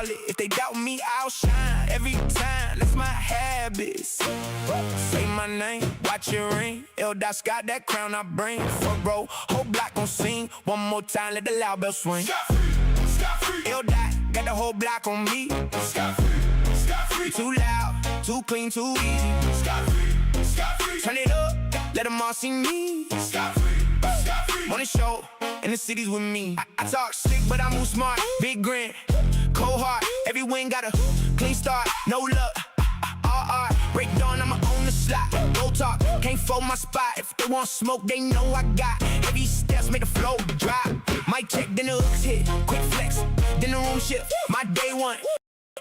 it. If they doubt me, I'll shine every time. That's my habits. Say my name, watch it ring. L-Dot's got that crown I bring. Front row, whole block gon' sing. One more time, let the loud bell swing. Scot free, scot free. L-Dot got the whole block on me. Scot free, scot free. Too loud, too clean, too easy. Scot free, scot free. Turn it up, let them all see me. Scot free, scot free. Morning show, in the cities with me. I talk slick, but I move smart. Big grin, cold heart. Every win got a clean start. No luck, all art. Break dawn, I'ma own the slot. Go talk, can't fold my spot. If they want smoke, they know I got. Heavy steps make the flow drop. Mic check, then the hooks hit. Quick flex, then the room shift. My day one,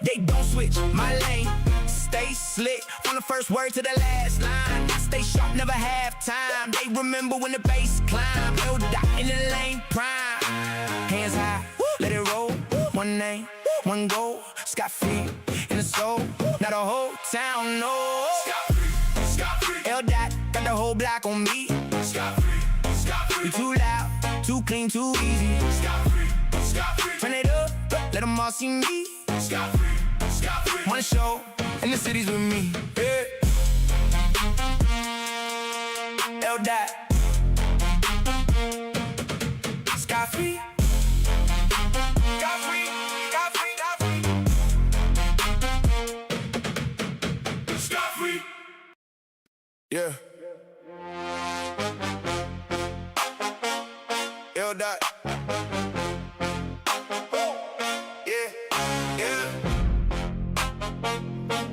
they don't switch. My lane, stay slick. From the first word to the last line. I stay sharp, never have time. They remember when the bass climb. L-Dot in the lane, prime. Hands high, let it roll. One name, one goal. Scot free in the soul. Now the whole town knows. Scot free, scot free. L-Dot got the whole block on me. Scot free, scot free. We too loud, too clean, too easy. Scot free, scot free. Turn it up, let them all see me. Scot free, scot free. Wanna show in the cities with me. Yeah. L-Dot. Scot free. Scot free. Scot free. Scot free. Scot free. Yeah. L-Dot.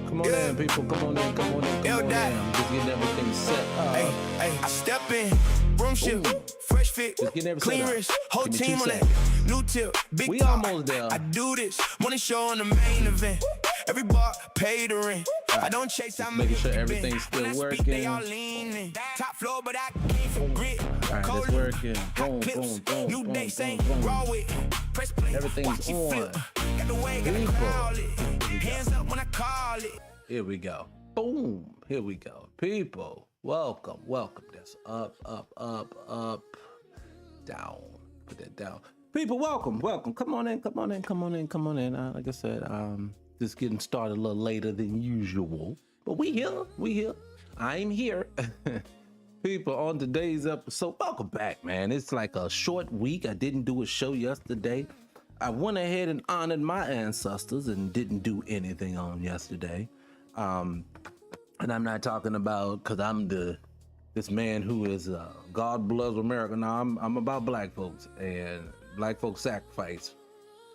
Come on in, people. Come on in. Come on in. Come on in. I'm just getting everything set up. Hey, I step in, room shift, fresh fit, Just getting everything clean set up. wrist, whole Give me team 2 on that. seconds. New tip, big We talk. almost there. I do this, morning show on the main event. Every bar paid the rent. I don't chase, I'm making sure everything's still When I speak, working. they all leaning. Top floor, but I came from grit. right, Cold it's working. hot Boom, clips, boom, boom, new boom, day boom, saying boom. raw with. Press play, Everything's watch it flip. on. Got the way, got the People. crowd it. Hands up when I call it. Here we go. Boom. Here we go. People, welcome. Welcome. That's up, up, up, up, down. Put that down. People, welcome. Welcome. Come on in. Come on in. Come on in. Come on in. Like I said, just getting started a little later than usual. But we here. We here. I'm here. People, on today's episode, welcome back, man. It's like a short week. I didn't do a show yesterday. I went ahead and honored my ancestors and didn't do anything on yesterday. And I'm not talking about because I'm this man who is God bless America. No, I'm about black folks, and black folks sacrifice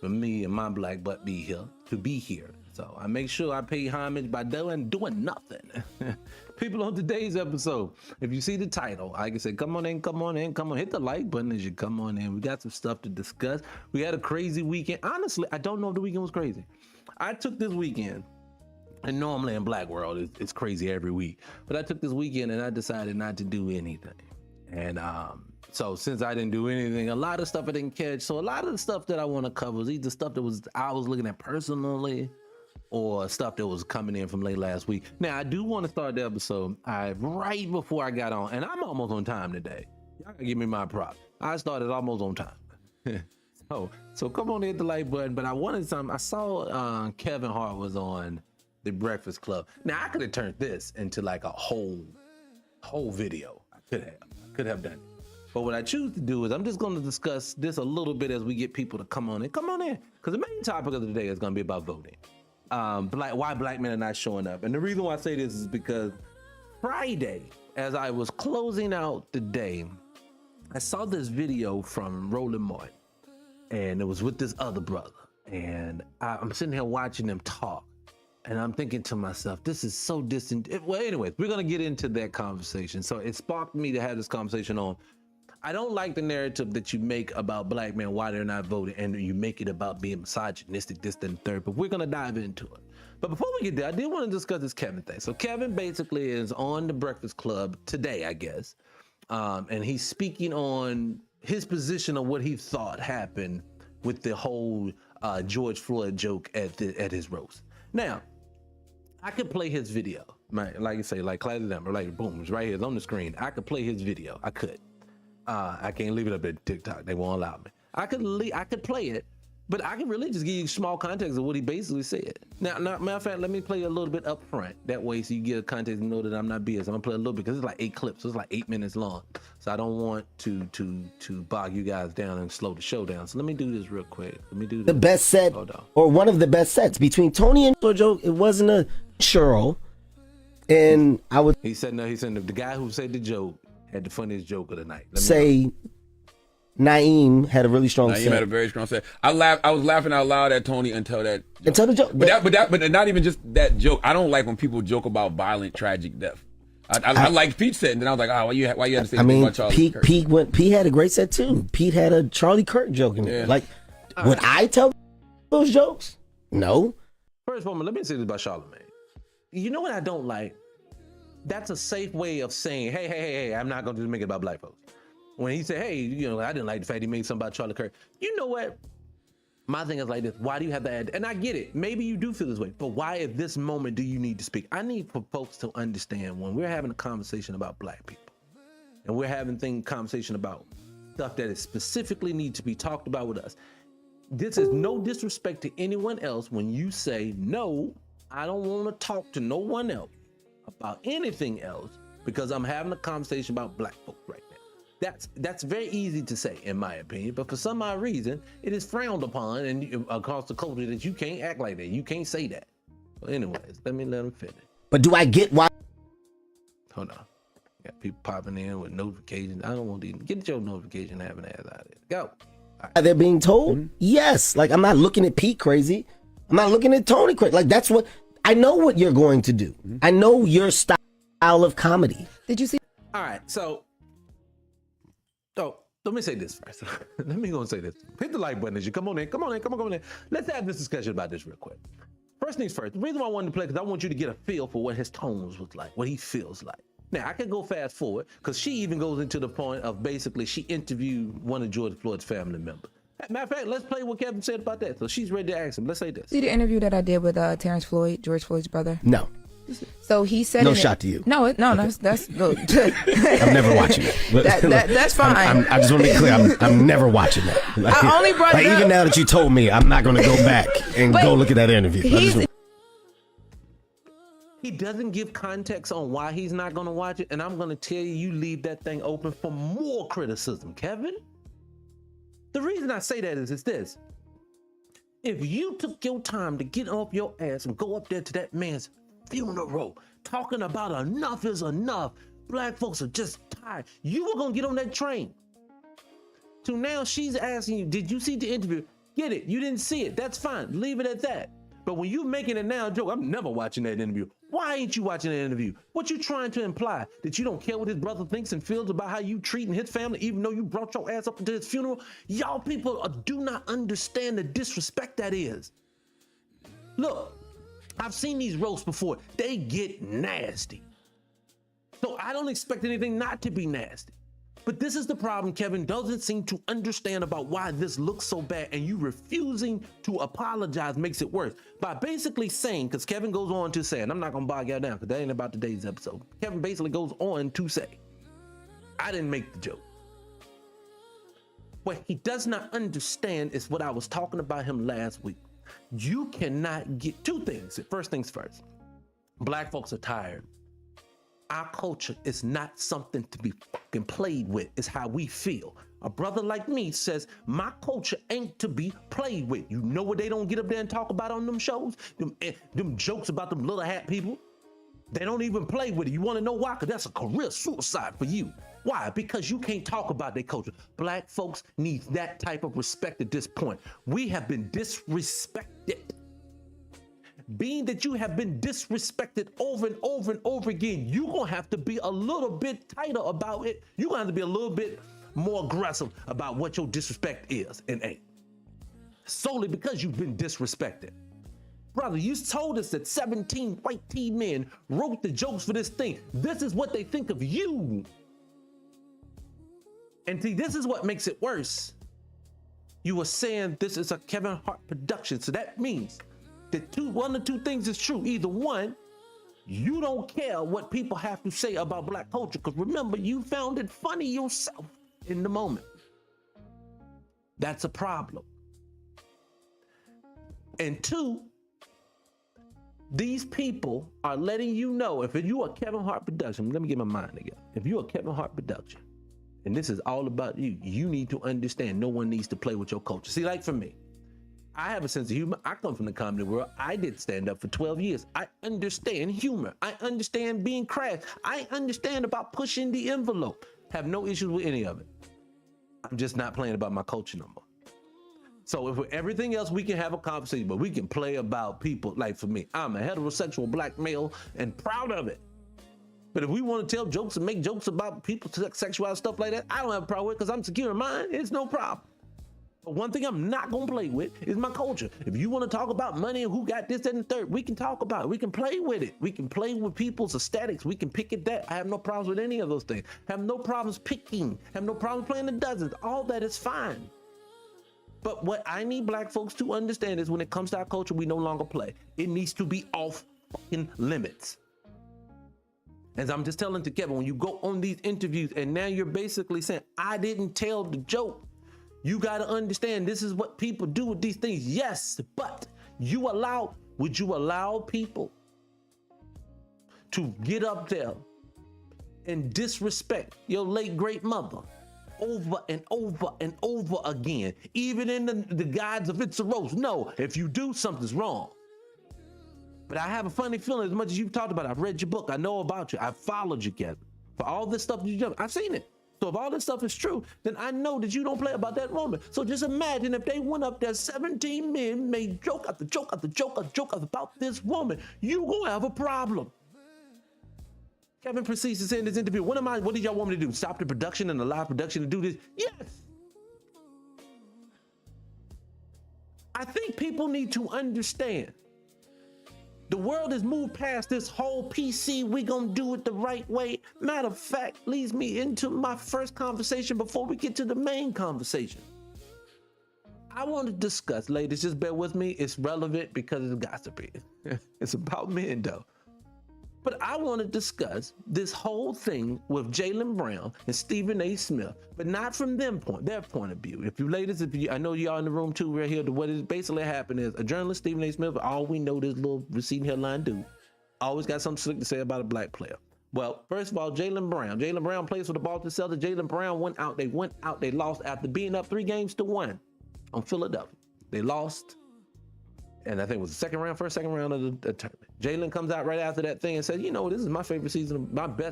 for me and my black butt be here. So I make sure I pay homage by doing nothing. People, on today's episode, if you see the title, like I said, come on in, come on in, come on, hit the like button as you come on in. We got some stuff to discuss. We had a crazy weekend. Honestly, I don't know if the weekend was crazy. I took this weekend, and normally in black world, it's crazy every week. But I took this weekend and I decided not to do anything. And so since I didn't do anything, a lot of stuff I didn't catch. So a lot of the stuff that I want to cover is either stuff that I was looking at personally, or stuff that was coming in from late last week. Now, I do want to start the episode right before I got on, and I'm almost on time today. Y'all gotta give me my props. I started almost on time. so come on, hit the like button. But I wanted something. I saw Kevin Hart was on The Breakfast Club. Now, I could have turned this into like a whole video. I could have done it. But what I choose to do is I'm just going to discuss this a little bit as we get people to come on in. Come on in, because the main topic of the day is going to be about voting. Why black men are not showing up. And the reason why I say this is because Friday, as I was closing out the day, I saw this video from Roland Martin, and it was with this other brother. And I'm sitting here watching them talk, and I'm thinking to myself, this is so distant. Well, anyways, we're going to get into that conversation. So it sparked me to have this conversation on, I don't like the narrative that you make about black men, why they're not voting, and you make it about being misogynistic, this, that, and third, but we're gonna dive into it. But before we get there, I did want to discuss this Kevin thing. So Kevin basically is on The Breakfast Club today, I guess, and he's speaking on his position of what he thought happened with the whole George Floyd joke at his roast. Now, I could play his video, right? Like you say, like clap it down, like boom, it's right here, it's on the screen. I could play his video, I could. I can't leave it up at TikTok. They won't allow me. I could play it, But I can really just give you small context of what he basically said. Now, matter of fact, let me play a little bit up front. That way, so you get a context and know that I'm not BS. I'm gonna play a little bit because it's like 8 clips. So it's like 8 minutes long. So I don't want to bog you guys down and slow the show down. So let me do this real quick. Let me do this. The best set, or one of the best sets between Tony and Joe. It wasn't a Cheryl, and I would. He said no. He said the guy who said the joke had the funniest joke of the night. Say. Naeem had a really strong set. Naeem had a very strong set. I was laughing out loud at Tony until that joke. Until the joke. But not even just that joke. I don't like when people joke about violent, tragic death. I like Pete's set, and then I was like, why you had to say anything about Charlie Kirk? Pete had a great set too. Pete had a Charlie Kirk joke in there. Yeah. Like, would I tell those jokes? No. First of all, let me say this about Charlamagne. You know what I don't like? That's a safe way of saying, hey, I'm not gonna just make it about black folks. When he said, hey, I didn't like the fact he made something about Charlie Kirk. You know what? My thing is like this. Why do you have to add? And I get it. Maybe you do feel this way. But why at this moment do you need to speak? I need for folks to understand when we're having a conversation about black people and we're having conversation about stuff that is specifically need to be talked about with us. This is no disrespect to anyone else when you say, no, I don't want to talk to no one else about anything else because I'm having a conversation about black folks right now. That's very easy to say, in my opinion, but for some odd reason, it is frowned upon and across the culture that you can't act like that. You can't say that. Well, anyways, let him finish. But do I get why? Hold on. Got people popping in with notifications. I don't want to even get your notification having ass out of it. Go. Right. They're being told? Mm-hmm. Yes. Like, I'm not looking at Pete crazy. I'm not looking at Tony crazy. Like, that's what I know what you're going to do. Mm-hmm. I know your style of comedy. Did you see? All right. So, let me say this first. Let me go and say this. Hit the like button as you come on in. Come on in. Let's have this discussion about this real quick. First things first. The reason why I wanted to play because I want you to get a feel for what his tones was like, what he feels like. Now, I can go fast forward because she even goes into the point of basically she interviewed one of George Floyd's family members. Matter of fact, let's play what Kevin said about that. So she's ready to ask him. Let's say this. See the interview that I did with Terrence Floyd, George Floyd's brother? No. So he said no shot to you. No, that's look. I'm never watching it. That's fine. I just want to be clear. I'm never watching that. Like, I only brought it up. Even now that you told me, I'm not going to go back and go look at that interview. He doesn't give context on why he's not going to watch it, and I'm going to tell you, you leave that thing open for more criticism, Kevin. The reason I say that is this. If you took your time to get off your ass and go up there to that man's funeral talking about enough is enough, black folks are just tired, you were gonna get on that train. So now she's asking you, did you see the interview? Get it, you didn't see it, that's fine, leave it at that. But when you making it now a joke, I'm never watching that interview. Why ain't you watching that interview? What you trying to imply? That you don't care what his brother thinks and feels about how you treating his family, even though you brought your ass up into his funeral? Y'all people do not understand the disrespect that is. Look, I've seen these roasts before. They get nasty. So I don't expect anything not to be nasty. But this is the problem Kevin doesn't seem to understand about why this looks so bad, and you refusing to apologize makes it worse. By basically saying, because Kevin goes on to say, and I'm not going to bog y'all down because that ain't about today's episode. Kevin basically goes on to say, I didn't make the joke. What he does not understand is what I was talking about him last week. You cannot get two things. First things first, black folks are tired. Our culture is not something to be fucking played with. It's how we feel. A brother like me says, my culture ain't to be played with. You know what they don't get up there and talk about on them shows? Them jokes about them little hat people. They don't even play with it. You want to know why? Because that's a career suicide for you. Why? Because you can't talk about their culture. Black folks need that type of respect at this point. We have been disrespected. Being that you have been disrespected over and over and over again, you're going to have to be a little bit tighter about it. You're going to have to be a little bit more aggressive about what your disrespect is and ain't. Solely because you've been disrespected. Brother, you told us that 17 white teen men wrote the jokes for this thing. This is what they think of you. And see, this is what makes it worse. You were saying this is a Kevin Hart production. So that means that one of two things is true. Either one, you don't care what people have to say about black culture, because remember, you found it funny yourself in the moment. That's a problem. And two, these people are letting you know, if you are Kevin Hart Production, let me get my mind together. If you are Kevin Hart Production, and this is all about you, you need to understand no one needs to play with your culture. See, like for me, I have a sense of humor. I come from the comedy world. I did stand up for 12 years. I understand humor. I understand being crass. I understand about pushing the envelope. Have no issues with any of it. I'm just not playing about my culture no more. So if everything else, we can have a conversation, but we can play about people. Like for me, I'm a heterosexual black male and proud of it. But if we want to tell jokes and make jokes about people's sexuality, stuff like that, I don't have a problem with it because I'm secure in mine. It's no problem. But one thing I'm not going to play with is my culture. If you want to talk about money and who got this, that, and the third, we can talk about it. We can play with it. We can play with people's aesthetics. We can pick at that. I have no problems with any of those things. Have no problems picking. Have no problems playing the dozens. All that is fine. But what I need black folks to understand is when it comes to our culture, we no longer play. It needs to be off fucking limits. As I'm just telling to Kevin, when you go on these interviews and now you're basically saying, I didn't tell the joke. You got to understand this is what people do with these things. Yes, but would you allow people to get up there and disrespect your late great mother over and over and over again, even in the guise of it's a roast? No, if you do, something's wrong. But I have a funny feeling, as much as you've talked about it, I've read your book, I know about you, I've followed you, Kevin. For all this stuff you've done, I've seen it. So if all this stuff is true, then I know that you don't play about that woman. So just imagine if they went up there, 17 men made joke after joke after joke after joke about this woman, you gonna have a problem. Kevin proceeds to say in this interview, what did y'all want me to do? Stop the production and the live production to do this? Yes. I think people need to understand. The world has moved past this whole PC, we gonna do it the right way. Matter of fact, leads me into my first conversation before we get to the main conversation. I want to discuss, ladies, just bear with me. It's relevant because it's gossipy. It's about men though. But I want to discuss this whole thing with Jaylen Brown and Stephen A. Smith, but not from their point of view. If you ladies, I know y'all in the room too, right here, what is basically happened is a journalist, Stephen A. Smith, all we know this little receding hairline dude, always got something slick to say about a black player. Well, first of all, Jaylen Brown plays for the Boston Celtics. Jaylen Brown went out, they lost after being up 3-1 on Philadelphia. They lost. And I think it was the first second round of the tournament. Jaylen comes out right after that thing and says, you know, this is my favorite season,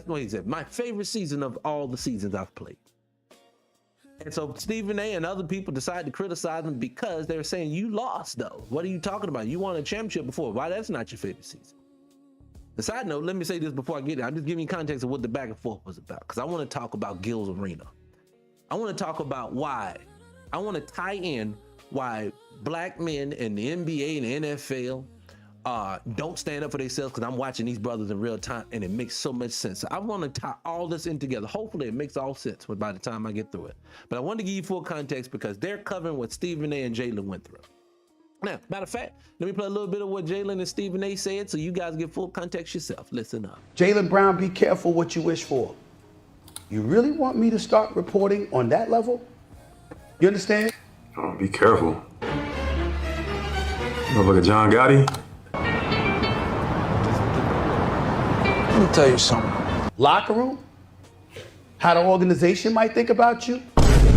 he said, my favorite season of all the seasons I've played. And so Stephen A. and other people decided to criticize him because they were saying, you lost though. What are you talking about? You won a championship before. Why that's not your favorite season? The side note, let me say this before I get it. I'm just giving you context of what the back and forth was about, because I want to talk about Gil's Arena. I want to talk about why. I want to tie in why black men in the NBA and the NFL don't stand up for themselves, because I'm watching these brothers in real time and it makes so much sense. So I want to tie all this in together. Hopefully it makes all sense by the time I get through it. But I want to give you full context because they're covering what Stephen A. and Jaylen went through. Now, matter of fact, let me play a little bit of what Jaylen and Stephen A. said so you guys get full context yourself. Listen up. Jaylen Brown, be careful what you wish for. You really want me to start reporting on that level? You understand? Oh, be careful. You look at John Gotti. Let me tell you something. Locker room? How the organization might think about you?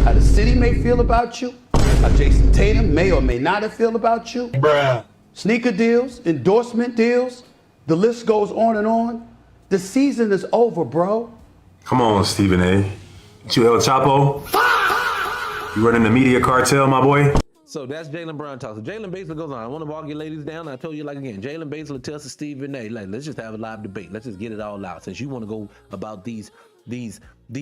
How the city may feel about you? How Jason Tatum may or may not have feel about you? Bruh. Sneaker deals, endorsement deals, the list goes on and on. The season is over, bro. Come on, Stephen A. You El Chapo? You running the media cartel, my boy? So that's Jaylen Brown talk. So Jaylen basically goes on. I want to walk you ladies down. I told you like again. Jaylen basically tells to Stephen A. like, let's just have a live debate. Let's just get it all out. Since you want to go about these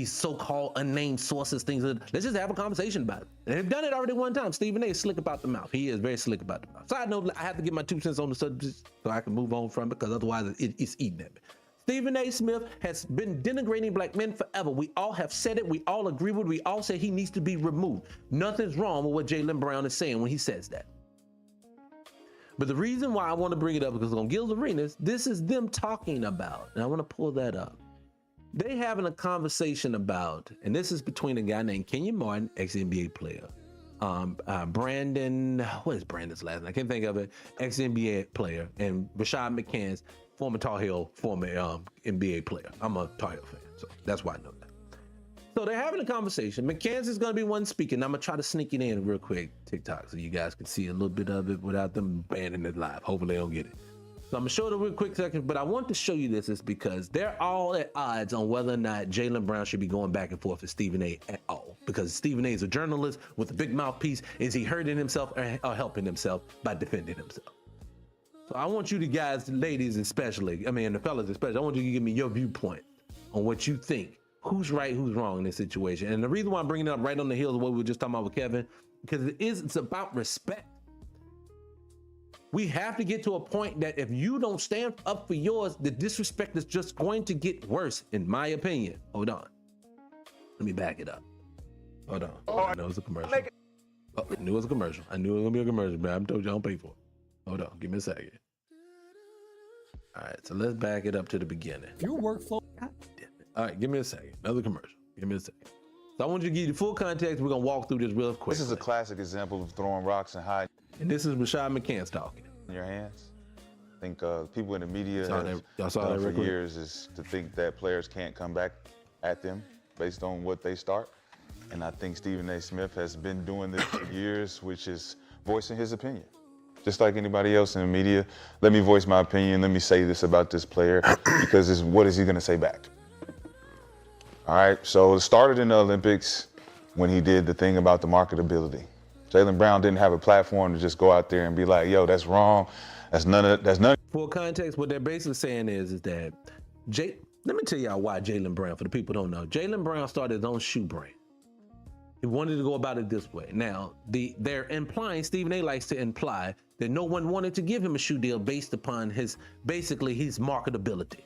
so-called unnamed sources, things. Let's just have a conversation about it. And they've done it already one time. Stephen A. is slick about the mouth. He is very slick about the mouth. Side note, I have to get my 2 cents on the subject so I can move on from it, because otherwise it's eating at me. Stephen A. Smith has been denigrating black men forever. We all have said it. We all agree with it. We all say he needs to be removed. Nothing's wrong with what Jaylen Brown is saying when he says that. But the reason why I want to bring it up, because on Gil's Arenas, this is them talking about, and I want to pull that up. They having a conversation about, and this is between a guy named Kenyon Martin, ex-NBA player, Brandon, what is Brandon's last name? I can't think of it. Ex-NBA player, and Rashad McCants, former Tar Heel, former NBA player. I'm a Tar Heel fan, so that's why I know that. So they're having a conversation. McCants is going to be one speaking. I'm going to try to sneak it in real quick, TikTok, so you guys can see a little bit of it without them banning it live. Hopefully they don't get it. So I'm going to show it a real quick second, but I want to show you this is because they're all at odds on whether or not Jaylen Brown should be going back and forth with Stephen A at all. Because Stephen A is a journalist with a big mouthpiece. Is he hurting himself or helping himself by defending himself? So I want you to guys, ladies especially, I mean the fellas especially, I want you to give me your viewpoint on what you think. Who's right, who's wrong in this situation. And the reason why I'm bringing it up right on the heels of what we were just talking about with Kevin, because it's about respect. We have to get to a point that if you don't stand up for yours, the disrespect is just going to get worse, in my opinion. Hold on. Let me back it up. Hold on. I know it was a commercial. Oh, I knew it was a commercial. I knew it was gonna be a commercial, but I told you I don't pay for it. Hold on, give me a second. All right, so let's back it up to the beginning. Your workflow. God damn it. All right, give me a second. Another commercial. Give me a second. So I want you to give you the full context. We're gonna walk through this real quick. This is a classic example of throwing rocks and hiding And this is Rashad McCants talking. in your hands. I think people in the media Y'all have saw that done real for quick? years is to think that players can't come back at them based on what they start. And I think Stephen A. Smith has been doing this for years, which is voicing his opinion. Just like anybody else in the media, let me voice my opinion, let me say this about this player, because what is he gonna say back? All right, so it started in the Olympics when he did the thing about the marketability. Jaylen Brown didn't have a platform to just go out there and be like, yo, that's wrong, that's none. For context, what they're basically saying is that let me tell y'all why Jaylen Brown, for the people who don't know. Jaylen Brown started his own shoe brand. He wanted to go about it this way. Now, they're implying, Stephen A likes to imply that no one wanted to give him a shoe deal based upon his marketability.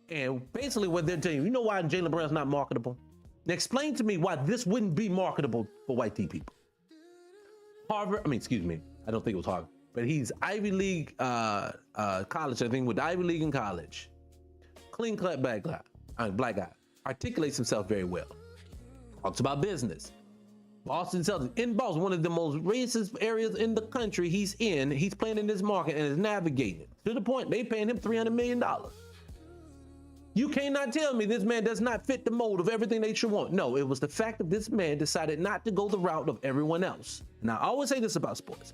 And basically what they're telling you know why Jaylen Brown's not marketable? Now explain to me why this wouldn't be marketable for white people. I don't think it was Harvard, but he's Ivy League college, I think, with Ivy League in college. Clean cut black guy, articulates himself very well. Talks about business. Boston Celtics, in Boston, one of the most racist areas in the country he's in. He's playing in this market and is navigating it to the point they paying him $300 million. You cannot tell me this man does not fit the mold of everything they should want. No, it was the fact that this man decided not to go the route of everyone else. Now, I always say this about sports.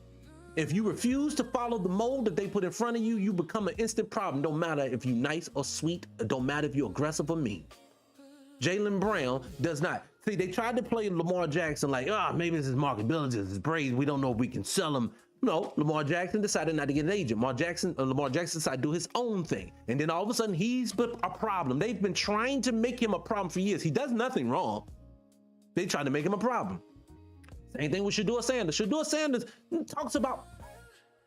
If you refuse to follow the mold that they put in front of you, you become an instant problem. Don't matter if you're nice or sweet. It don't matter if you're aggressive or mean. Jaylen Brown does not. See, they tried to play Lamar Jackson like, maybe this is marketability, this is braids. We don't know if we can sell him. No, Lamar Jackson decided not to get an agent. Lamar Jackson decided to do his own thing. And then all of a sudden, he's been a problem. They've been trying to make him a problem for years. He does nothing wrong. They tried to make him a problem. Same thing with Shedeur Sanders. Shedeur Sanders talks about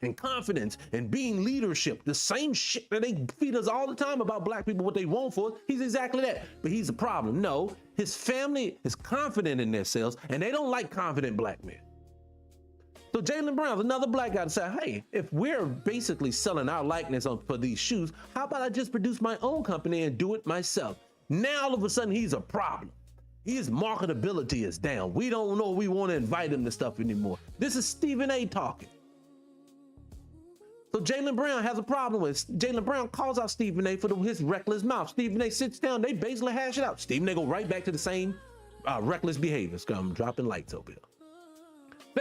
and confidence and being leadership. The same shit that they feed us all the time about black people, what they want for us. He's exactly that, but he's a problem. No, his family is confident in themselves and they don't like confident black men. So Jaylen Brown's another black guy to say, hey, if we're basically selling our likeness for these shoes, how about I just produce my own company and do it myself? Now all of a sudden he's a problem. His marketability is down. We don't know if we want to invite him to stuff anymore. This is Stephen A talking. So Jaylen Brown has a problem with it. Jaylen Brown calls out Stephen A for his reckless mouth. Stephen A sits down, they basically hash it out. Stephen A go right back to the same reckless behavior. I'm dropping lights over here.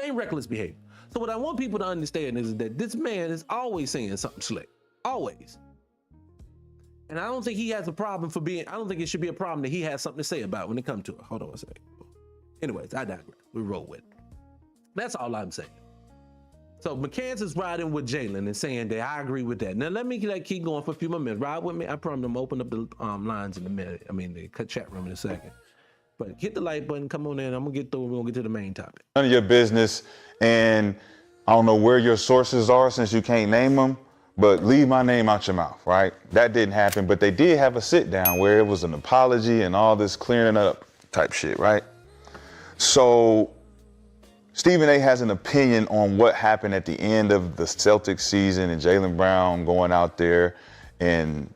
Same reckless behavior. So what I want people to understand is that this man is always saying something slick. Always. And I don't think he has a problem I don't think it should be a problem that he has something to say about when it comes to it. Hold on a second. Anyways, I digress. We roll with it. That's all I'm saying. So McCants is riding with Jaylen and saying that I agree with that. Now let me keep going for a few more minutes. Ride with me. I promise I'm gonna open up the lines in a minute. The chat room in a second. But hit the like button, come on in. I'm gonna get through. We're gonna get to the main topic. None of your business, and I don't know where your sources are since you can't name them, but leave my name out your mouth, right? That didn't happen, but they did have a sit down where it was an apology and all this clearing up type shit, right? So Stephen A has an opinion on what happened at the end of the Celtics season and Jaylen Brown going out there and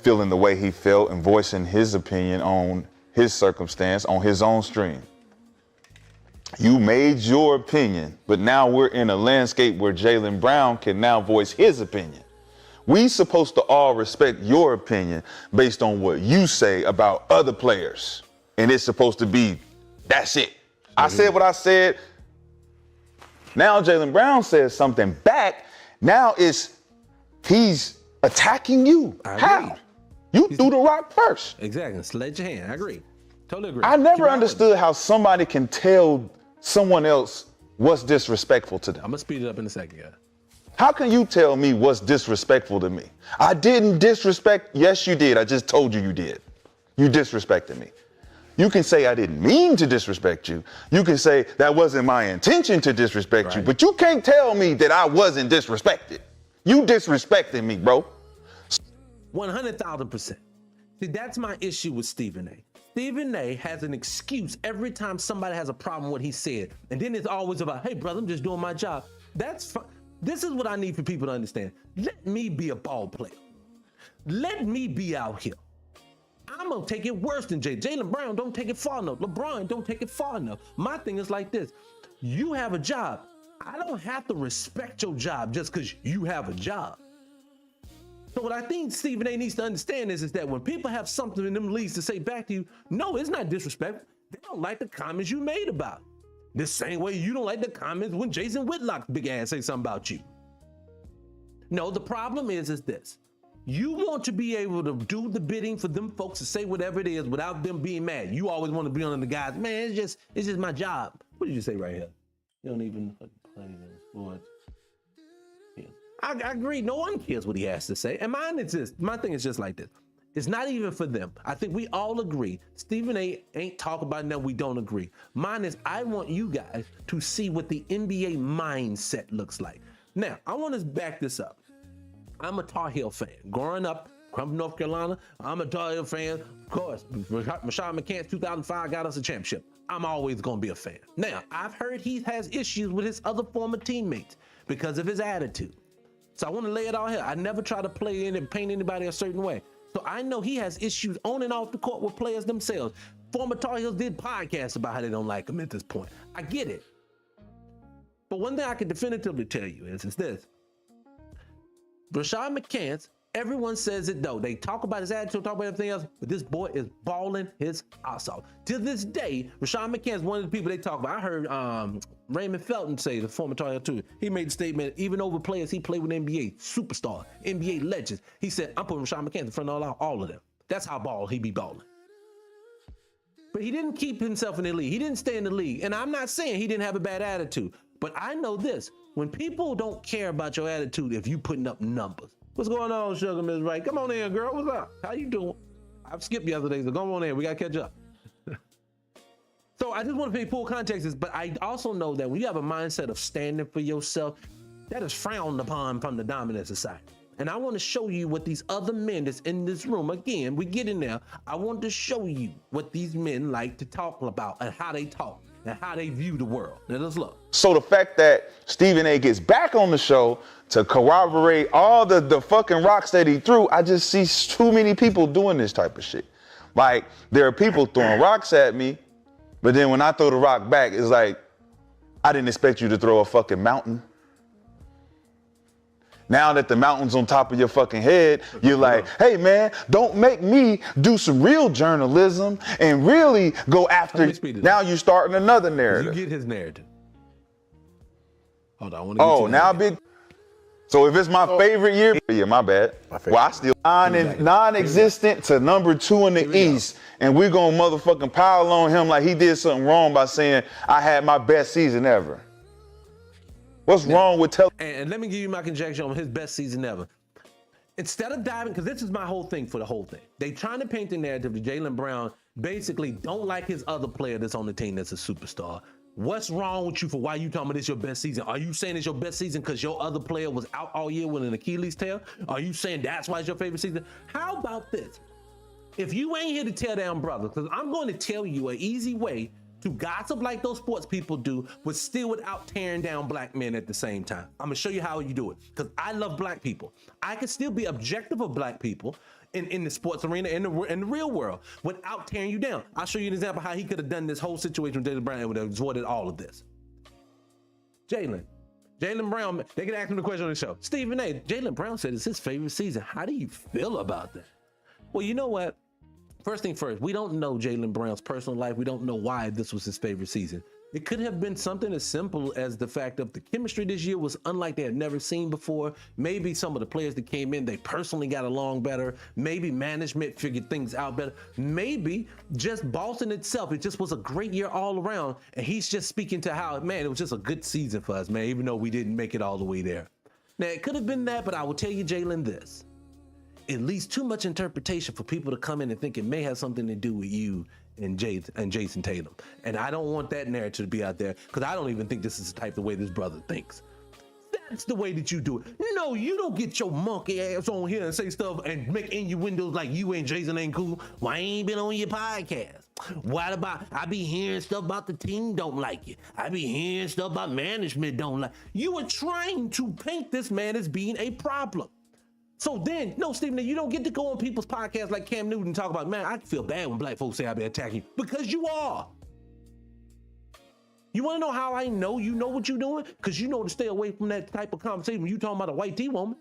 feeling the way he felt and voicing his opinion on his circumstance on his own stream. You made your opinion, but now we're in a landscape where Jaylen Brown can now voice his opinion. We supposed to all respect your opinion based on what you say about other players. And it's supposed to be, that's it. I said what I said. Now Jaylen Brown says something back. Now he's attacking you. How? You threw the rock first. Exactly. Sledge your hand. I agree. Totally agree. I never understood how somebody can tell someone else what's disrespectful to them. I'm going to speed it up in a second, guys. How can you tell me what's disrespectful to me? I didn't disrespect. Yes, you did. I just told you you did. You disrespected me. You can say I didn't mean to disrespect you. You can say that wasn't my intention to disrespect you, but you can't tell me that I wasn't disrespected. You disrespected me, bro. 100,000%. See, that's my issue with Stephen A. Stephen A has an excuse every time somebody has a problem with what he said. And then it's always about, hey, brother, I'm just doing my job. That's fine. This is what I need for people to understand. Let me be a ball player. Let me be out here. I'm going to take it worse than Jaylen Brown don't take it far enough. LeBron don't take it far enough. My thing is like this. You have a job. I don't have to respect your job just because you have a job. So what I think Stephen A needs to understand is that when people have something in them leagues to say back to you, no, it's not disrespectful. They don't like the comments you made about it. The same way you don't like the comments when Jason Whitlock's big ass say something about you. No, the problem is this. You want to be able to do the bidding for them folks to say whatever it is without them being mad. You always want to be on the guys, man, it's just my job. What did you say right here? You don't even play the sports. Yeah. I agree, no one cares what he has to say. And my thing is just like this. It's not even for them. I think we all agree. Stephen A ain't talking about nothing we don't agree. Mine is I want you guys to see what the NBA mindset looks like. Now, I want to back this up. I'm a Tar Heel fan. Growing up, from North Carolina, I'm a Tar Heel fan. Of course, Rashad McCants 2005 got us a championship. I'm always going to be a fan. Now, I've heard he has issues with his other former teammates because of his attitude. So I want to lay it out here. I never try to play in and paint anybody a certain way. So I know he has issues on and off the court with players themselves. Former Tar Heels did podcasts about how they don't like him at this point. I get it. But one thing I can definitively tell you is this. Rashad McCants, everyone says it though. They talk about his attitude, talk about everything else, but this boy is balling his ass off. To this day, Rashad McCants is one of the people they talk about. I heard Raymond Felton say, the former Tar Heel too, he made the statement, even over players he played with NBA, superstar, NBA legends, he said, I'm putting Rashad McCants in front of all of them. That's how he be balling. But he didn't keep himself in the league. He didn't stay in the league. And I'm not saying he didn't have a bad attitude, but I know this. When people don't care about your attitude, if you putting up numbers. What's going on, Sugar Miss Right? Come on in, girl. What's up? How you doing? I've skipped yesterday, so come on in. We got to catch up. So I just want to pay full context, but I also know that when you have a mindset of standing for yourself, that is frowned upon from the dominant society. And I want to show you what these other men that's in this room, again, we get in there, I want to show you what these men like to talk about and how they talk and how they view the world. Now let's look. So the fact that Stephen A gets back on the show to corroborate all the fucking rocks that he threw, I just see too many people doing this type of shit. Like, there are people throwing rocks at me, but then when I throw the rock back, it's like, I didn't expect you to throw a fucking mountain. Now that the mountain's on top of your fucking head, you're like, hey man, don't make me do some real journalism and really go after. Now you're starting another narrative. You get his narrative. Hold on, I want to get now big. So if it's my favorite year, yeah, my bad. Well, I still non-existent to number 2 in the East, and we're gonna motherfucking pile on him like he did something wrong by saying I had my best season ever. What's wrong with telling? And let me give you my conjecture on his best season ever. Instead of diving, because this is my whole thing for the whole thing. They trying to paint the narrative that Jaylen Brown basically don't like his other player that's on the team that's a superstar. What's wrong with you for why you talking about this your best season? Are you saying it's your best season because your other player was out all year with an Achilles tear? Are you saying that's why it's your favorite season? How about this? If you ain't here to tear down brothers, because I'm going to tell you an easy way to gossip like those sports people do, but still without tearing down black men at the same time. I'm gonna show you how you do it, because I love black people. I can still be objective of black people in the sports arena, in the real world, without tearing you down. I'll show you an example how he could have done this whole situation with Jaylen Brown and would have avoided all of this. Jaylen Brown, they could ask him the question on the show. Stephen A, Jaylen Brown said it's his favorite season. How do you feel about that? Well, you know what? First thing first, we don't know Jaylen Brown's personal life. We don't know why this was his favorite season. It could have been something as simple as the fact of the chemistry this year was unlike they had never seen before. Maybe some of the players that came in, they personally got along better. Maybe management figured things out better. Maybe just Boston itself, it just was a great year all around. And he's just speaking to how, man, it was just a good season for us, man, even though we didn't make it all the way there. Now, it could have been that, but I will tell you, Jaylen, this. It leaves too much interpretation for people to come in and think it may have something to do with you and Jason Tatum. And I don't want that narrative to be out there, because I don't even think this is the type of way this brother thinks. That's the way that you do it. No, you don't get your monkey ass on here and say stuff and make innuendos like you and Jason ain't cool. Why ain't been on your podcast? What about, I be hearing stuff about the team don't like you. I be hearing stuff about management don't like you. Are trying to paint this man as being a problem. So then, no, Stephen, you don't get to go on people's podcasts like Cam Newton and talk about, man, I feel bad when black folks say I be attacking you, because you are. You want to know how I know you know what you're doing? Because you know to stay away from that type of conversation when you talking about a white tea woman.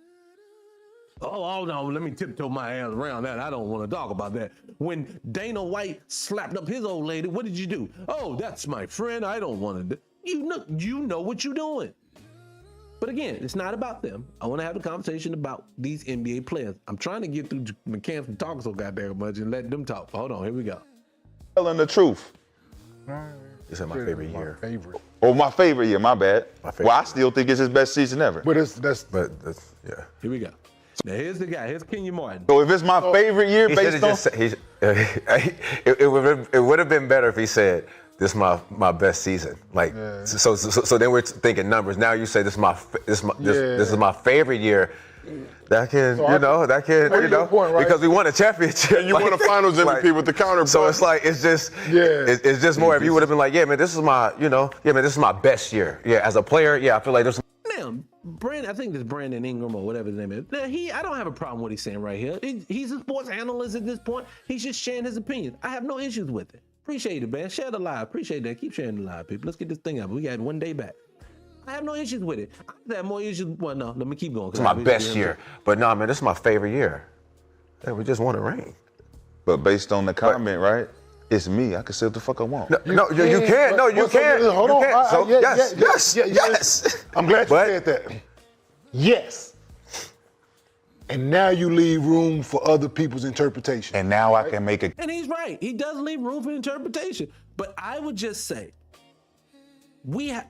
Oh no, let me tiptoe my ass around that. I don't want to talk about that. When Dana White slapped up his old lady, what did you do? Oh, that's my friend. I don't want to do. You know what you're doing. But again, it's not about them. I want to have a conversation about these NBA players. I'm trying to get through McCann from talking so goddamn much and let them talk. Hold on, here we go. Telling the truth. This is my favorite year. Oh, my favorite year, my bad. Well, I still think it's his best season ever. But that's yeah. Here we go. Now here's the guy. Here's Kenyon Martin. So if it's my favorite year based on... It would have been better if he said, this is my best season. Like, so then we're thinking numbers. Now you say this is my favorite year. That can, point, right? Because we won a championship. And you won a finals MVP with the counter. So it's like, it's just more, if you would have been like, yeah, man, this is my, this is my best year. Yeah, as a player, I feel like there's. Now, I think it's Brandon Ingram or whatever his name is. Now, I don't have a problem with what he's saying right here. He's a sports analyst at this point. He's just sharing his opinion. I have no issues with it. Appreciate it, man. Share the live. Appreciate that. Keep sharing the live, people. Let's get this thing up. We got one day back. I have no issues with it. I have more issues. Well, no, let me keep going. It's my best year. But no, man, this is my favorite year. Yeah, we just won a ring. But based on the comment, right? It's me. I can say what the fuck I want. You can't. No, you can't. Hold on. Yes. I'm glad you said that. Yes. And now you leave room for other people's interpretation. And now I can make a... And he's right. He does leave room for interpretation. But I would just say,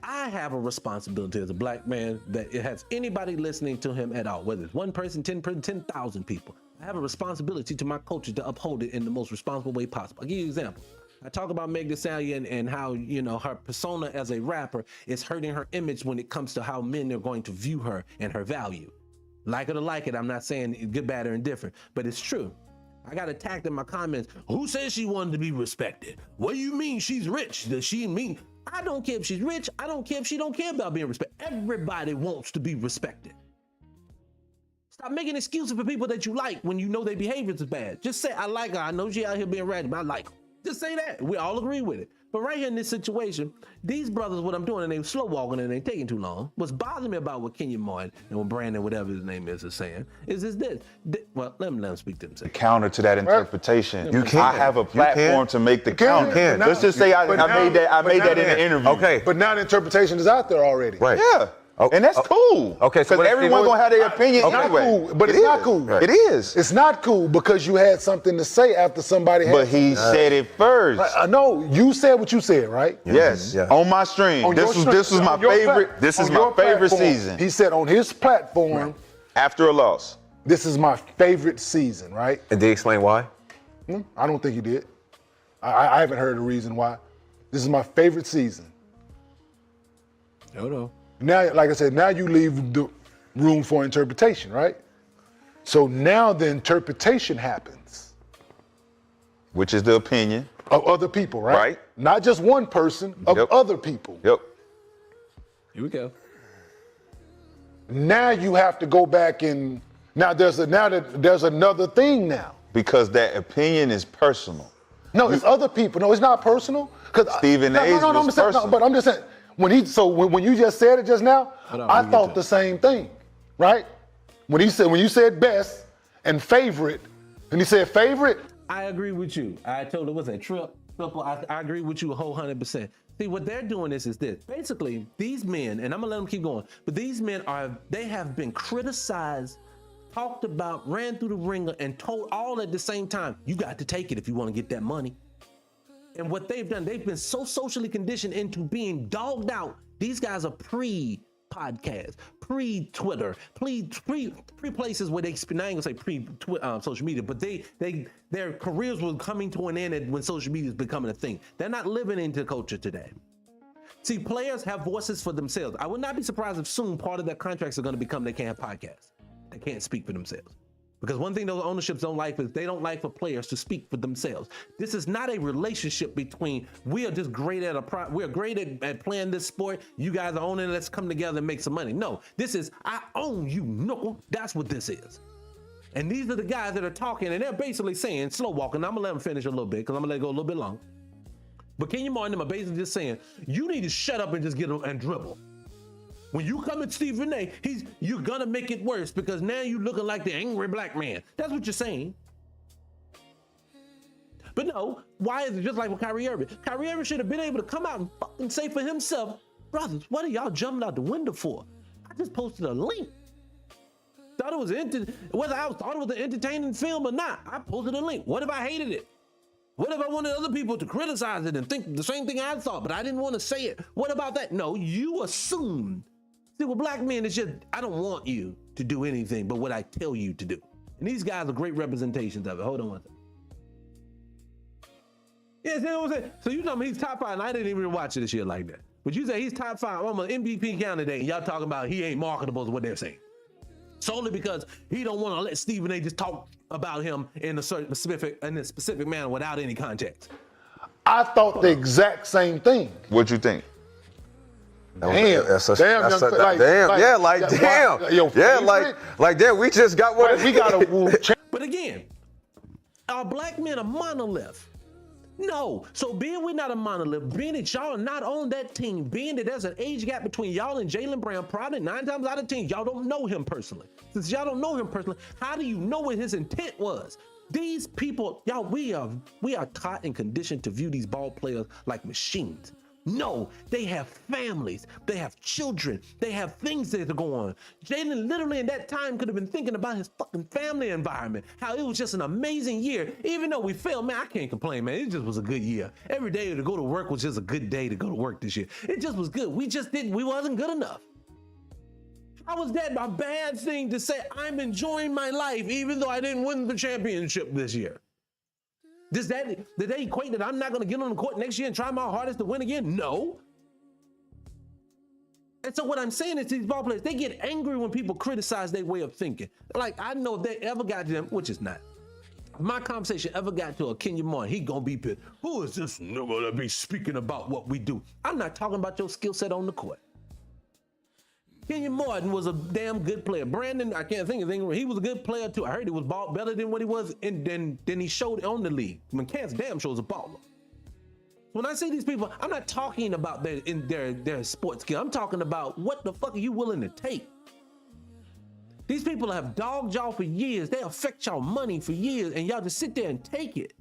I have a responsibility as a black man that it has anybody listening to him at all, whether it's one person, 10,000 people. I have a responsibility to my culture to uphold it in the most responsible way possible. I'll give you an example. I talk about Meg Thee Stallion and how, her persona as a rapper is hurting her image when it comes to how men are going to view her and her value. Like it or like it, I'm not saying good, bad, or indifferent, but it's true. I got attacked in my comments. Who says she wanted to be respected? What do you mean she's rich? Does she mean? I don't care if she's rich. I don't care if she don't care about being respected. Everybody wants to be respected. Stop making excuses for people that you like when you know their behavior is bad. Just say, I like her. I know she out here being ratchet, but I like her. Just say that. We all agree with it. But right here in this situation, these brothers, what I'm doing, and they slow walking and they taking too long. What's bothering me about what Kenyon Martin and what Brandon, whatever his name is saying, is this. Well, let him speak to him. The counter to that interpretation. You can. I have a platform to make the counter. Let's just say I made that in the interview. Okay. But now the interpretation is out there already. Right. Yeah. And that's cool. Okay, so because everyone's gonna have their opinion anyway. Cool, but it's not cool. Right. It is. It's not cool because you had something to say after somebody had. But he said it first. No, you said what you said, right? Yes. Yeah. On my stream. This was my favorite. This is my favorite season. He said on his platform. After a loss. This is my favorite season, right? And did he explain why? I don't think he did. I haven't heard a reason why. This is my favorite season. No. Now, like I said, now you leave the room for interpretation, right? So now the interpretation happens. Which is the opinion of other people, right? not just one person, of other people. Yep. Here we go. Now you have to go back and there's another thing now. Because that opinion is personal. No, it's other people. No, it's not personal. Stephen A's was personal. But I'm just saying, when you just said it just now, I thought the same thing, right? When you said best and favorite, and he said favorite. I agree with you. I told it was a triple. I agree with you a whole 100%. See, what they're doing is this. Basically, these men, and I'm gonna let them keep going, but these men they have been criticized, talked about, ran through the ringer, and told all at the same time, you got to take it if you want to get that money. And what they've done, they've been so socially conditioned into being dogged out. These guys are pre-podcast, pre-Twitter, pre-places where they, now I ain't gonna say pre-social media, but their careers were coming to an end when social media is becoming a thing. They're not living into culture today. See, players have voices for themselves. I would not be surprised if soon part of their contracts are gonna become they can't have podcasts. They can't speak for themselves. Because one thing those ownerships don't like is they don't like for players to speak for themselves. This is not a relationship between we are just great we're great at playing this sport. You guys are owning it. Let's come together and make some money. No, this is I own you. No, that's what this is. And these are the guys that are talking, and they're basically saying, slow walking. I'm gonna let them finish a little bit because I'm gonna let it go a little bit long. But Kenya Moore and them are basically just saying, you need to shut up and just get them and dribble. When you come at Stephen A, you're gonna make it worse because now you're looking like the angry black man. That's what you're saying. But no, why is it just like with Kyrie Irving? Kyrie Irving should have been able to come out and fucking say for himself, brothers, what are y'all jumping out the window for? I just posted a link. Thought it was whether I thought it was an entertaining film or not, I posted a link. What if I hated it? What if I wanted other people to criticize it and think the same thing I thought, but I didn't want to say it? What about that? No, you assumed. See, with black men, it's just, I don't want you to do anything but what I tell you to do. And these guys are great representations of it. Hold on one second. Yeah, see what I'm saying? So you tell me he's top 5, and I didn't even watch this shit like that. But you say he's top 5, I'm an MVP candidate, and y'all talking about he ain't marketable is what they're saying. Solely because he don't want to let Stephen A just talk about him in a specific manner without any context. I thought the exact same thing. What'd you think? Damn, damn, we just got one. We got a But again, are black men a monolith? No. So being we're not a monolith, being that y'all are not on that team, being that there's an age gap between y'all and Jaylen Brown, probably 9 times out of 10, y'all don't know him personally. Since y'all don't know him personally, how do you know what his intent was? These people, y'all, we are taught and conditioned to view these ball players like machines. No, they have families, they have children, they have things that are going on. Jaylen literally in that time could have been thinking about his fucking family environment, how it was just an amazing year. Even though we failed, man, I can't complain, man. It just was a good year. Every day to go to work was just a good day to go to work this year. It just was good. We wasn't good enough. How was that a bad thing to say? I'm enjoying my life even though I didn't win the championship this year? Did they equate that I'm not going to get on the court next year and try my hardest to win again? No. And so what I'm saying is these ball players, they get angry when people criticize their way of thinking. Like, I know if they ever got to them, which is not. If my conversation ever got to a Kenya Moore, he going to be pissed. Who is this nigga to be speaking about what we do? I'm not talking about your skill set on the court. Kenya Martin was a damn good player. Brandon, I can't think of anything. He was a good player too. I heard he was better than what he was, and then he showed on the league. McCants damn shows a baller. When I say these people, I'm not talking about their sports skill. I'm talking about what the fuck are you willing to take? These people have dogged y'all for years. They affect y'all money for years, and y'all just sit there and take it.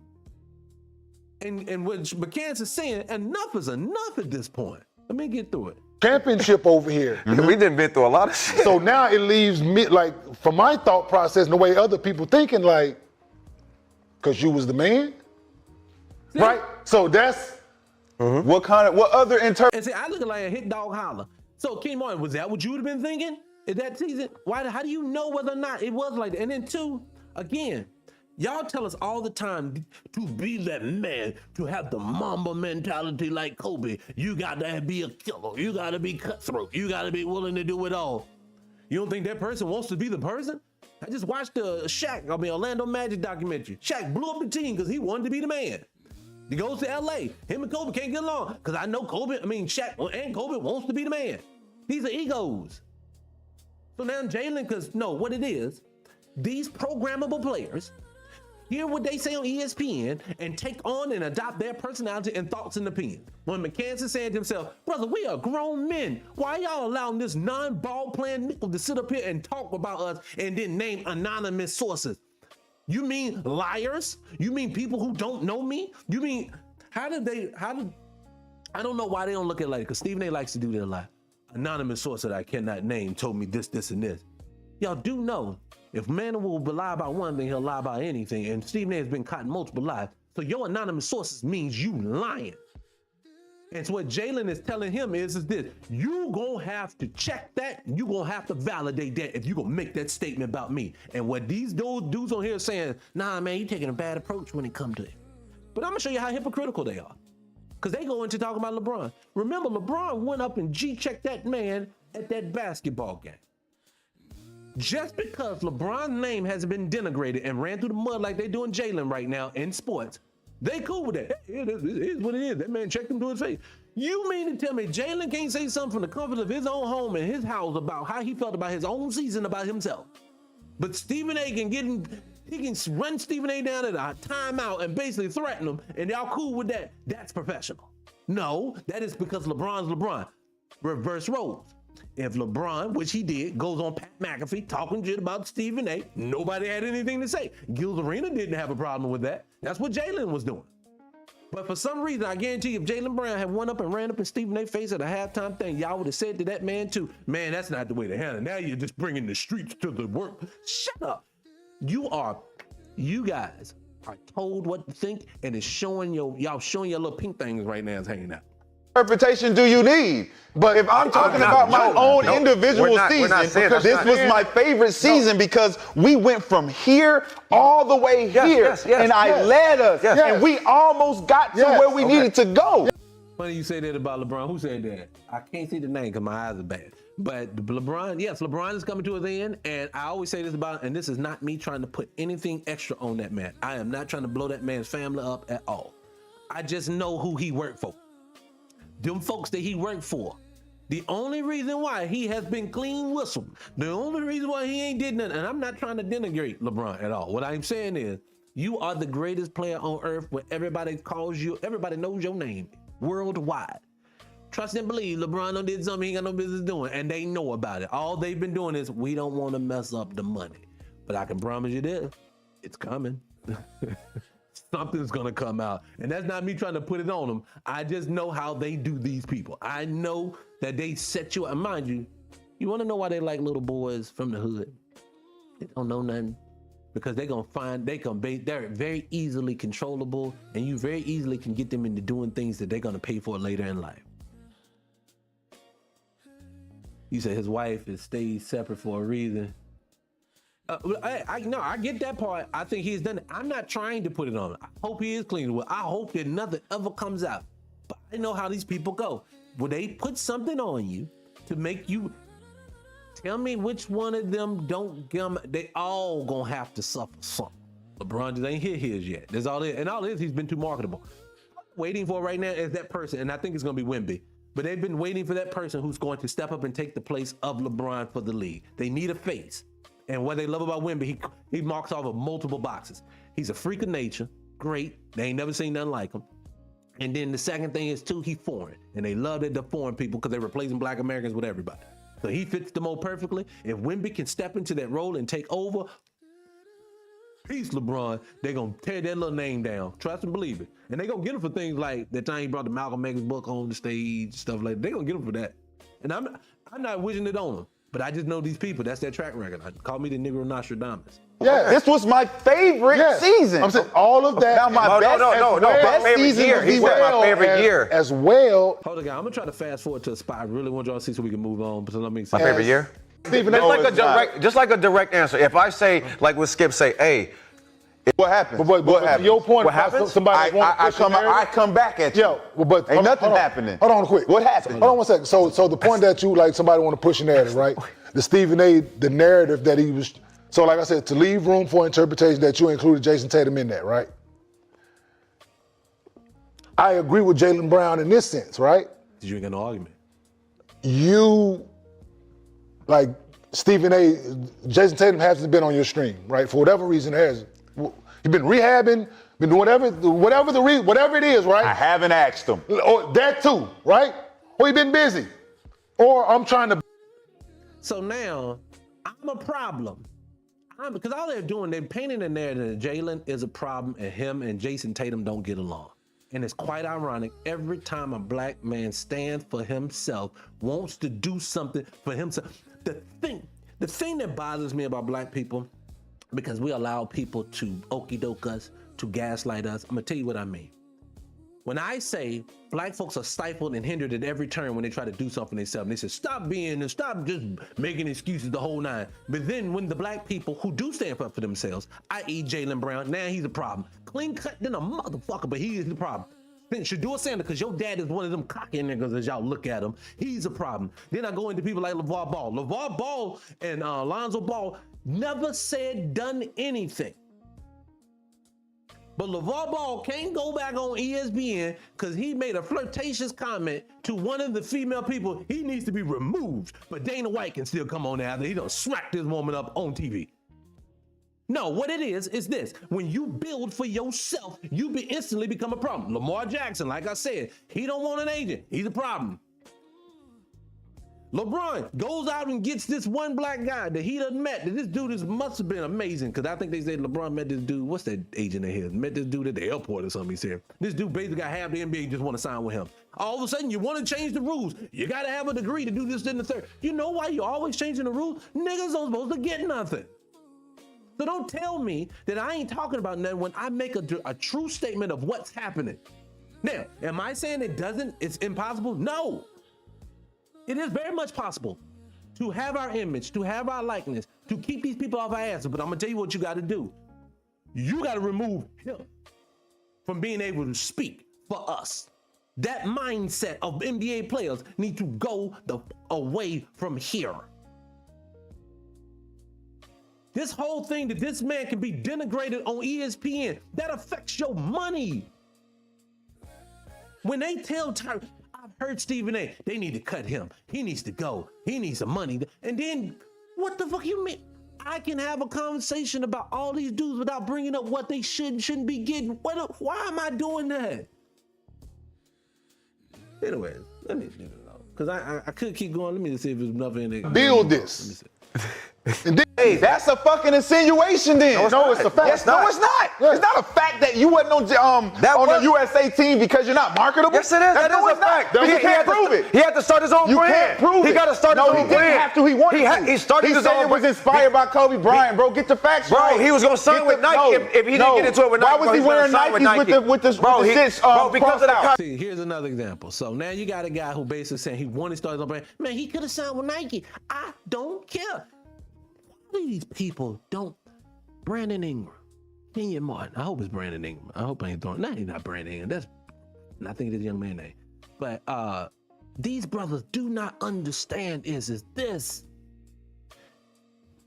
And what McCants is saying, enough is enough at this point. Let me get through it. Championship over here. We done been through a lot of shit. So now it leaves me, like, for my thought process and the way other people thinking, like, because you was the man? See? Right? So that's... What other And see, I look like a hit dog holler. So, King Martin, was that what you would have been thinking? Is that season? How do you know whether or not it was like that? And then two, again, y'all tell us all the time to be that man, to have the Mamba mentality like Kobe. You got to be a killer. You got to be cutthroat. You got to be willing to do it all. You don't think that person wants to be the person? I just watched the Orlando Magic documentary. Shaq blew up the team because he wanted to be the man. He goes to LA. Him and Kobe can't get along because I know Shaq and Kobe wants to be the man. These are egos. So now Jalen, because what it is, these programmable players hear what they say on ESPN and take on and adopt their personality and thoughts and opinions. When McCants is saying to himself, brother, we are grown men. Why y'all allowing this non-ball playing nickel to sit up here and talk about us and then name anonymous sources? You mean liars? You mean people who don't know me? You mean, I don't know why they don't look at it like, because Stephen A likes to do that a lot. Anonymous source that I cannot name told me this, and this. Y'all do know, if man will lie about one thing, he'll lie about anything. And Stephen A has been caught in multiple lies. So your anonymous sources means you lying. And so what Jalen is telling him is this, you gonna have to check that, you gonna have to validate that if you gonna make that statement about me. And what these dudes on here are saying, nah, man, you taking a bad approach when it comes to it. But I'm gonna show you how hypocritical they are. Because they go into talking about LeBron. Remember, LeBron went up and G-checked that man at that basketball game. Just because LeBron's name hasn't been denigrated and ran through the mud like they doing Jalen right now in sports, they cool with that. Hey, it is what it is. That man checked him to his face. You mean to tell me Jalen can't say something from the comfort of his own home and his house about how he felt about his own season, about himself? But Stephen A can he can run Stephen A down at a timeout and basically threaten him, and y'all cool with that? That's professional. No, that is because LeBron's LeBron. Reverse roles. If LeBron, which he did, goes on Pat McAfee talking shit about Stephen A, nobody had anything to say. Gil's Arena didn't have a problem with that. That's what Jalen was doing. But for some reason, I guarantee you, if Jalen Brown had went up and ran up in Stephen A's face at a halftime thing, y'all would have said to that man too, man, that's not the way to handle it. Now you're just bringing the streets to the work. Shut up. You guys are told what to think, and it's showing y'all showing your little pink things right now is hanging out. Interpretation do you need? But if I'm talking about my own individual season, this was my favorite season because we went from here all the way here, and I led us, and we almost got to where we needed to go. Funny you say that about LeBron. Who said that? I can't see the name because my eyes are bad. But LeBron, yes, LeBron is coming to his end, and I always say this about, and this is not me trying to put anything extra on that man. I am not trying to blow that man's family up at all. I just know who he worked for. Them folks that he worked for. The only reason why he has been clean whistled, the only reason why he ain't did nothing, and I'm not trying to denigrate LeBron at all. What I'm saying is, you are the greatest player on earth where everybody calls you, everybody knows your name worldwide. Trust and believe LeBron done did something he ain't got no business doing, and they know about it. All they've been doing is, we don't want to mess up the money. But I can promise you this, it's coming. Something's gonna come out. And that's not me trying to put it on them. I just know how they do these people. I know that they set you up. And mind you, you wanna know why they like little boys from the hood? They don't know nothing. Because they're very easily controllable, and you very easily can get them into doing things that they're gonna pay for later in life. You said his wife is stayed separate for a reason. I get that part. I think he's done it. I'm not trying to put it on him. I hope he is clean. Well, I hope that nothing ever comes out. But I know how these people go. Will they put something on you to make you tell me which one of them don't come? They all gonna have to suffer something. LeBron just ain't hit his yet. There's all it, and all it is, he's been too marketable. Waiting for right now is that person, and I think it's gonna be Wemby. But they've been waiting for that person who's going to step up and take the place of LeBron for the league. They need a face. And what they love about Wemby, he marks off of multiple boxes. He's a freak of nature, great. They ain't never seen nothing like him. And then the second thing is too, he's foreign. And they love the foreign people because they're replacing Black Americans with everybody. So he fits the mold perfectly. If Wemby can step into that role and take over, peace, LeBron, they're going to tear that little name down. Trust and believe it. And they're going to get him for things like that time he brought the Malcolm X book on the stage, stuff like that. They're going to get him for that. And I'm not wishing it on them. But I just know these people. That's their track record. Call me the Negro Nostradamus. Yeah, this was my favorite season. I'm saying all of that. Now my best season year. He said my favorite year as well. Hold on, guys. I'm gonna try to fast forward to a spot I really want y'all to see so we can move on. So let me. My favorite year. Stephen, just like a direct answer. If I say, like what Skip say, hey. What happened? What happened? Your point. What happened? I come back at you. Yeah, but ain't nothing happening. Hold on, quick. What happened? Hold on 1 second. So the point that you like somebody want to push a narrative, right? The Stephen A. the narrative that he was. So like I said, to leave room for interpretation that you included Jason Tatum in that, right? I agree with Jaylen Brown in this sense, right? You ain't got no argument. You, like Stephen A., Jason Tatum hasn't been on your stream, right? For whatever reason, hasn't. You've been rehabbing, been doing whatever it is, right? I haven't asked him. Or that too, right? Or you been busy. Or I'm trying to. So now, I'm a problem. Because all they're doing, they're painting the narrative that Jaylen is a problem and him and Jason Tatum don't get along. And it's quite ironic, every time a black man stands for himself, wants to do something for himself. The thing that bothers me about black people, because we allow people to okey-doke us, to gaslight us, I'm gonna tell you what I mean. When I say black folks are stifled and hindered at every turn when they try to do something themselves, and they say, stop just making excuses the whole nine. But then when the black people who do stand up for themselves, i.e. Jaylen Brown, now he's a problem. Clean cut than a motherfucker, but he is the problem. Then Shador Sanders, because your dad is one of them cocky niggas as y'all look at him, he's a problem. Then I go into people like LeVar Ball. LeVar Ball and Lonzo Ball never said, done anything. But LeVar Ball can't go back on ESPN because he made a flirtatious comment to one of the female people. He needs to be removed. But Dana White can still come on after he done smacked this woman up on TV. No, what it is this. When you build for yourself, you instantly become a problem. Lamar Jackson, like I said, he don't want an agent. He's a problem. LeBron goes out and gets this one black guy that he done met. This dude must have been amazing because I think they said LeBron met this dude. What's that agent of his? Met this dude at the airport or something, he said. This dude basically got half the NBA just want to sign with him. All of a sudden, you want to change the rules. You got to have a degree to do this in the third. You know why you're always changing the rules? Niggas aren't supposed to get nothing. So don't tell me that I ain't talking about nothing when I make a true statement of what's happening. Now, am I saying it's impossible? No. It is very much possible to have our image, to have our likeness, to keep these people off our asses. But I'm gonna tell you what you gotta do. You gotta remove him from being able to speak for us. That mindset of NBA players need to go away from here. This whole thing that this man can be denigrated on ESPN, that affects your money. When they tell Tyreek, I've heard Stephen A. They need to cut him. He needs to go. He needs some money. And then, what the fuck you mean? I can have a conversation about all these dudes without bringing up what they shouldn't be getting. Why am I doing that? Anyway, let me leave it alone. Because I could keep going. Let me see if there's nothing in there. Build this. And then, hey, that's a fucking insinuation then. No, it's a fact. Yes, no, it's not. Yeah. It's not a fact that you wasn't on the USA team because you're not marketable. Yes, it is. That is a fact. He can't prove it. He had to start his own brand. You can't prove it. He got to start his own brand. No, he didn't have to. He wanted to. He started his own brand. He said it was inspired by Kobe Bryant, bro. Get the facts right. Bro, he was going to sign with Nike if he didn't get into it with Nike. Why was he wearing Nikes with the shit because of that. See, here's another example. So now you got a guy who basically saying he wanted to start his own brand. Man, he could have signed with Nike. I don't care. Why do these people don't? Brandon Ingram, Kenyon Martin. I hope it's Brandon Ingram. I hope I ain't throwing. No, he's not Brandon Ingram. I think it's a young man name. But these brothers do not understand is this.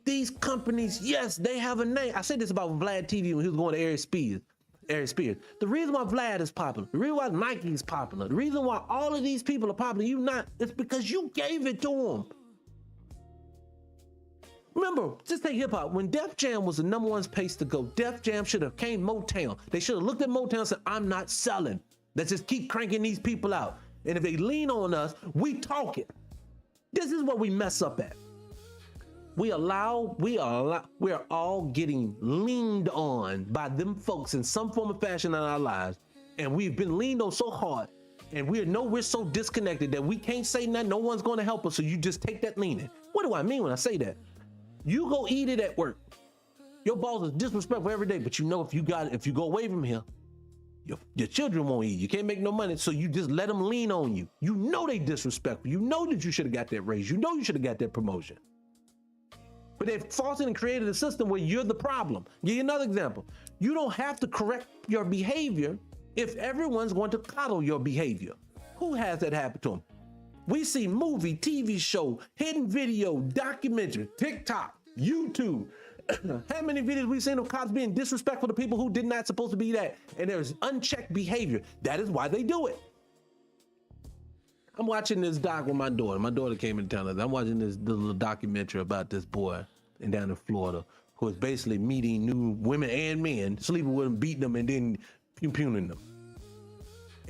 These companies, yes, they have a name. I said this about Vlad TV when he was going to Aries Spears. The reason why Vlad is popular, the reason why Nike is popular, the reason why all of these people are popular, it's because you gave it to them. Remember, just take hip hop. When Def Jam was the #1 place to go, Def Jam should have came Motown. They should have looked at Motown and said, I'm not selling. Let's just keep cranking these people out. And if they lean on us, we talk it. This is what we mess up at. We are all getting leaned on by them folks in some form of fashion in our lives. And we've been leaned on so hard. And we're so disconnected that we can't say nothing. No one's going to help us. So you just take that leaning. What do I mean when I say that? You go eat it at work. Your boss is disrespectful every day, but you know if you go away from here, your children won't eat. You can't make no money, so you just let them lean on you. You know they disrespectful. You know that you should have got that raise. You know you should have got that promotion. But they've falsely and created a system where you're the problem. Give you another example. You don't have to correct your behavior if everyone's going to coddle your behavior. Who has that happen to them? We see movie, TV show, hidden video, documentary, TikTok, YouTube, How many videos we seen of cops being disrespectful to people who did not supposed to be that? And there's unchecked behavior. That is why they do it. I'm watching this doc with my daughter. My daughter came into town. I'm watching this little documentary about this boy down in Florida who is basically meeting new women and men, sleeping with them, beating them, and then impugning them.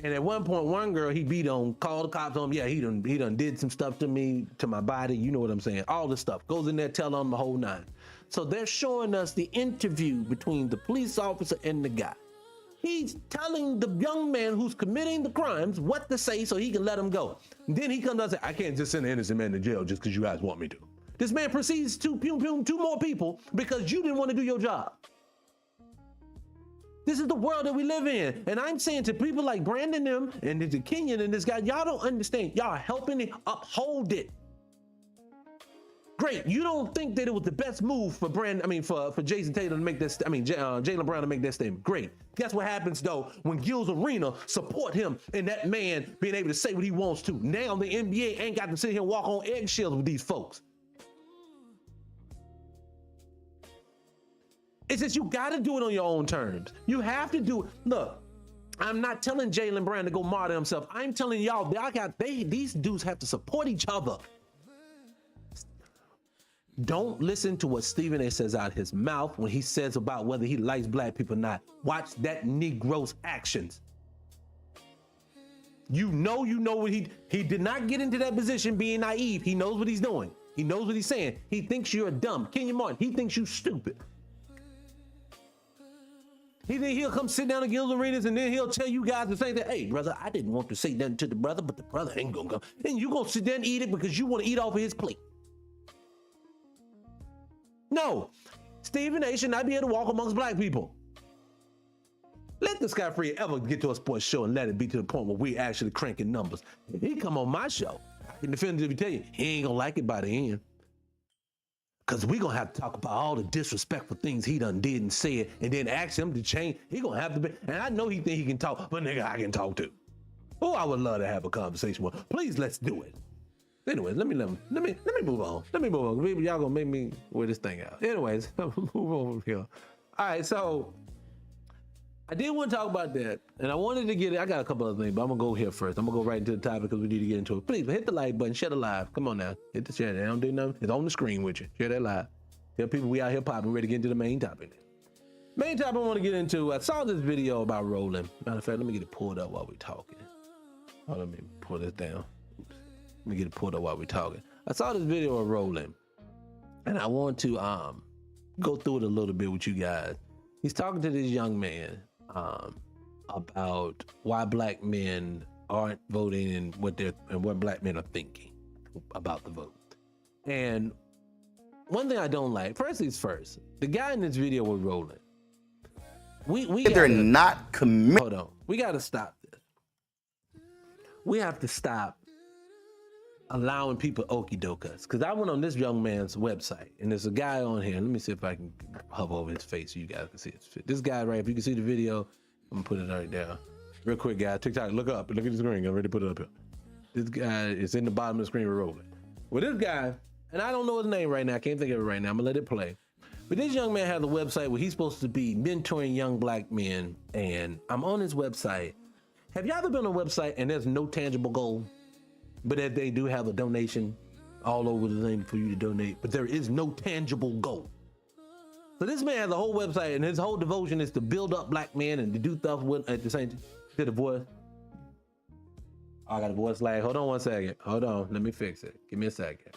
And at one point, one girl he beat on, called the cops on him. Yeah, he done did some stuff to me, to my body. You know what I'm saying? All this stuff goes in there, tell on the whole nine. So they're showing us the interview between the police officer and the guy. He's telling the young man who's committing the crimes what to say so he can let him go. And then he comes out and says, I can't just send an innocent man to jail just because you guys want me to. This man proceeds to impugn 2 more people because you didn't want to do your job. This is the world that we live in. And I'm saying to people like Brandon them and the Kenyan and this guy, y'all don't understand. Y'all are helping it uphold it. Great. You don't think that it was the best move for for Jason Tatum to make this, Jaylen Brown to make that statement. Great. Guess what happens though when Gil's Arena support him and that man being able to say what he wants to? Now the NBA ain't got to sit here and walk on eggshells with these folks. It's just you got to do it on your own terms. You have to do it. Look, I'm not telling Jaylen Brown to go martyr himself. I'm telling y'all, these dudes have to support each other. Don't listen to what Stephen A. says out his mouth when he says about whether he likes black people or not. Watch that Negro's actions. You know what he did not get into that position being naive. He knows what he's doing. He knows what he's saying. He thinks you're dumb. Kenyon Martin, he thinks you stupid. He think he'll come sit down in Gil's Arenas and then he'll tell you guys the same thing. Hey, brother, I didn't want to say nothing to the brother, but the brother ain't gonna come. And you gonna sit there and eat it because you want to eat off of his plate. No, Stephen A. should not be able to walk amongst black people. Let this guy free ever get to a sports show and let it be to the point where we're actually cranking numbers. If he come on my show, I can definitively tell you, he ain't gonna like it by the end. Cause we gonna have to talk about all the disrespectful things he done did and said, and then ask him to change. He gonna have to be, and I know he think he can talk, but nigga, I can talk too. Oh, I would love to have a conversation with him. Please, let's do it. Anyways, let me move on. Let me move on. Maybe y'all gonna make me wear this thing out. Anyways, move over here. All right, so I did want to talk about that, and I wanted to get it. I got a couple other things, but I'm gonna go here first. I'm gonna go right into the topic because we need to get into it. Please hit the like button, share the live. Come on now, hit the share. They don't do nothing. It's on the screen with you. Share that live. Tell people we out here popping, ready to get into the main topic. Main topic I want to get into. I saw this video about rolling. Matter of fact, let me get it pulled up while we're talking. Oh, let me pull this down. Let me get it pulled up while we're talking. I saw this video of rolling, and I want to go through it a little bit with you guys. He's talking to this young man about why black men aren't voting and what black men are thinking about the vote. And one thing I don't like, first things first, the guy in this video was rolling. They're not committed. Hold on, we gotta stop this. We have to stop allowing people okie dokas. Because I went on this young man's website, and there's a guy on here. Let me see if I can hover over his face so you guys can see his face. This guy, right, if you can see the video, I'm gonna put it right there. Real quick, guys. TikTok, look up. Look at the screen. I'm ready to put it up here. This guy is in the bottom of the screen rolling. Well, this guy, and I don't know his name right now. I can't think of it right now. I'm gonna let it play. But this young man has a website where he's supposed to be mentoring young black men, and I'm on his website. Have y'all ever been on a website and there's no tangible goal? But that they do have a donation all over the thing for you to donate, but there is no tangible goal. So this man has a whole website, and his whole devotion is to build up black men and to do stuff with at the same time. To the voice. I got a voice lag. Hold on one second. Hold on. Let me fix it. Give me a second.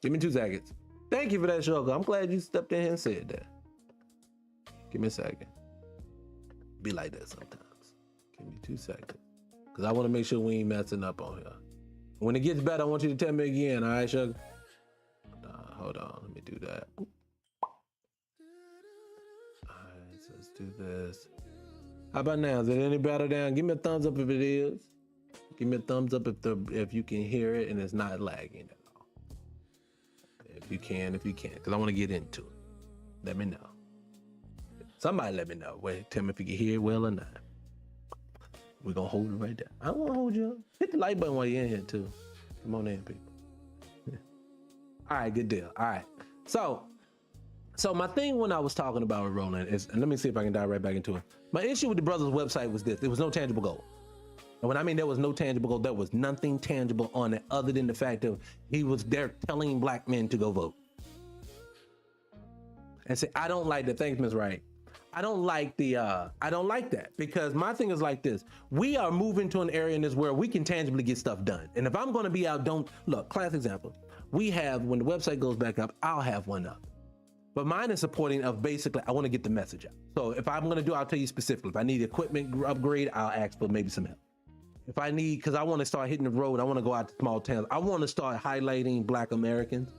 Give me 2 seconds. Thank you for that, Shoka. I'm glad you stepped in here and said that. Give me a second. Be like that sometimes. Give me 2 seconds. Because I want to make sure we ain't messing up on here. When it gets better, I want you to tell me again, all right, Sugar? Hold on, let me do that. All right, so let's do this. How about now? Is it any better down? Give me a thumbs up if it is. Give me a thumbs up if you can hear it and it's not lagging at all. If you can, because I want to get into it. Let me know. Somebody let me know. Wait, tell me if you can hear it well or not. We're gonna hold it right there. I don't wanna hold you up. Hit the like button while you're in here too. Come on in, people. All right, good deal. All right. So So my thing when I was talking about with Roland is, and let me see if I can dive right back into it. My issue with the brothers' website was this: there was no tangible goal. And when I mean there was no tangible goal, there was nothing tangible on it other than the fact of he was there telling black men to go vote. And say, I don't like that. Thanks, Ms. Wright. I don't like that, because my thing is like this. We are moving to an area in this where we can tangibly get stuff done. And if I'm going to be out, look, class example. We have, when the website goes back up, I'll have one up. But mine is supporting of basically, I want to get the message out. So if I'm going to do, I'll tell you specifically. If I need equipment upgrade, I'll ask for maybe some help. If I need, because I want to start hitting the road, I want to go out to small towns. I want to start highlighting Black Americans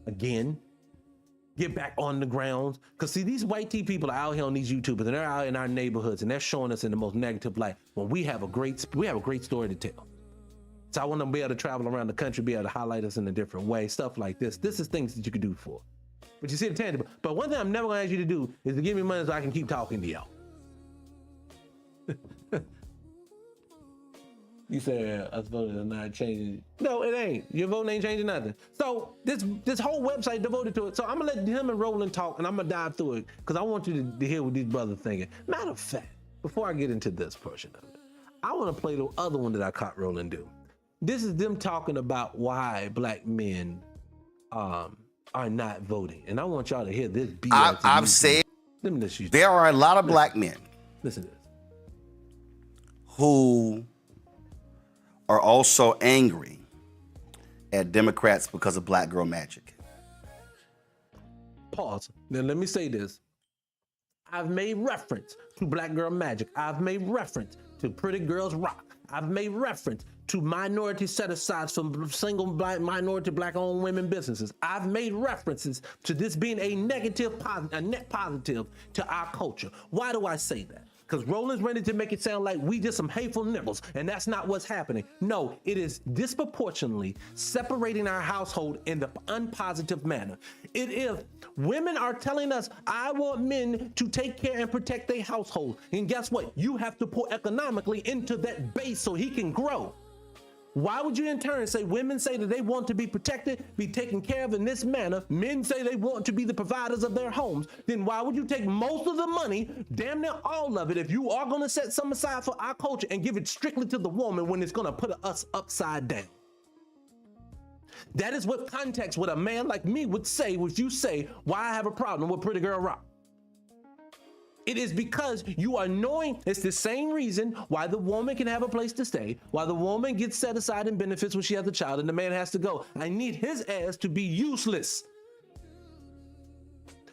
again. Get back on the grounds. Because see, these white tea people are out here on these YouTubers, and they're out in our neighborhoods, and they're showing us in the most negative light when we have a great story to tell. So I want to be able to travel around the country, be able to highlight us in a different way, stuff like this. This is things that you could do for. But you see the tangible. But one thing I'm never gonna ask you to do is to give me money so I can keep talking to y'all. You said us voting is not changing. No, it ain't. Your vote ain't changing nothing. So this whole website devoted to it. So I'm gonna let him and Roland talk, and I'm gonna dive through it because I want you to hear what these brothers thinking. Matter of fact, before I get into this portion of it, I want to play the other one that I caught Roland do. This is them talking about why black men are not voting, and I want y'all to hear this. I've said there are a lot of black men. Listen to this. Who are also angry at Democrats because of black girl magic. Pause. Now let me say this. I've made reference to Black Girl Magic. I've made reference to Pretty Girls Rock. I've made reference to minority set-asides from single black minority black-owned women businesses. I've made references to this being a net positive to our culture. Why do I say that? Because Roland's ready to make it sound like we just some hateful niggas, and that's not what's happening. No, it is disproportionately separating our household in the unpositive manner. It is women are telling us, I want men to take care and protect their household. And guess what? You have to pour economically into that base so he can grow. Why would you in turn say women say that they want to be protected, be taken care of in this manner? Men say they want to be the providers of their homes. Then why would you take most of the money, damn near all of it, if you are going to set some aside for our culture and give it strictly to the woman when it's going to put us upside down? That is what context what a man like me would say, would you say, why I have a problem with Pretty Girl Rock. It is because you are knowing it's the same reason why the woman can have a place to stay, why the woman gets set aside in benefits when she has a child and the man has to go. I need his ass to be useless.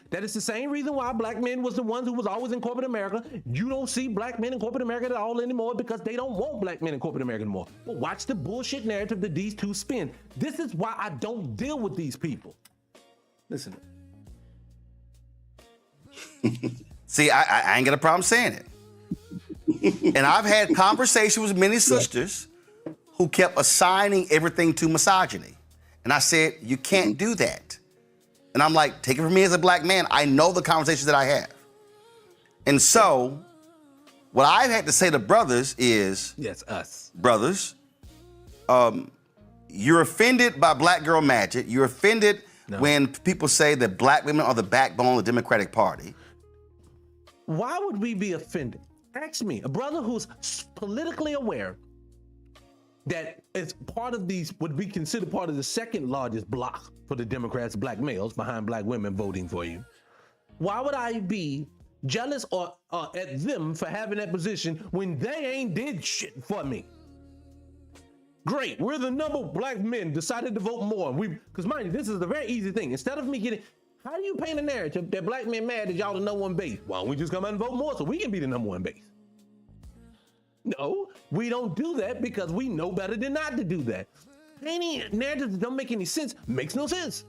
That is the same reason why black men was the ones who was always in corporate America. You don't see black men in corporate America at all anymore because they don't want black men in corporate America anymore. But watch the bullshit narrative that these two spin. This is why I don't deal with these people. Listen. See, I ain't got a problem saying it. And I've had conversations with many sisters who kept assigning everything to misogyny. And I said, you can't do that. And I'm like, take it from me as a black man. I know the conversations that I have. And so what I've had to say to brothers is, yes, us. Brothers, you're offended by black girl magic. You're offended when people say that black women are the backbone of the Democratic Party. Why would we be offended? Ask me, a brother who's politically aware that it's part of these, would be considered part of the second largest block for the Democrats, black males, behind black women voting for you. Why would I be jealous or at them for having that position when they ain't did shit for me? Great, we're the number of black men decided to vote more. Because mind you, this is a very easy thing. Instead of me getting, how do you paint a narrative that black men mad that y'all the number one base? Why don't we just come out and vote more so we can be the number one base? No, we don't do that because we know better than not to do that. Any narrative that don't make any sense makes no sense.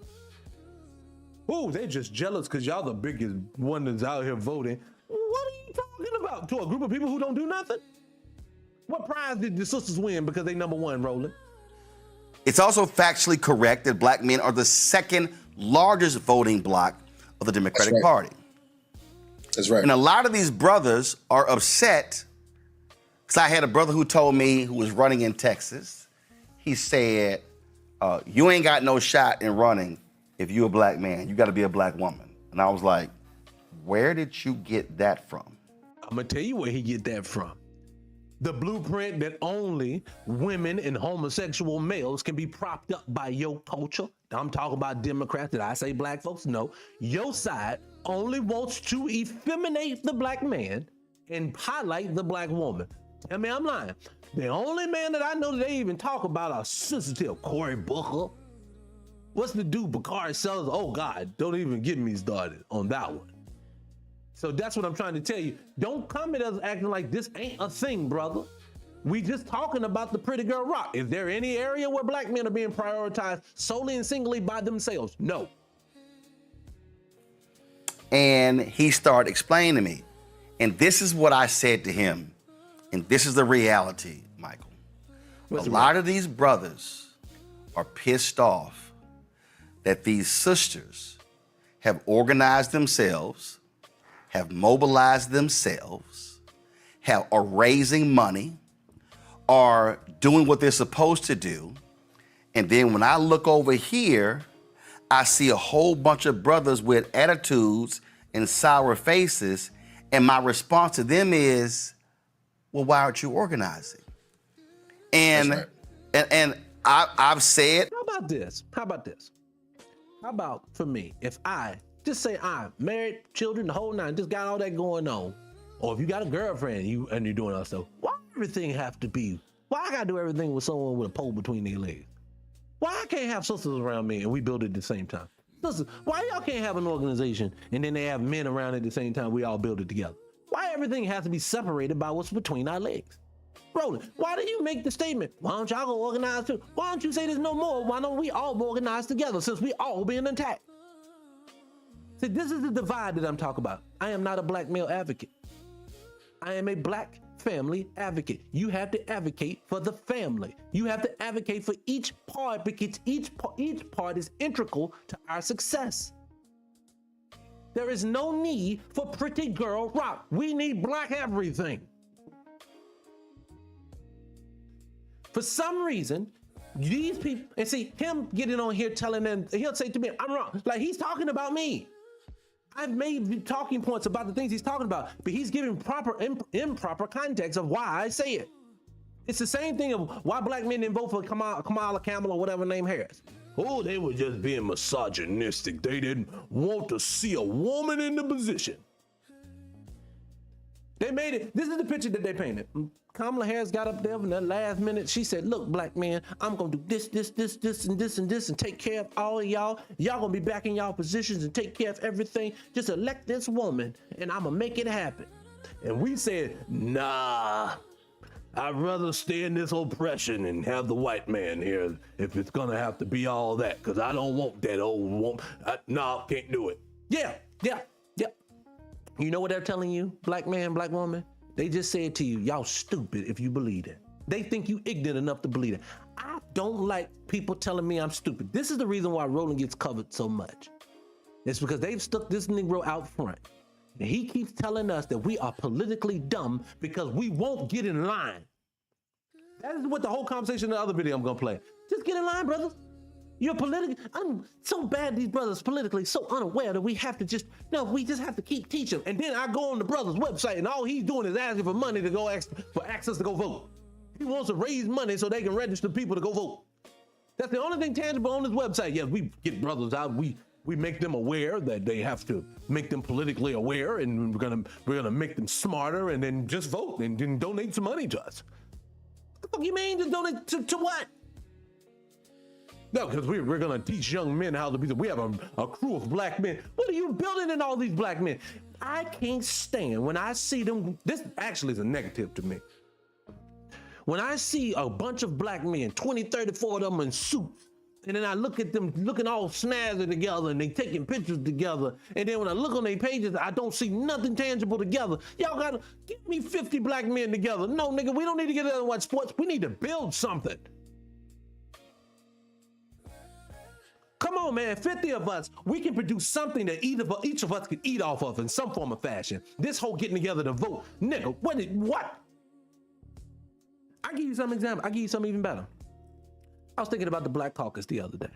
Oh, they're just jealous because y'all the biggest one that's out here voting. What are you talking about? To a group of people who don't do nothing? What prize did the sisters win because they number one, Roland? It's also factually correct that black men are the second largest voting bloc of the Democratic Party. That's right. And a lot of these brothers are upset because I had a brother who told me, who was running in Texas, he said, you ain't got no shot in running if you're a black man. You got to be a black woman. And I was like, where did you get that from? I'm gonna tell you where he get that from. The blueprint that only women and homosexual males can be propped up by your culture. I'm talking about Democrats. Did I say black folks? No. Your side only wants to effeminate the black man and highlight the black woman. Tell me I'm lying. The only man that I know that they even talk about are sensitive. Cory Booker. What's the dude, Bakari Sellers? Oh God, don't even get me started on that one. So that's what I'm trying to tell you. Don't come at us acting like this ain't a thing, brother. We just talking about the pretty girl rock. Is there any area where black men are being prioritized solely and singly by themselves? No. And he started explaining to me. And this is what I said to him. And this is the reality, Michael. A lot of these brothers are pissed off that these sisters have organized themselves, have mobilized themselves, are raising money, are doing what they're supposed to do. And then when I look over here, I see a whole bunch of brothers with attitudes and sour faces. And my response to them is, well, why aren't you organizing? And and I've said, How about this? How about for me, if I just say I'm married, children, the whole nine, just got all that going on, or if you got a girlfriend and you're doing all stuff, why everything have to be? Why I gotta do everything with someone with a pole between their legs? Why I can't have sisters around me and we build it at the same time? Sisters, why y'all can't have an organization and then they have men around at the same time? We all build it together. Why everything has to be separated by what's between our legs? Roland, why do you make the statement? Why don't y'all go organize too? Why don't you say there's no more? Why don't we all organize together since we all being attacked? See, this is the divide that I'm talking about. I am not a black male advocate. I am a black family advocate. You have to advocate for the family. You have to advocate for each part because each part is integral to our success. There is no need for pretty girl rock. We need black everything. For some reason, these people, and see him getting on here telling them, he'll say to me, I'm wrong. Like he's talking about me. I've made talking points about the things he's talking about, but he's giving improper context of why I say it. It's the same thing of why black men didn't vote for Kamala Campbell or whatever name Harris. Oh, they were just being misogynistic. They didn't want to see a woman in the position. They made it. This is the picture that they painted. Kamala Harris got up there in the last minute. She said, look, black man, I'm going to do this, and take care of all of y'all. Y'all going to be back in y'all positions and take care of everything. Just elect this woman and I'm going to make it happen. And we said, nah, I'd rather stay in this oppression and have the white man here if it's going to have to be all that, because I don't want that old woman. No, can't do it. Yeah. You know what they're telling you, black man, black woman? They just said to you, y'all stupid if you believe it. They think you ignorant enough to believe it. I don't like people telling me I'm stupid. This is the reason why Roland gets covered so much. It's because they've stuck this Negro out front. And he keeps telling us that we are politically dumb because we won't get in line. That is what the whole conversation in the other video I'm gonna play. Just get in line, brothers. You're politically, I'm so bad these brothers politically so unaware that we have to just have to keep teaching. And then I go on the brother's website and all he's doing is asking for money to go for access to go vote. He wants to raise money so they can register people to go vote. That's the only thing tangible on his website. Yeah, we get brothers out, we make them aware that they have to make them politically aware, and we're gonna make them smarter, and then just vote and then donate some money to us. What the fuck you mean just donate to what? No, because we're gonna teach young men how to be. We have a crew of black men. What are you building in all these black men? I can't stand when I see them. This actually is a negative to me. When I see a bunch of black men, 20, 30, 40 of them in suits, and then I look at them looking all snazzy together and they taking pictures together, and then when I look on their pages, I don't see nothing tangible together. Y'all gotta give me 50 black men together. No, nigga, we don't need to get together and watch sports. We need to build something. Come on, man, 50 of us, we can produce something that each of us can eat off of in some form of fashion. This whole getting together to vote, nigga, what? I'll give you some example. I'll give you something even better. I was thinking about the Black Caucus the other day,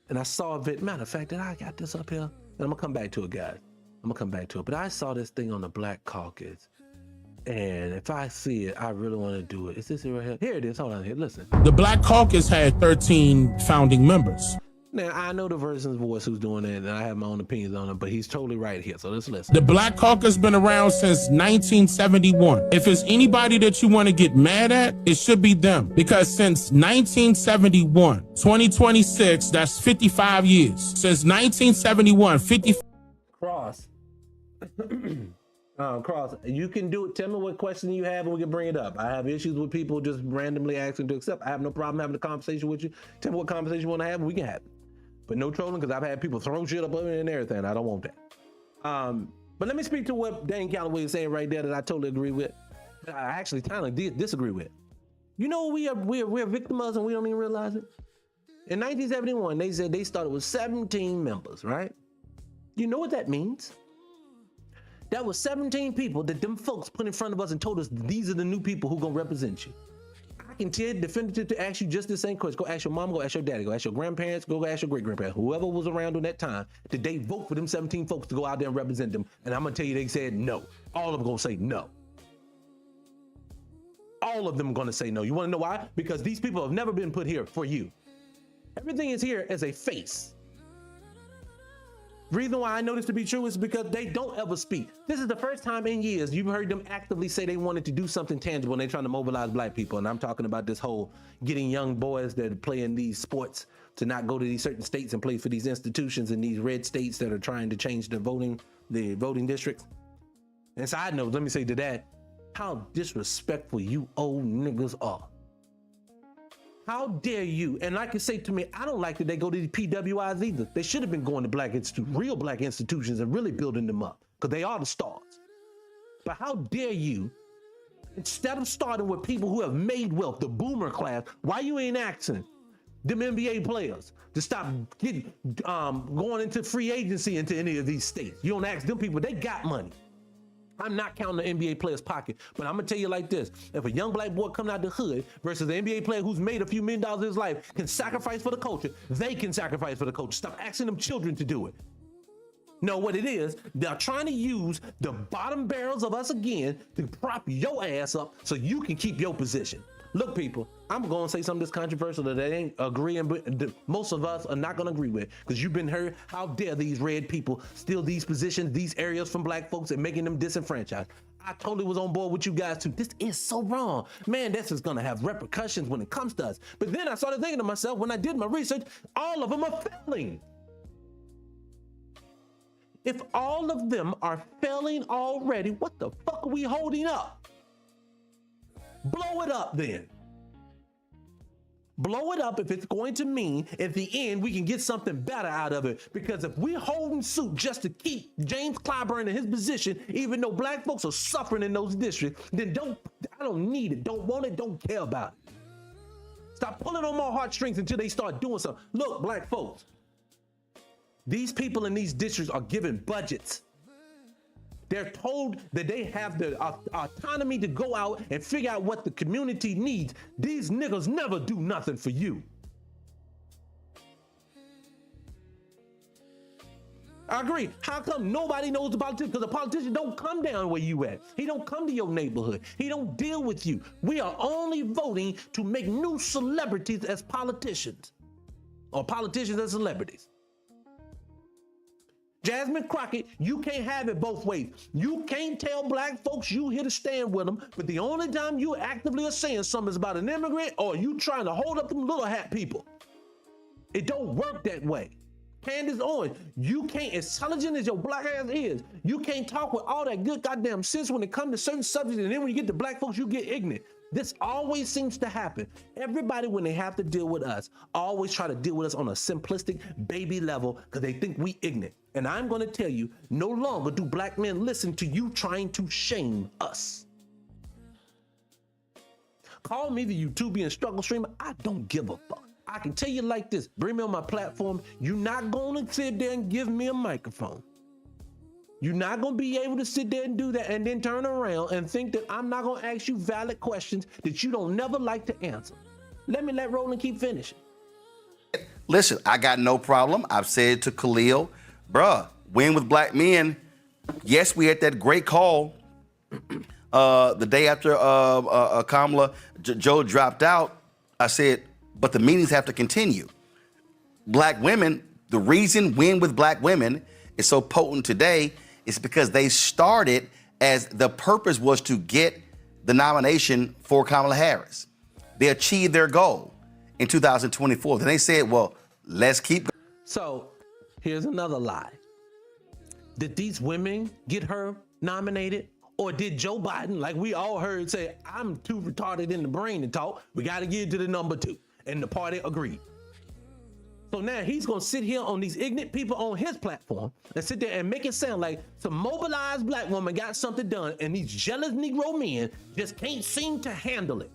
and I saw a video. Matter of fact, I got this up here. And I'm gonna come back to it, guys. I'm gonna come back to it. But I saw this thing on the Black Caucus. And if I see it, I really want to do it. Is this it right here? Here it is. Hold on here. Listen. The Black Caucus had 13 founding members. Now, I know the person's voice who's doing it, and I have my own opinions on it, but he's totally right here. So let's listen. The Black Caucus been around since 1971. If it's anybody that you want to get mad at, it should be them. Because since 1971, 2026, that's 55 years. Since 1971, 55. Cross. Cross, you can do it. Tell me what question you have and we can bring it up. I have issues with people just randomly asking to accept. I have no problem having a conversation with you. Tell me what conversation you want to have and we can have it. But no trolling, because I've had people throw shit up and everything. I don't want that. But let me speak to what Dane Calloway is saying right there that I totally agree with. I actually kind of disagree with. You know we're victimized and we don't even realize it? In 1971, they said they started with 17 members, right? You know what that means? That was 17 people that them folks put in front of us and told us these are the new people who gonna represent you. I can tell you definitive to ask you just the same question. Go ask your mom, go ask your daddy, go ask your grandparents, go ask your great-grandparents, whoever was around during that time, did they vote for them 17 folks to go out there and represent them? And I'm gonna tell you they said no. All of them gonna say no. All of them gonna say no. You wanna know why? Because these people have never been put here for you. Everything is here as a face. The reason why I know this to be true is because they don't ever speak. This is the first time in years you've heard them actively say they wanted to do something tangible and they're trying to mobilize black people. And I'm talking about this whole getting young boys that play in these sports to not go to these certain states and play for these institutions in these red states that are trying to change the voting districts. And side note, let me say to that, how disrespectful you old niggas are. How dare you? And like you say to me, I don't like that they go to the PWIs either. They should have been going to real black institutions and really building them up because they are the stars. But how dare you, instead of starting with people who have made wealth, the boomer class, why you ain't asking them NBA players to stop going into free agency into any of these states? You don't ask them people, they got money. I'm not counting the NBA player's pocket, but I'm gonna tell you like this. If a young black boy coming out the hood versus an NBA player who's made a few $1 million in his life can sacrifice for the culture, they can sacrifice for the culture. Stop asking them children to do it. No, what it is, they're trying to use the bottom barrels of us again to prop your ass up so you can keep your position. Look, people, I'm going to say something that's controversial that they ain't agreeing, but most of us are not going to agree with because you've been heard. How dare these red people steal these positions, these areas from black folks and making them disenfranchised? I totally was on board with you guys too. This is so wrong. Man, this is going to have repercussions when it comes to us. But then I started thinking to myself, when I did my research, all of them are failing. If all of them are failing already, what the fuck are we holding up? Blow it up then. Blow it up if it's going to mean at the end we can get something better out of it. Because if we're holding suit just to keep James Clyburn in his position, even though black folks are suffering in those districts, then I don't need it, don't want it, don't care about it. Stop pulling on my heartstrings until they start doing something. Look, black folks, these people in these districts are given budgets. They're told that they have the autonomy to go out and figure out what the community needs. These niggas never do nothing for you. I agree. How come nobody knows the politician? Because the politician don't come down where you at. He don't come to your neighborhood. He don't deal with you. We are only voting to make new celebrities as politicians, or politicians as celebrities. Jasmine Crockett, you can't have it both ways. You can't tell black folks you here to stand with them, but the only time you actively are saying something is about an immigrant or you trying to hold up them little hat people. It don't work that way. Candace Owens, you can't, as intelligent as your black ass is, you can't talk with all that good goddamn sense when it comes to certain subjects, and then when you get to black folks, you get ignorant. This always seems to happen. Everybody, when they have to deal with us, always try to deal with us on a simplistic baby level because they think we ignorant. And I'm going to tell you, no longer do black men listen to you trying to shame us. Call me the YouTubian struggle streamer. I don't give a fuck. I can tell you like this, bring me on my platform. You're not going to sit there and give me a microphone. You're not going to be able to sit there and do that and then turn around and think that I'm not going to ask you valid questions that you don't never like to answer. Let Roland keep finishing. Listen, I got no problem. I've said to Khalil, bruh, Win with black men. Yes, we had that great call the day after Kamala Joe dropped out. I said, but the meetings have to continue. Black women, the reason Win with Black Women is so potent today is because they started as the purpose was to get the nomination for Kamala Harris. They achieved their goal in 2024. Then they said, well, let's keep. So here's another lie. Did these women get her nominated? Or did Joe Biden, like we all heard, say, I'm too retarded in the brain to talk. We got to get to the number 2. And the party agreed. So now he's going to sit here on these ignorant people on his platform and sit there and make it sound like some mobilized black woman got something done and these jealous Negro men just can't seem to handle it.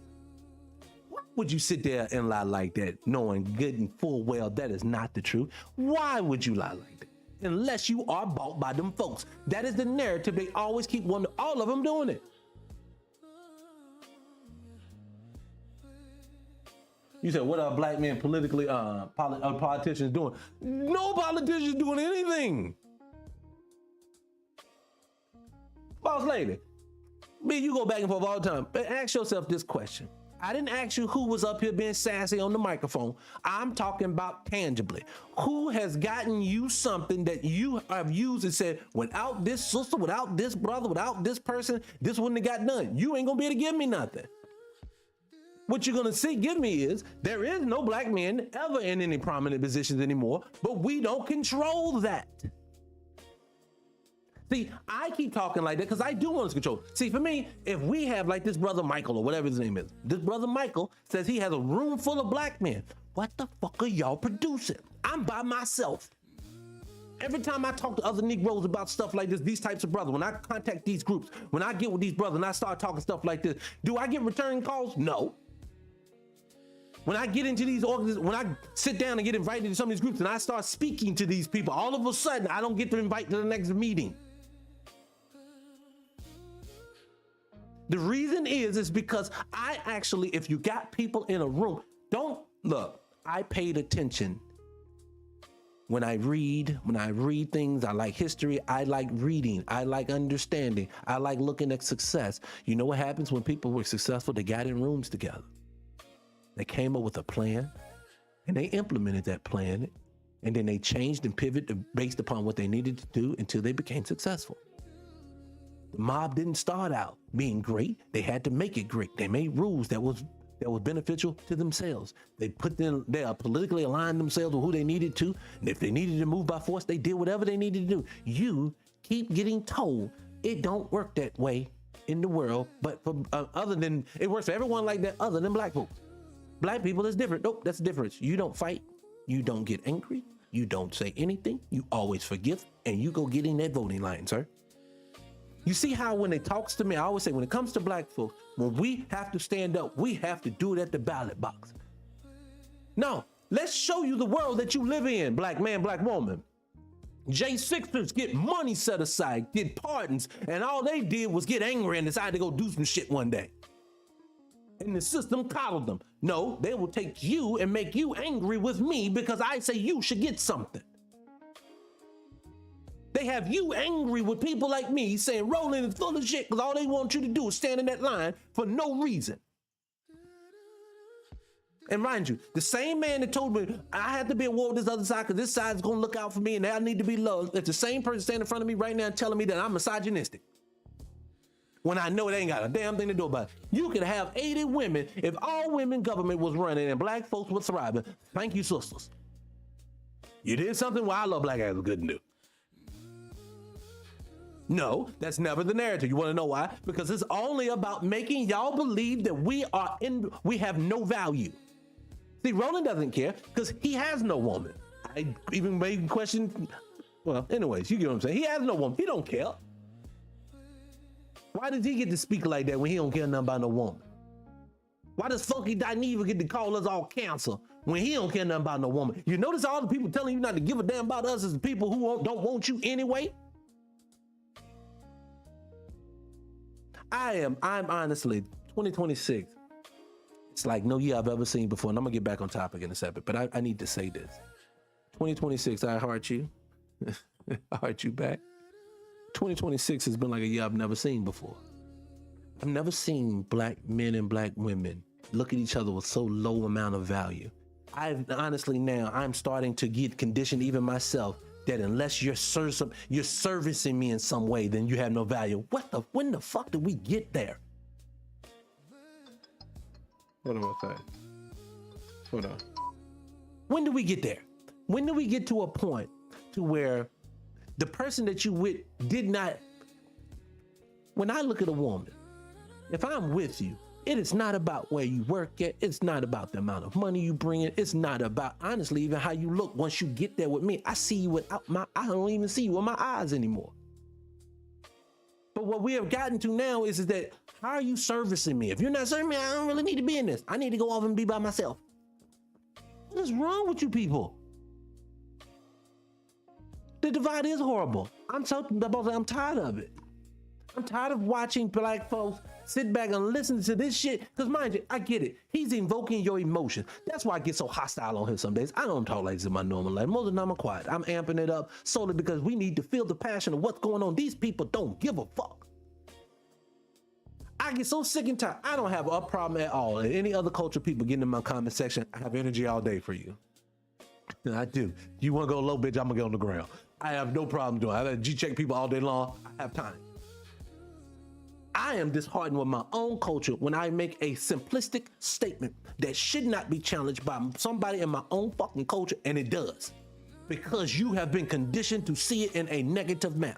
Why would you sit there and lie like that, knowing good and full well that is not the truth? Why would you lie like that? Unless you are bought by them folks. That is the narrative they always keep wanting, all of them doing it. You said, what are black men politically, politicians doing? No politicians doing anything. Boss lady, you go back and forth all the time, but ask yourself this question. I didn't ask you who was up here being sassy on the microphone. I'm talking about tangibly. Who has gotten you something that you have used and said, without this sister, without this brother, without this person, this wouldn't have got done. You ain't gonna be able to give me nothing. What you're gonna see give me is there is no black men ever in any prominent positions anymore, but we don't control that. See, I keep talking like that because I do want to control. See, for me, if we have like this brother Michael or whatever his name is, this brother Michael says he has a room full of black men. What the fuck are y'all producing? I'm by myself. Every time I talk to other Negroes about stuff like this, these types of brothers, when I contact these groups, when I get with these brothers and I start talking stuff like this, do I get return calls? No. When I get into these organizations, when I sit down and get invited to some of these groups and I start speaking to these people, all of a sudden I don't get to invite to the next meeting. The reason is because I actually, if you got people in a room, don't look, I paid attention. When I read things, I like history, I like reading, I like understanding, I like looking at success. You know what happens when people were successful? They got in rooms together. They came up with a plan and they implemented that plan, and then they changed and pivoted based upon what they needed to do until they became successful. The mob didn't start out being great. They had to make it great. They made rules that was beneficial to themselves. They politically aligned themselves with who they needed to. And if they needed to move by force, they did whatever they needed to do. You keep getting told it don't work that way in the world, but for, other than, it works for everyone like that other than black folks. Black people is different. Nope, that's the difference. You don't fight. You don't get angry. You don't say anything. You always forgive, and you go get in that voting line, sir. You see how when it talks to me, I always say when it comes to black folks, when we have to stand up, we have to do it at the ballot box. No, let's show you the world that you live in, black man, black woman. J6ers get money set aside, get pardons, and all they did was get angry and decide to go do some shit one day. And the system coddled them. No, they will take you and make you angry with me because I say you should get something. They have you angry with people like me saying Roland is full of shit because all they want you to do is stand in that line for no reason. And mind you, the same man that told me I had to be at war with this other side because this side is going to look out for me and I need to be loved, it's the same person standing in front of me right now and telling me that I'm misogynistic. When I know it ain't got a damn thing to do about it. You could have 80 women if all women government was running and black folks were thriving. Thank you, sisters. You did something where I love black guys good to do. No, that's never the narrative. You want to know why? Because it's only about making y'all believe that we have no value. See, Roland doesn't care because he has no woman. I even made question. Well, anyways, you get what I'm saying. He has no woman. He don't care. Why does he get to speak like that when he don't care nothing about no woman? Why does Funky Dineva get to call us all cancer when he don't care nothing about no woman? You notice all the people telling you not to give a damn about us is the people who don't want you anyway? I'm honestly, 2026, it's like no year I've ever seen before, and I'm gonna get back on topic in a second, but I need to say this. 2026, I heart you. All right, you back. 2026 has been like a year I've never seen before. I've never seen black men and black women look at each other with so low amount of value. I'm starting to get conditioned, even myself, that unless you're servicing me in some way, then you have no value. When the fuck did we get there? What am I saying? Hold on. When did we get there? When did we get to a point to where the person that you with did not, when I look at a woman, if I'm with you, it is not about where you work at. It's not about the amount of money you bring in. It's not about, honestly, even how you look. Once you get there with me, I see you I don't even see you with my eyes anymore. But what we have gotten to now is that, how are you servicing me? If you're not serving me, I don't really need to be in this. I need to go off and be by myself. What is wrong with you people? The divide is horrible. I'm tired of it. I'm tired of watching black folks sit back and listen to this shit. Because mind you, I get it. He's invoking your emotions. That's why I get so hostile on him some days. I don't talk like this in my normal life. Most of the time I'm quiet. I'm amping it up solely because we need to feel the passion of what's going on. These people don't give a fuck. I get so sick and tired. I don't have a problem at all. And any other culture people getting in my comment section, I have energy all day for you. I do. You want to go low, bitch, I'm going to get on the ground. I have no problem doing it. I let G-check people all day long. I have time. I am disheartened with my own culture when I make a simplistic statement that should not be challenged by somebody in my own fucking culture, and it does. Because you have been conditioned to see it in a negative manner.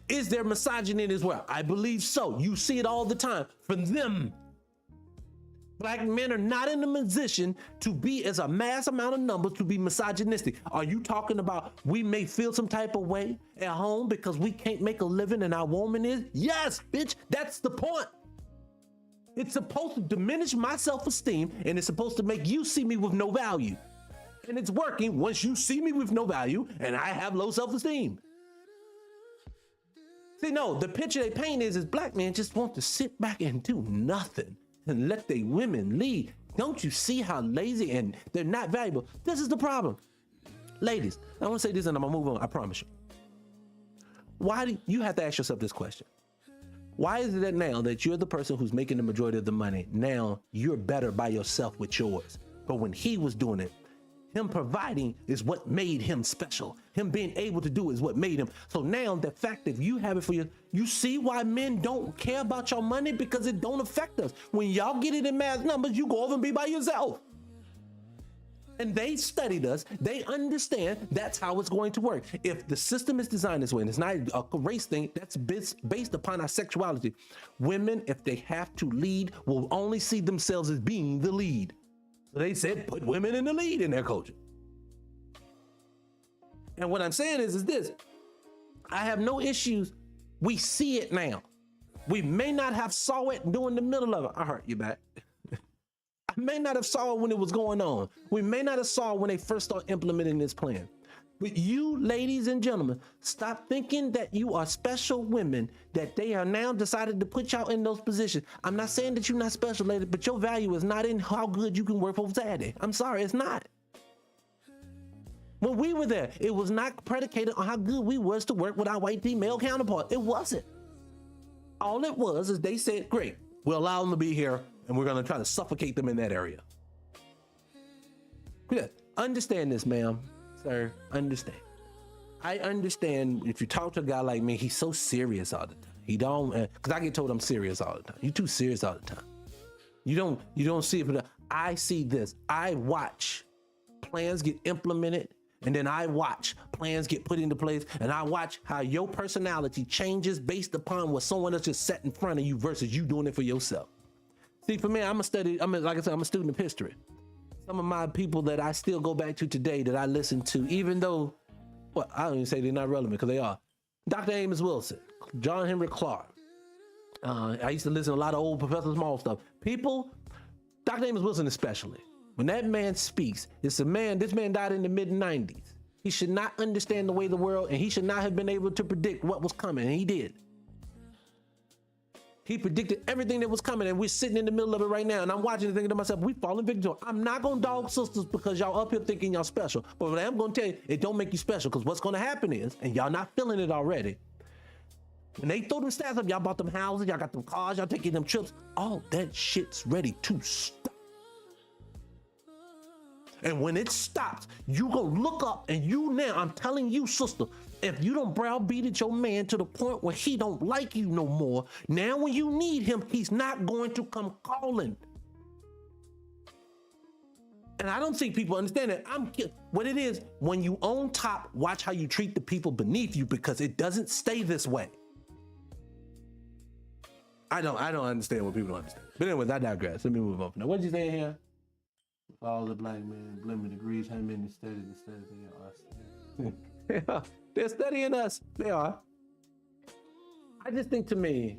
Is there misogyny as well? I believe so. You see it all the time. For them, black men are not in a position to be as a mass amount of numbers to be misogynistic. Are you talking about we may feel some type of way at home because we can't make a living and our woman is? Yes, bitch, that's the point. It's supposed to diminish my self-esteem and it's supposed to make you see me with no value. And it's working once you see me with no value and I have low self-esteem. See, no, the picture they paint is black men just want to sit back and do nothing and let their women lead. Don't you see how lazy and they're not valuable? This is the problem. Ladies, I want to say this and I'm going to move on, I promise you. Why do you have to ask yourself this question? Why is it that now that you're the person who's making the majority of the money, now you're better by yourself with yours? But when he was doing it, him providing is what made him special. Him being able to do is what made him. So now the fact that you have it for you see why men don't care about your money, because it don't affect us. When y'all get it in mass numbers, you go over and be by yourself. And they studied us. They understand that's how it's going to work. If the system is designed this way, and it's not a race thing, that's based upon our sexuality. Women, if they have to lead, will only see themselves as being the lead. So they said, put women in the lead in their culture. And what I'm saying is this. I have no issues. We see it now. We may not have saw it during the middle of it. I hurt you back. I may not have saw it when it was going on. We may not have saw it when they first started implementing this plan. But you, ladies and gentlemen, stop thinking that you are special women, that they are now decided to put y'all in those positions. I'm not saying that you're not special, lady, but your value is not in how good you can work for daddy. I'm sorry, it's not. When we were there, it was not predicated on how good we was to work with our white female counterpart. It wasn't. All it was is they said, great, we'll allow them to be here, and we're going to try to suffocate them in that area. Yeah, understand this, ma'am. Sir, understand. I understand if you talk to a guy like me, he's so serious all the time. He don't, because I get told I'm serious all the time. You're too serious all the time. You don't see it. I see this. I watch plans get implemented, and then I watch plans get put into place, and I watch how your personality changes based upon what someone else just set in front of you versus you doing it for yourself. See, for me, like I said, I'm a student of history. Some of my people that I still go back to today that I listen to, even though, well, I don't even say they're not relevant because they are. Dr. Amos Wilson, John Henry Clark. I used to listen to a lot of old Professor Small stuff. People, Dr. Amos Wilson especially, when that man speaks, this man died in the mid-90s. He should not understand the way of the world, and he should not have been able to predict what was coming, and he did. He predicted everything that was coming, and we're sitting in the middle of it right now. And I'm watching and thinking to myself, we falling victim to it. I'm not gonna dog sisters because y'all up here thinking y'all special. But what I'm gonna tell you, it don't make you special, because what's gonna happen is, and y'all not feeling it already, when they throw them stats up, y'all bought them houses, y'all got them cars, y'all taking them trips, all that shit's ready to stop. And when it stops, you go look up, and you now, I'm telling you, sister, if you don't browbeat at your man to the point where he don't like you no more, now when you need him, he's not going to come calling. And I don't think people understand that. What it is, when you on top, watch how you treat the people beneath you, because it doesn't stay this way. I don't understand what people don't understand. But anyways, I digress. Let me move on. Now, what did you say here? All the black men, blending degrees, how many studies they are. They're studying us. They are. I just think to me,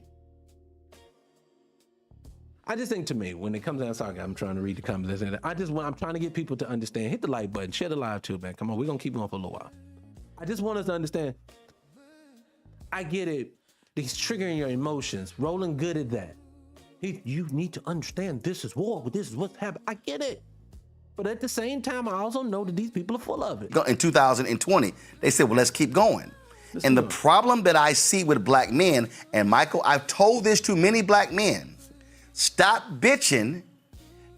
when it comes down, sorry, I'm trying to read the comments. I'm trying to get people to understand. Hit the like button, share the live too, man. Come on, we're gonna keep going for a little while. I just want us to understand. I get it. He's triggering your emotions. Roland good at that. You need to understand this is war, but this is what's happening. I get it. But at the same time, I also know that these people are full of it. In 2020, they said, well, let's keep going. And the problem that I see with black men, and Michael, I've told this to many black men, stop bitching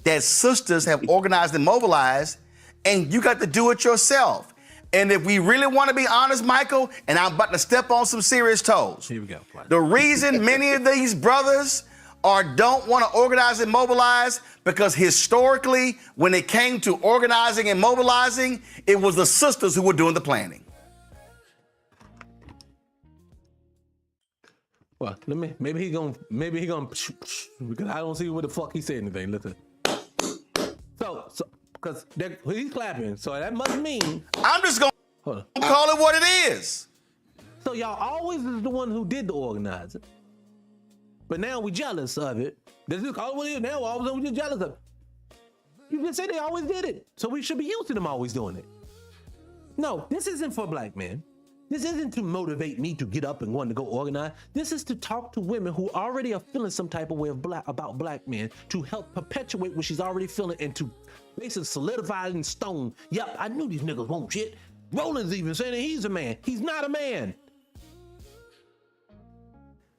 that sisters have organized and mobilized, and you got to do it yourself. And if we really want to be honest, Michael, and I'm about to step on some serious toes. Here we go. The reason many of these brothers don't want to organize and mobilize, because historically, when it came to organizing and mobilizing, it was the sisters who were doing the planning. Well, maybe he gonna, because I don't see what the fuck he said anything. Listen. So, because he's clapping, so that must mean. I'm just gonna call it what it is. So y'all always is the one who did the organizing. But now we jealous of it. This is called what it is now. All of a sudden we just jealous of it. You just say they always did it. So we should be used to them always doing it. No, this isn't for black men. This isn't to motivate me to get up and want to go organize. This is to talk to women who already are feeling some type of way about black men, to help perpetuate what she's already feeling and to basically solidify it in stone. Yep, I knew these niggas won't shit. Roland's even saying that he's a man. He's not a man.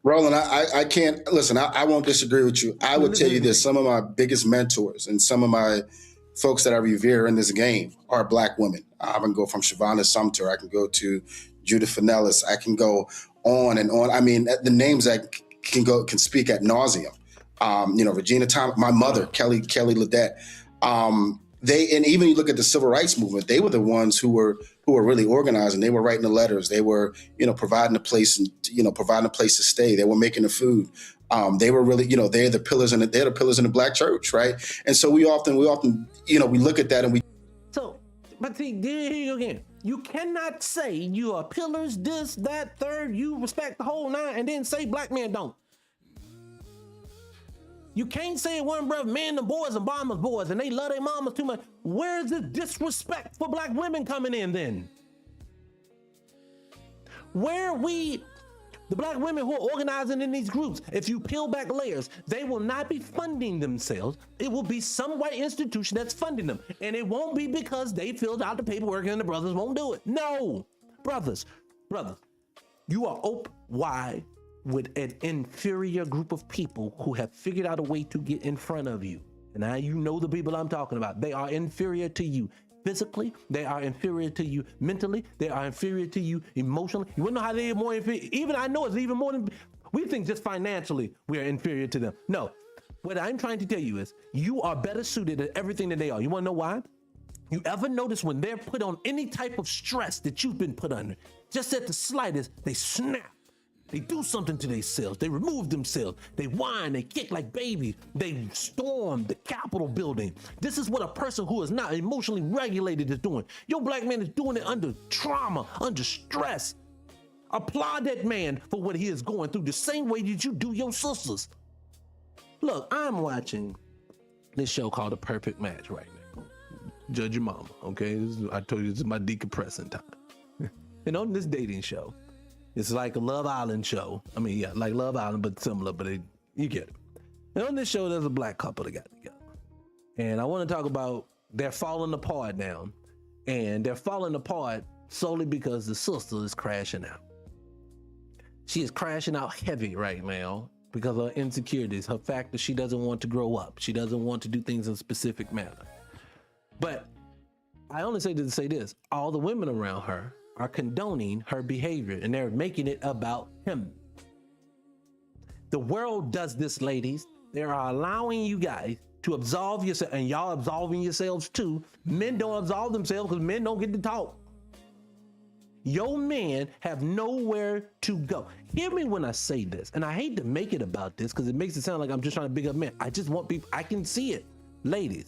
Roland, I can't, listen, I won't disagree with you. I would tell you this, some of my biggest mentors and some of my folks that I revere in this game are black women. I can go from Shavonna Sumter, I can go to Judith Finellis, I can go on and on. I mean, the names that can speak ad nauseum. Regina Thomas, my mother, Kelly Ledette. And even you look at the civil rights movement, they were the ones who were really organizing. They were writing the letters. They were, providing a place and, providing a place to stay. They were making the food. They were really, they're the pillars in the black church, right? And so we often, we look at that and we. So, but see, here you go again. You cannot say you are pillars, this, that, third, you respect the whole nine, and then say black men don't. You can't say one brother, man, the boys and bombers boys, and they love their mamas too much. Where's the disrespect for black women coming in then? The black women who are organizing in these groups, if you peel back layers, they will not be funding themselves. It will be some white institution that's funding them. And it won't be because they filled out the paperwork and the brothers won't do it. No, brothers, you are open wide with an inferior group of people who have figured out a way to get in front of you. And now you know the people I'm talking about. They are inferior to you physically. They are inferior to you mentally. They are inferior to you emotionally. You wouldn't know how they are more inferior. Even I know it's even more than, we think just financially we are inferior to them. No, what I'm trying to tell you is you are better suited at everything than they are. You want to know why? You ever notice when they're put on any type of stress that you've been put under, just at the slightest, they snap. They do something to themselves. They remove themselves. They whine, they kick like babies. They storm the Capitol building. This is what a person who is not emotionally regulated is doing. Your black man is doing it under trauma, under stress. Applaud that man for what he is going through the same way that you do your sisters. Look, I'm watching this show called The Perfect Match right now. Judge your mama, okay? I told you this is my decompressing time. And on this dating show, it's like a Love Island show. I mean, yeah, like Love Island, but similar, but You get it. And on this show, there's a black couple that got together. And I want to talk about they're falling apart now. And they're falling apart solely because the sister is crashing out. She is crashing out heavy right now because of her insecurities, her fact that she doesn't want to grow up. She doesn't want to do things in a specific manner. But I only say to say this, all the women around her are condoning her behavior and they're making it about him. The world does this, ladies. They are allowing you guys to absolve yourself, and y'all absolving yourselves too. Men don't absolve themselves because men don't get to talk. Your men have nowhere to go. Hear me when I say this, and I hate to make it about this because it makes it sound like I'm just trying to big up men. I just want people, I can see it. Ladies,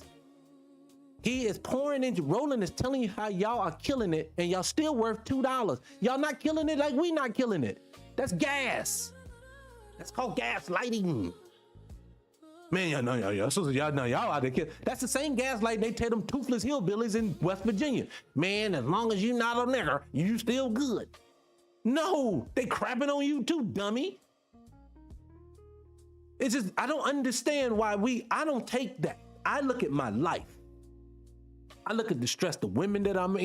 he is pouring into, Roland is telling you how y'all are killing it and y'all still worth $2. Y'all not killing it like we not killing it. That's gas. That's called gaslighting. Man, y'all out there. That's the same gaslight they tell them toothless hillbillies in West Virginia. Man, as long as you're not a nigger, you still good. No, they crapping on you too, dummy. It's just, I don't understand why I don't take that. I look at my life. I look at the stress the women that I'm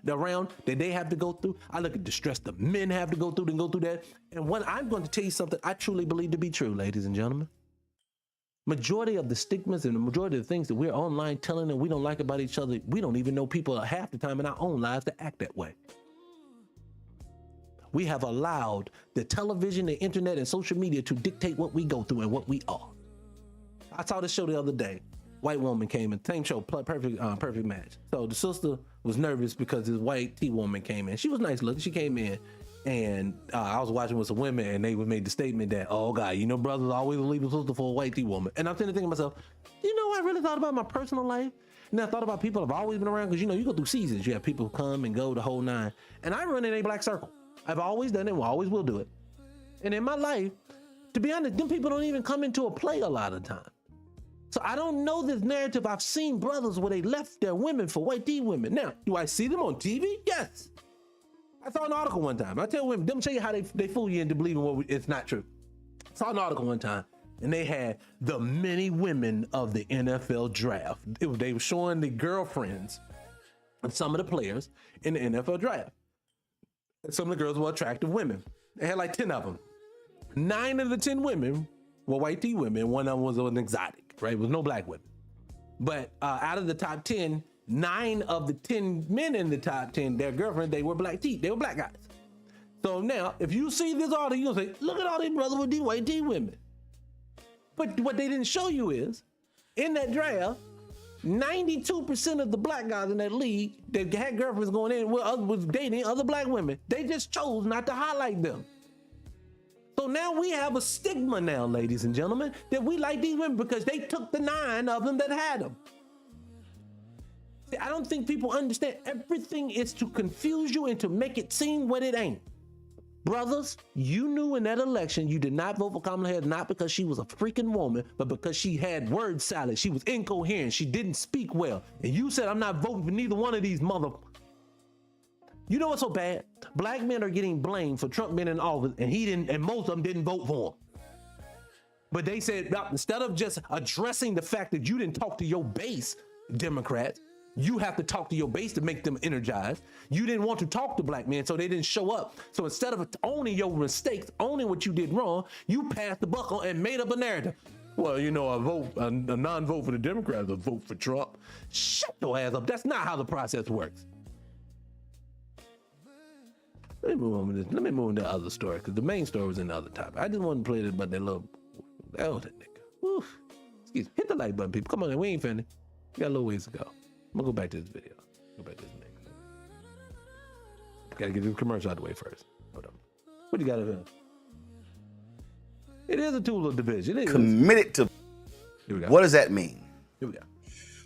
around, that they have to go through. I look at the stress the men have to go through that. And when I'm going to tell you something I truly believe to be true, ladies and gentlemen. Majority of the stigmas and the majority of the things that we're online telling and we don't like about each other, we don't even know people half the time in our own lives to act that way. We have allowed the television, the internet, and social media to dictate what we go through and what we are. I saw this show the other day. White woman came in, same show, perfect match. So the sister was nervous because this white T woman came in. She was nice looking. She came in. And I was watching with some women and they made the statement that, oh God, you know, brothers always leave a sister for a white T woman. And I'm sitting there thinking to myself, you know, I really thought about my personal life. And I thought about people I've always been around because, you know, you go through seasons. You have people who come and go the whole nine. And I run in a black circle. I've always done it and always will do it. And in my life, to be honest, them people don't even come into a play a lot of time. So I don't know this narrative. I've seen brothers where they left their women for white T women. Now, do I see them on TV? Yes. I saw an article one time. I tell women, them tell you how they fool you into believing it's not true. I saw an article one time, and they had the many women of the NFL draft. They were showing the girlfriends of some of the players in the NFL draft. And some of the girls were attractive women. They had like 10 of them. 9 of the 10 women were white T women. One of them was an exotic, right? There was no black women. But out of the top 10, 9 of the 10 men in the top 10, their girlfriend, they were black T. They were black guys. So now, if you see this article, you're gonna say, look at all these brothers with these white T women. But what they didn't show you is, in that draft, 92% of the black guys in that league that had girlfriends going in was dating other black women. They just chose not to highlight them. So now we have a stigma now, ladies and gentlemen, that we like these women because they took the 9 of them that had them. See, I don't think people understand. Everything is to confuse you and to make it seem what it ain't. Brothers, you knew in that election you did not vote for Kamala Harris, not because she was a freaking woman, but because she had word salad. She was incoherent. She didn't speak well. And you said, I'm not voting for neither one of these mother... You know what's so bad? Black men are getting blamed for Trump being in office, and most of them didn't vote for him. But they said, instead of just addressing the fact that you didn't talk to your base, Democrats, you have to talk to your base to make them energized. You didn't want to talk to black men, so they didn't show up. So instead of owning your mistakes, owning what you did wrong, you passed the buck on and made up a narrative. Well, you know, a non-vote for the Democrats, a vote for Trump. Shut your ass up. That's not how the process works. Let me move on with this. Let me move on to the other story, because the main story was in the other topic. I just wanted to play this about that that nigga. Woo. Excuse me. Hit the like button, people. Come on, we ain't finished. We got a little ways to go. I'm gonna go back to this video. Go back to this nigga. Gotta get the commercial out of the way first. Hold on. What you got over here? It is a tool of division. It Committed to. Here we go. What does that mean? Here we go.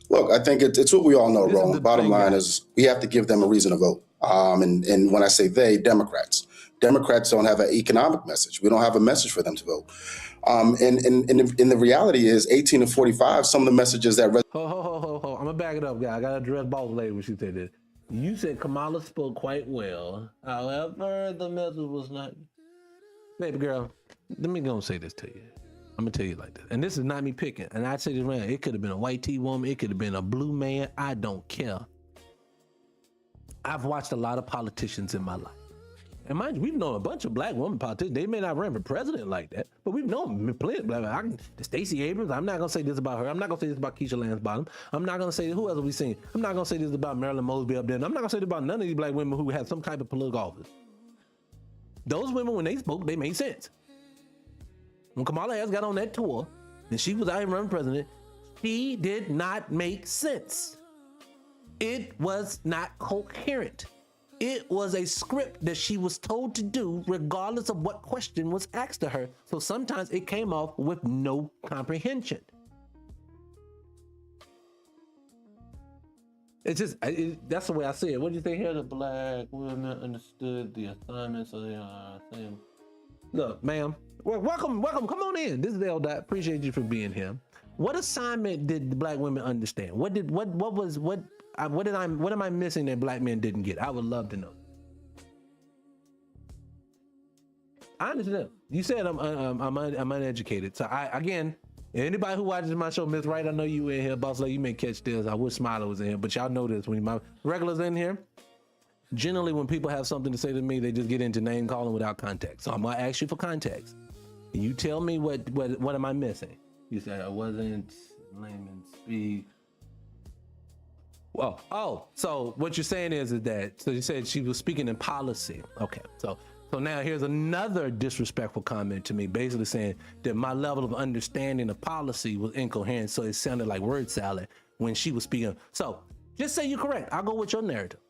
Look, I think it's what we all know, Roland. Bottom line is we have to give them a reason to vote. And when I say they, Democrats don't have an economic message. We don't have a message for them to vote. And the reality is 18 to 45, some of the messages that... Ho. I'm going to back it up, guy. I got to address Boss Lady when she said this. You said Kamala spoke quite well. However, the message was not... Baby girl, let me go and say this to you. I'm gonna tell you like this, and this is not me picking. And I say this around, it could have been a white T woman, it could have been a blue man. I don't care. I've watched a lot of politicians in my life. And mind you, we've known a bunch of black women politicians. They may not run for president like that, but we've known plenty of black. Stacey Abrams, I'm not going to say this about her. I'm not going to say this about Keisha Lance Bottom. I'm not going to say, who else have we seen? I'm not going to say this about Marilyn Mosby up there. I'm not going to say this about none of these black women who had some type of political office. Those women, when they spoke, they made sense. When Kamala Harris got on that tour, and she was out here running president, she did not make sense. It was not coherent. It was a script that she was told to do regardless of what question was asked to her. So sometimes it came off with no comprehension. It's just, that's the way I see it. What do you think here? The black women understood the assignments of the thing. Look, ma'am, welcome. Come on in. This is L. Dot. Appreciate you for being here. What assignment did the black women understand? What am I missing that black men didn't get? I would love to know. I understand. You said I'm uneducated. So again, anybody who watches my show, Miss Wright, I know you in here, Boss Lady, you may catch this. I wish Smiley was in here, but y'all know this. When my regulars in here, generally when people have something to say to me, they just get into name calling without context. So I'm gonna ask you for context. And you tell me what am I missing? You say I wasn't layman speak. Well, so what you're saying is that, so you said she was speaking in policy. Okay, so now here's another disrespectful comment to me, basically saying that my level of understanding of policy was incoherent, so it sounded like word salad when she was speaking. So just say you're correct. I'll go with your narrative.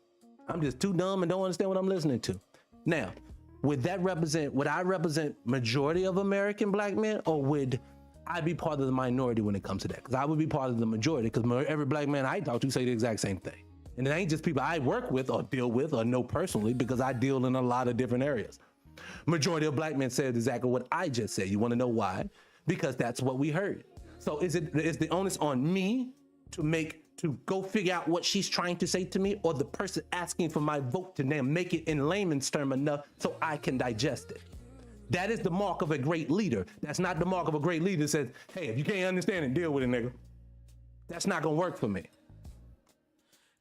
I'm just too dumb and don't understand what I'm listening to. Now, would I represent majority of American black men, or would I be part of the minority when it comes to that? Because I would be part of the majority, because every black man I talk to say the exact same thing. And it ain't just people I work with or deal with or know personally, because I deal in a lot of different areas. Majority of black men said exactly what I just said. You want to know why? Because that's what we heard. So is the onus on me to go figure out what she's trying to say to me, or the person asking for my vote to then make it in layman's term enough so I can digest it? That is the mark of a great leader. That's not the mark of a great leader that says, hey, if you can't understand it, deal with it, nigga. That's not gonna work for me.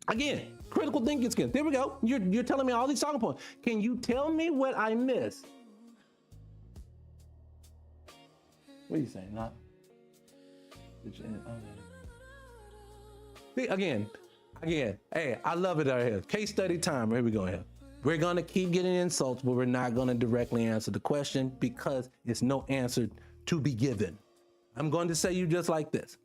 Again, critical thinking skills. There we go. You're telling me all these talking points. Can you tell me what I missed? What are you saying? Not. See, again. Hey, I love it out here. Case study time. Here we go here. We're going to keep getting insults, but we're not going to directly answer the question because it's no answer to be given. I'm going to say you just like this.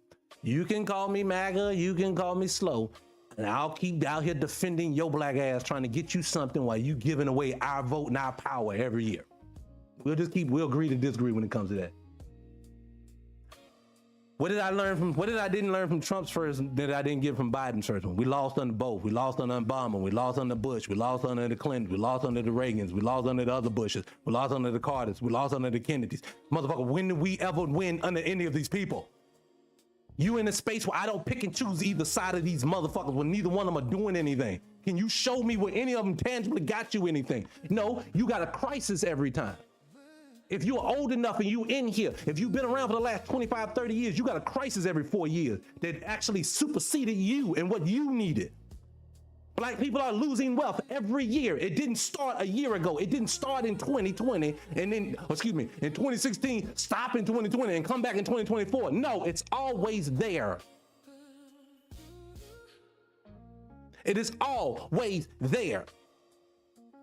You can call me MAGA, you can call me slow, and I'll keep out here defending your black ass trying to get you something while you giving away our vote and our power every year. We'll agree to disagree when it comes to that. What did I didn't learn from Trump's first that I didn't get from Biden's first one? We lost under both. We lost under Obama. We lost under Bush. We lost under the Clintons. We lost under the Reagans. We lost under the other Bushes. We lost under the Carters. We lost under the Kennedys. Motherfucker, when did we ever win under any of these people? You in a space where I don't pick and choose either side of these motherfuckers when neither one of them are doing anything. Can you show me where any of them tangibly got you anything? No, you got a crisis every time. If you're old enough and you in here, if you've been around for the last 25, 30 years, you got a crisis every 4 years that actually superseded you and what you needed. Black people are losing wealth every year. It didn't start a year ago. It didn't start in 2020 and then, in 2016, stop in 2020 and come back in 2024. No, it's always there. It is always there.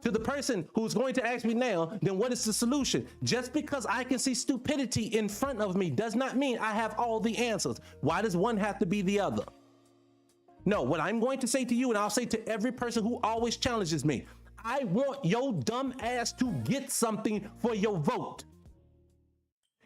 To the person who's going to ask me now, then what is the solution? Just because I can see stupidity in front of me does not mean I have all the answers. Why does one have to be the other? No, what I'm going to say to you, and I'll say to every person who always challenges me, I want your dumb ass to get something for your vote.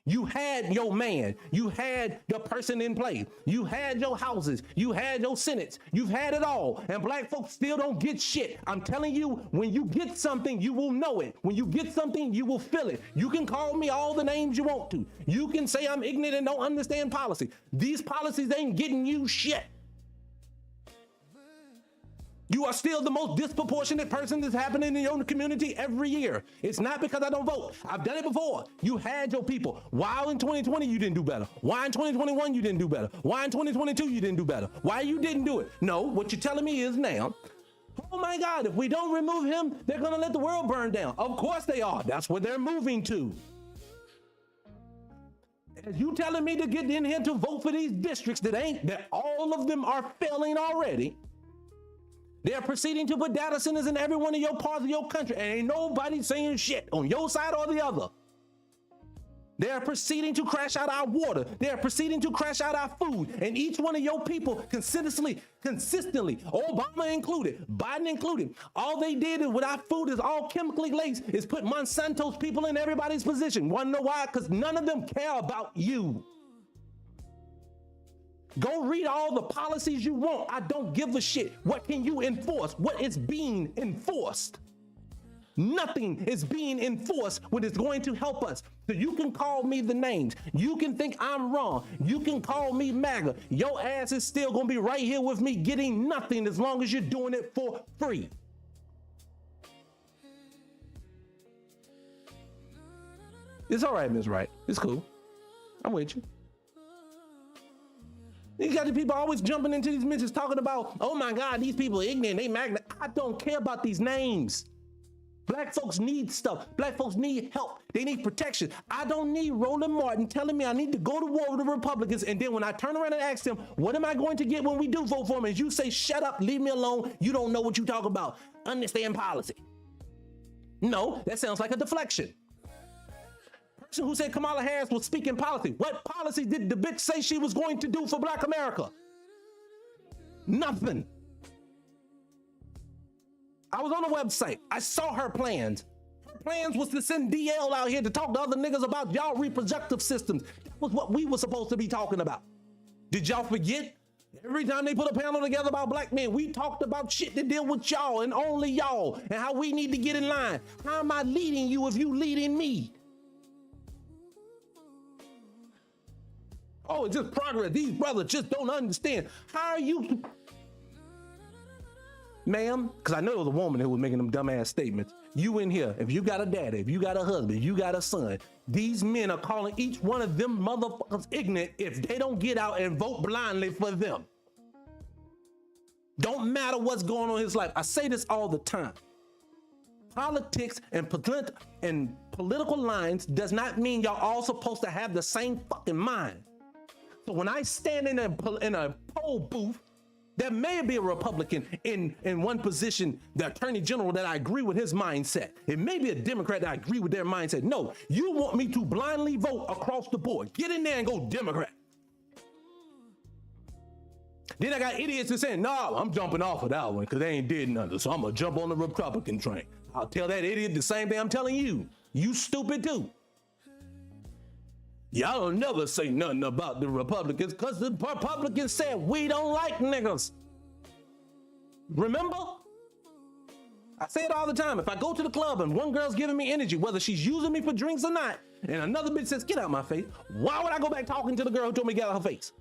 You had your man, you had the person in play, you had your houses, you had your senates, you've had it all, and black folks still don't get shit. I'm telling you, when you get something, you will know it. When you get something, you will feel it. You can call me all the names you want to. You can say I'm ignorant and don't understand policy. These policies ain't getting you shit. You are still the most disproportionate person that's happening in your community every year. It's not because I don't vote. I've done it before. You had your people. Why in 2020 you didn't do better? Why in 2021 you didn't do better? Why in 2022 you didn't do better? Why you didn't do it? No, what you're telling me is now, oh my God, if we don't remove him, they're gonna let the world burn down. Of course they are. That's where they're moving to. As you telling me to get in here to vote for these districts that all of them are failing already. They're proceeding to put data centers in every one of your parts of your country, and ain't nobody saying shit on your side or the other. They're proceeding to crash out our water. They're proceeding to crash out our food. And each one of your people consistently, Obama included, Biden included, all they did with our food is all chemically laced, is put Monsanto's people in everybody's position. Wanna know why? Because none of them care about you. Go read all the policies you want. I don't give a shit. What can you enforce? What is being enforced? Nothing is being enforced when it's going to help us. So you can call me the names. You can think I'm wrong. You can call me MAGA. Your ass is still going to be right here with me getting nothing as long as you're doing it for free. It's all right, Ms. Wright. It's cool. I'm with you. You got the people always jumping into these mentions talking about, oh my God, these people are ignorant, they magnet. I don't care about these names. Black folks need stuff. Black folks need help. They need protection. I don't need Roland Martin telling me I need to go to war with the Republicans. And then when I turn around and ask them, what am I going to get when we do vote for them? And you say, shut up, leave me alone. You don't know what you talk about. Understand policy. No, that sounds like a deflection. Person who said Kamala Harris was speaking policy. What policy did the bitch say she was going to do for Black America? Nothing. I was on the website. I saw her plans. Her plans was to send DL out here to talk to other niggas about y'all reproductive systems. That was what we were supposed to be talking about. Did y'all forget? Every time they put a panel together about black men, we talked about shit to deal with y'all and only y'all and how we need to get in line. How am I leading you if you leading me? Oh, it's just progress. These brothers just don't understand. How are you? Ma'am, because I know it was a woman who was making them dumbass statements. You in here, if you got a daddy, if you got a husband, if you got a son, these men are calling each one of them motherfuckers ignorant if they don't get out and vote blindly for them. Don't matter what's going on in his life. I say this all the time. Politics and political lines does not mean y'all all supposed to have the same fucking mind. So when I stand in a poll booth, there may be a Republican in one position, the Attorney General, that I agree with his mindset. It may be a Democrat that I agree with their mindset. No, you want me to blindly vote across the board. Get in there and go Democrat. Then I got idiots that saying, no, I'm jumping off of that one because they ain't did nothing. So I'm going to jump on the Republican train. I'll tell that idiot the same thing I'm telling you. You stupid too. Y'all don't never say nothing about the Republicans because the Republicans said we don't like niggas. Remember? I say it all the time. If I go to the club and one girl's giving me energy, whether she's using me for drinks or not, and another bitch says, get out my face, why would I go back talking to the girl who told me to get out her face?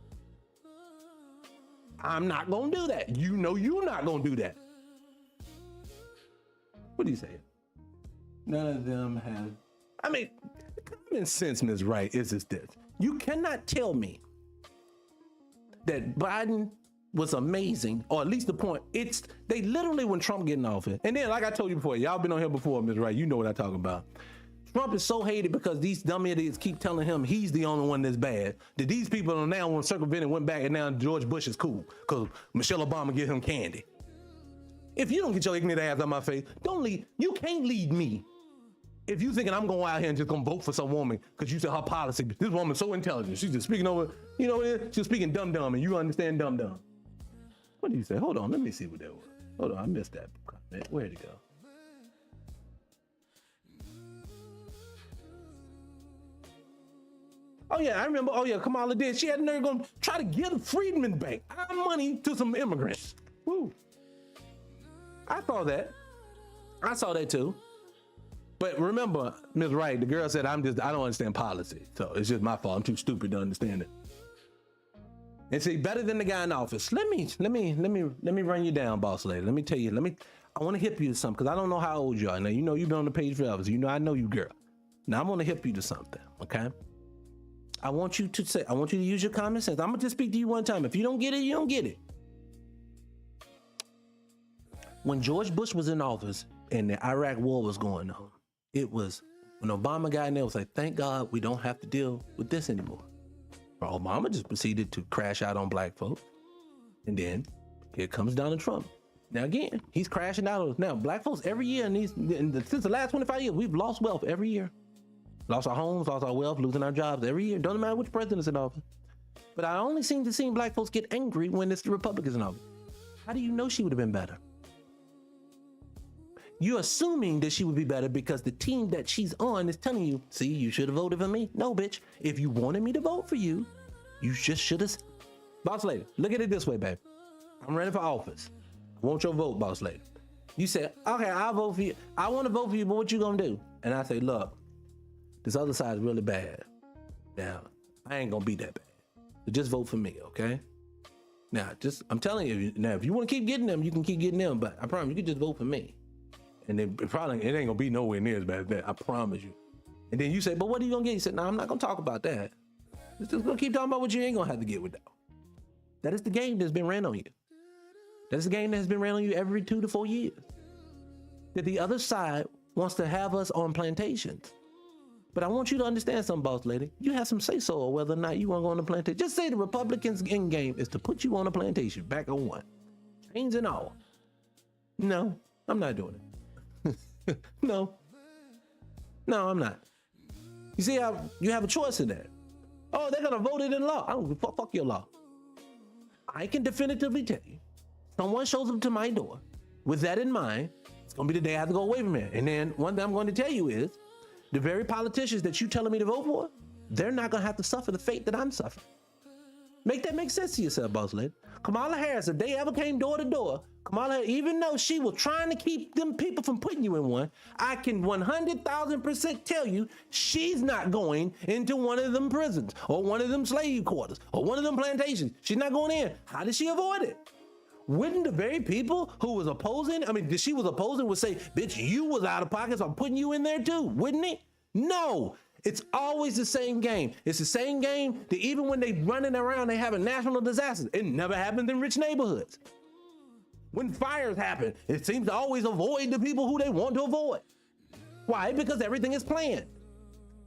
I'm not going to do that. You know you're not going to do that. What do you say? None of them have... I mean, common sense, Ms. Wright, is this. You cannot tell me that Biden was amazing, or at least the point, they literally, when Trump get in office, and then like I told you before, y'all been on here before, Ms. Wright, you know what I'm talking about. Trump is so hated because these dumb idiots keep telling him he's the only one that's bad, that these people are now circumvented, went back, and now George Bush is cool because Michelle Obama give him candy. If you don't get your ignorant ass out my face, don't lead. You can't lead me. If you thinking I'm going out here and just gonna vote for some woman because you said her policy, this woman's so intelligent, she's just speaking over, you know, she's speaking dumb, and you understand dumb. What do you say? Hold on, let me see what that was. Hold on, I missed that comment. Where'd it go? Oh yeah, I remember. Oh yeah, Kamala did. She had a nerve going to try to give the Freedman Bank our money to some immigrants. Woo. I saw that. I saw that too. But remember, Ms. Wright, the girl said, I don't understand policy. So it's just my fault. I'm too stupid to understand it. And see, better than the guy in the office. Let me run you down, boss lady. Let me tell you. I want to hip you to something because I don't know how old you are. Now you know you've been on the page forever. So you know I know you, girl. Now I'm gonna hip you to something, okay? I want you to use your common sense. I'm gonna just speak to you one time. If you don't get it, you don't get it. When George Bush was in office and the Iraq war was going on, it was when Obama got in there, it was like, thank God we don't have to deal with this anymore. But Obama just proceeded to crash out on black folks. And then here comes Donald Trump. Now again, he's crashing out. Now black folks every year since the last 25 years, we've lost wealth every year. Lost our homes, lost our wealth, losing our jobs every year. Doesn't matter which president's in office. But I only seem to see black folks get angry when it's the Republicans in office. How do you know she would have been better? You're assuming that she would be better because the team that she's on is telling you, see, you should have voted for me. No, bitch. If you wanted me to vote for you, you just should have. Boss lady, look at it this way, babe. I'm running for office. I want your vote, boss lady. You said, okay, I'll vote for you. I want to vote for you, but what you gonna do? And I say, look, this other side is really bad. Now, I ain't gonna be that bad. So just vote for me, okay? Now, I'm telling you, now, if you want to keep getting them, you can keep getting them, but I promise you can just vote for me. And then it ain't gonna be nowhere near as bad as that. I promise you. And then you say, but what are you gonna get? You said, no, I'm not gonna talk about that. Just gonna keep talking about what you ain't gonna have to get with that. That is the game that's been ran on you. That's the game that has been ran on you every 2 to 4 years. That the other side wants to have us on plantations. But I want you to understand something, boss lady. You have some say-so on whether or not you want to go on a plantation. Just say the Republicans' end game is to put you on a plantation, back on one. Chains and all. No, I'm not doing it. No, I'm not. You see how you have a choice in that. Oh, they're gonna vote it in law. I don't give a fuck your law. I can definitively tell you, someone shows up to my door with that in mind, it's gonna be the day I have to go away from it. And then one thing I'm going to tell you is, the very politicians that you telling me to vote for, they're not gonna have to suffer the fate that I'm suffering. Make that make sense to yourself, boss lady. Kamala Harris, if they ever came door to door, Kamala, even though she was trying to keep them people from putting you in one, I can 100,000% tell you she's not going into one of them prisons or one of them slave quarters or one of them plantations. She's not going in. How did she avoid it? Wouldn't the very people who was opposing, she was opposing would say, bitch, you was out of pocket, so I'm putting you in there too, wouldn't it? No. It's always the same game. It's the same game that even when they running around, they having national disasters. It never happens in rich neighborhoods. When fires happen, it seems to always avoid the people who they want to avoid. Why? Because everything is planned.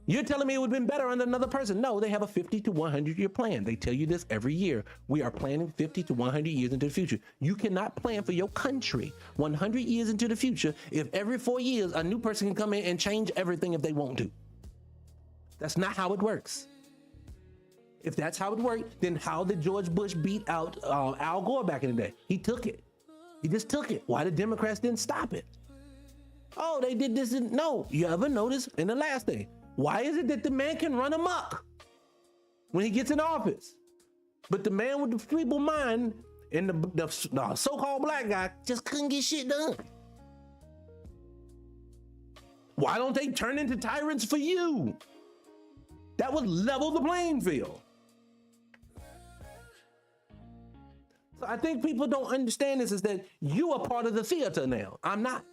You're telling me it would have been better under another person. No, they have a 50 to 100 year plan. They tell you this every year. We are planning 50 to 100 years into the future. You cannot plan for your country 100 years into the future if every 4 years a new person can come in and change everything if they want to. That's not how it works. If that's how it worked, then how did George Bush beat out Al Gore back in the day? He took it. He just took it. Why the Democrats didn't stop it? Oh, they did this. No, you ever notice? In the last thing, why is it that the man can run amok when he gets in office, but the man with the feeble mind and the so-called black guy just couldn't get shit done? Why don't they turn into tyrants for you? That would level the playing field. So I think people don't understand this, is that you are part of the theater now. I'm not.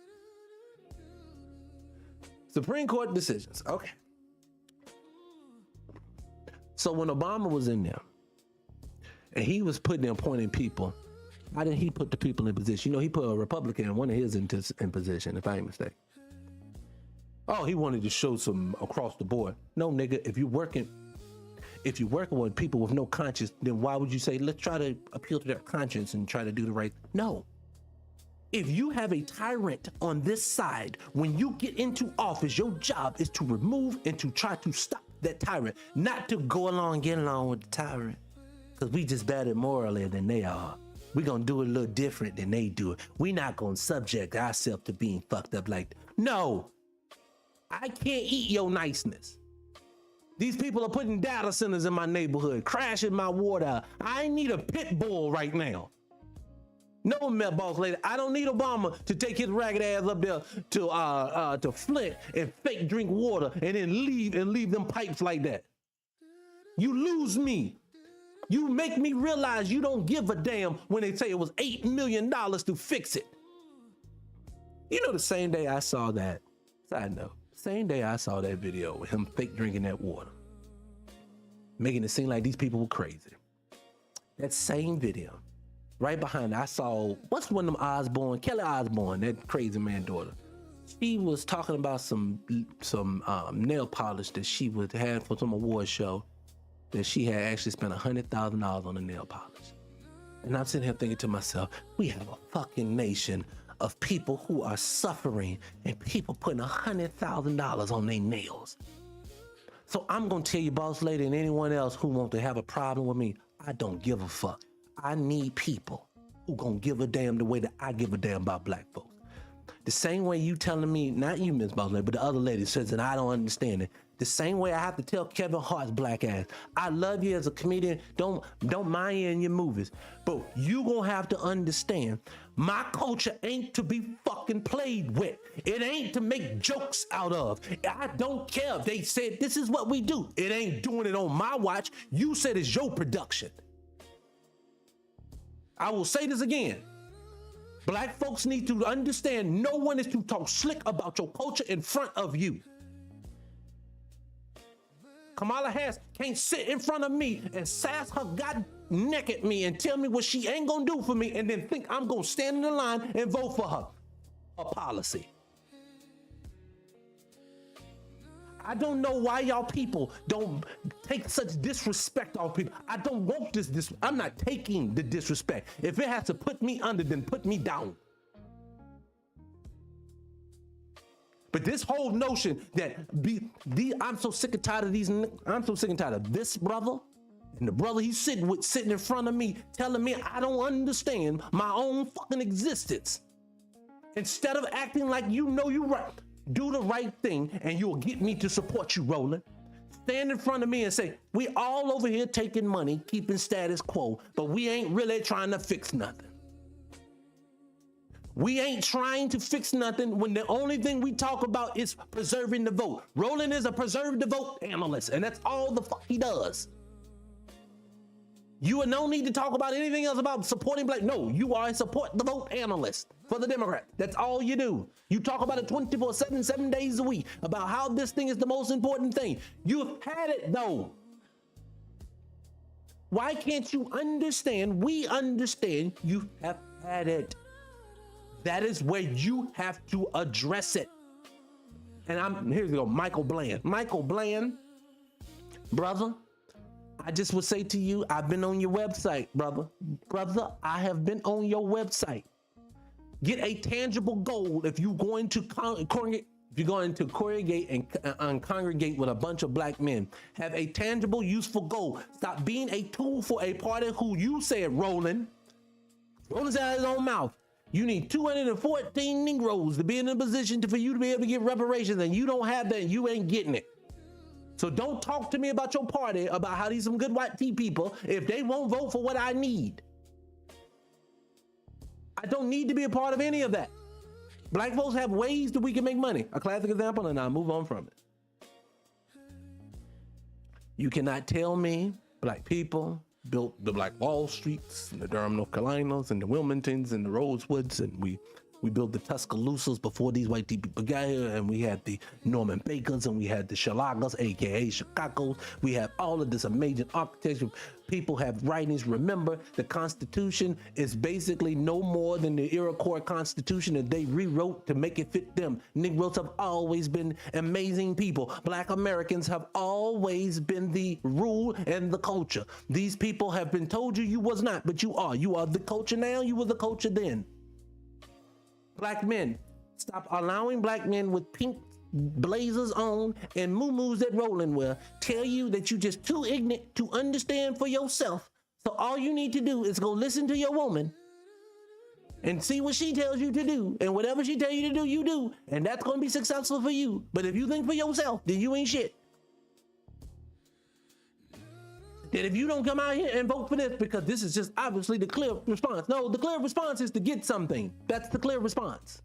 Supreme Court decisions. Okay. So when Obama was in there and he was putting and appointing people, how did he put the people in position? You know, he put a Republican, one of his in position, if I ain't mistaken. Oh, he wanted to show some across the board. No, nigga, if you're working with people with no conscience, then why would you say, let's try to appeal to their conscience and try to do the right? No. If you have a tyrant on this side, when you get into office, your job is to remove and to try to stop that tyrant, not to go along and get along with the tyrant, because we just better morally than they are. We're going to do it a little different than they do it. We're not going to subject ourselves to being fucked up like that. No. I can't eat your niceness. These people are putting data centers in my neighborhood, crashing my water. I need a pit bull right now. No, boss lady, I don't need Obama to take his ragged ass up there to Flint and fake drink water and then leave them pipes like that. You lose me. You make me realize you don't give a damn when they say it was $8 million to fix it. You know, the same day I saw that, side note, same day I saw that video with him fake drinking that water, making it seem like these people were crazy. That same video, right behind it, I saw, what's one of them Osborne, Kelly Osborne, that crazy man daughter. She was talking about some nail polish that she would have for some award show, that she had actually spent $100,000 on a nail polish. And I'm sitting here thinking to myself, we have a fucking nation of people who are suffering and people putting $100,000 on their nails. So I'm gonna tell you, boss lady, and anyone else who wants to have a problem with me, I don't give a fuck. I need people who gonna give a damn the way that I give a damn about black folks. The same way you telling me, not you, Miss Boss Lady, but the other lady says that I don't understand it. The same way I have to tell Kevin Hart's black ass, I love you as a comedian, don't mind you in your movies, but you gonna have to understand, my culture ain't to be fucking played with. It ain't to make jokes out of. I don't care if they said this is what we do. It ain't doing it on my watch. You said it's your production. I will say this again. Black folks need to understand no one is to talk slick about your culture in front of you. Kamala Harris can't sit in front of me and sass her god neck at me and tell me what she ain't gonna do for me and then think I'm gonna stand in the line and vote for her. A policy. I don't know why y'all people don't take such disrespect off people. I don't want this. I'm not taking the disrespect. If it has to put me under, then put me down. But this whole notion that I'm so sick and tired of these. I'm so sick and tired of this brother and the brother he's sitting in front of me, telling me I don't understand my own fucking existence. Instead of acting like you know you're right. Do the right thing and you'll get me to support you, Roland. Stand in front of me and say, we all over here taking money, keeping status quo, but we ain't really trying to fix nothing. We ain't trying to fix nothing when the only thing we talk about is preserving the vote. Roland is a preserve the vote analyst, and that's all the fuck he does. You no need to talk about anything else about supporting black. No, you are a support the vote analyst for the Democrats. That's all you do. You talk about it 24/7, 7 days a week, about how this thing is the most important thing. You've had it though. Why can't you understand? We understand you have had it. That is where you have to address it. And here we go, Michael Bland. Michael Bland, brother, I just would say to you, I've been on your website, brother. Brother, I have been on your website. Get a tangible goal if you're going to congregate and congregate with a bunch of black men. Have a tangible, useful goal. Stop being a tool for a party who you said, Roland said out of his own mouth. You need 214 Negroes to be in a position for you to be able to get reparations, and you don't have that, and you ain't getting it. So don't talk to me about your party, about how these some good white tea people, if they won't vote for what I need. I don't need to be a part of any of that. Black folks have ways that we can make money. A classic example, and I'll move on from it. You cannot tell me black people built the Black Wall Streets and the Durham, North Carolinas and the Wilmingtons and the Rosewoods, and we built the Tuscaloosa's before these white people got here, and we had the Norman Bakers and we had the Chicago's, aka Chicago's. We have all of this amazing architecture. People have writings. Remember, the Constitution is basically no more than the Iroquois Constitution that they rewrote to make it fit them. Negroes have always been amazing people. Black Americans have always been the rule and the culture. These people have been told you was not, but you are. You are the culture now, you were the culture then. Black men, stop allowing black men with pink blazers on and muumuus that Roland wear tell you that you're just too ignorant to understand for yourself. So all you need to do is go listen to your woman and see what she tells you to do, and whatever she tells you to do, you do, and that's going to be successful for you. But if you think for yourself, then you ain't shit. That if you don't come out here and vote for this, because this is just obviously the clear response. No, the clear response is to get something. That's the clear response.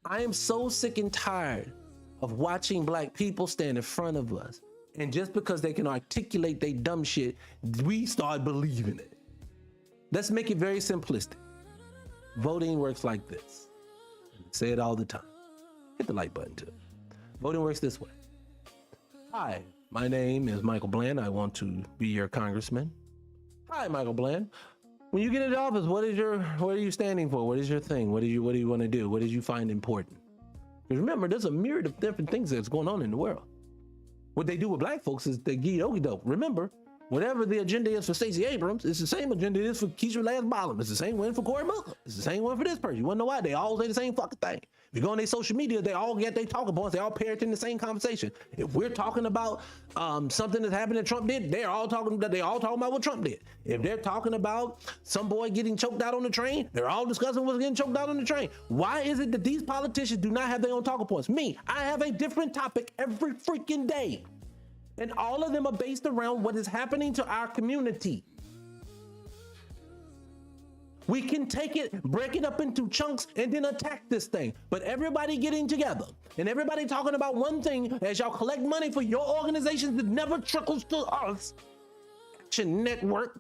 I am so sick and tired of watching black people stand in front of us And just because they can articulate their dumb shit, we start believing it. Let's make it very simplistic. Voting works like this. I say it all the time. Hit the like button too. Voting works this way. Hi, my name is Michael Bland. I want to be your congressman. Hi, Michael Bland. When you get into office, what are you standing for? What is your thing? What do you want to do? What did you find important? Because remember, there's a myriad of different things that's going on in the world. What they do with black folks is they get okey doke. Remember, whatever the agenda is for Stacey Abrams, it's the same agenda it is for Keisha Lance Bottom. It's the same one for Cory Booker. It's the same one for this person. You wanna know why? They all say the same fucking thing. If you go on their social media, they all get their talking points. They all parroting the same conversation. If we're talking about something that's happened that Trump did, they're all talking about what Trump did. If they're talking about some boy getting choked out on the train, they're all discussing what's getting choked out on the train. Why is it that these politicians do not have their own talking points? Me, I have a different topic every freaking day. And all of them are based around what is happening to our community. We can take it, break it up into chunks, and then attack this thing. But everybody getting together and everybody talking about one thing as y'all collect money for your organizations that never trickles to us. Action Network,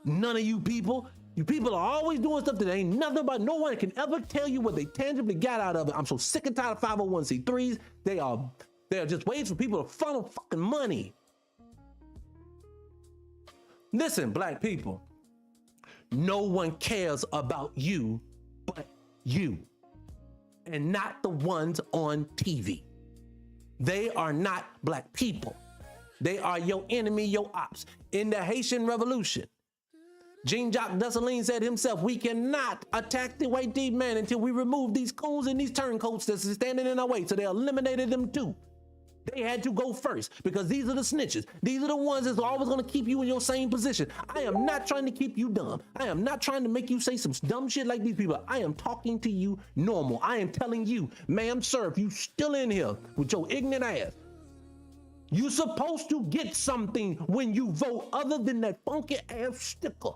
none of you people. You people are always doing stuff that ain't nothing about. No one can ever tell you what they tangibly got out of it. I'm so sick and tired of 501c3s. They're just ways for people to funnel fucking money. Listen, black people. No one cares about you but you, and not the ones on TV. They are not black people. They are your enemy, your ops. In the Haitian Revolution, Jean-Jacques Dessalines said himself, we cannot attack the white deep man until we remove these coons and these turncoats that's standing in our way. So they eliminated them too. They had to go first because these are the snitches. These are the ones that's always going to keep you in your same position. I am not trying to keep you dumb. I am not trying to make you say some dumb shit like these people. I am talking to you normal. I am telling you, ma'am, sir, if you still in here with your ignorant ass, you supposed to get something when you vote other than that funky ass sticker.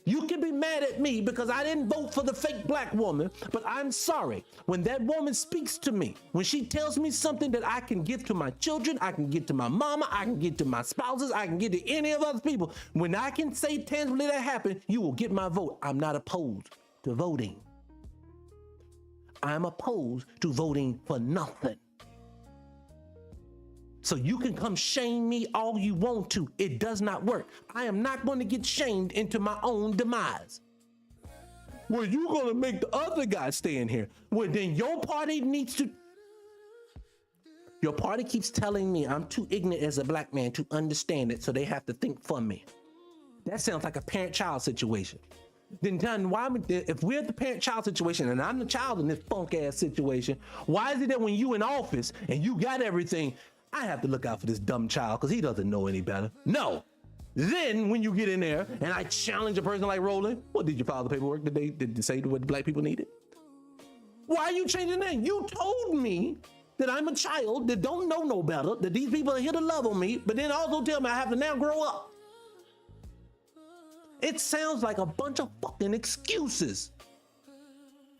You can be mad at me because I didn't vote for the fake black woman, but I'm sorry. When that woman speaks to me, when she tells me something that I can give to my children, I can give to my mama, I can give to my spouses, I can give to any of other people. When I can say tangibly that happened, you will get my vote. I'm not opposed to voting. I'm opposed to voting for nothing. So you can come shame me all you want to. It does not work. I am not going to get shamed into my own demise. Well, you're going to make the other guy stay in here. Well, then your party needs to. Your party keeps telling me I'm too ignorant as a black man to understand it, so they have to think for me. That sounds like a parent-child situation. Then why, if we're the parent-child situation and I'm the child in this funk-ass situation, why is it that when you in office and you got everything, I have to look out for this dumb child because he doesn't know any better? No. Then when you get in there and I challenge a person like Roland, what did you file the paperwork? Did they say what the black people needed? Why are you changing that? You told me that I'm a child that don't know no better, that these people are here to love on me, but then also tell me I have to now grow up. It sounds like a bunch of fucking excuses.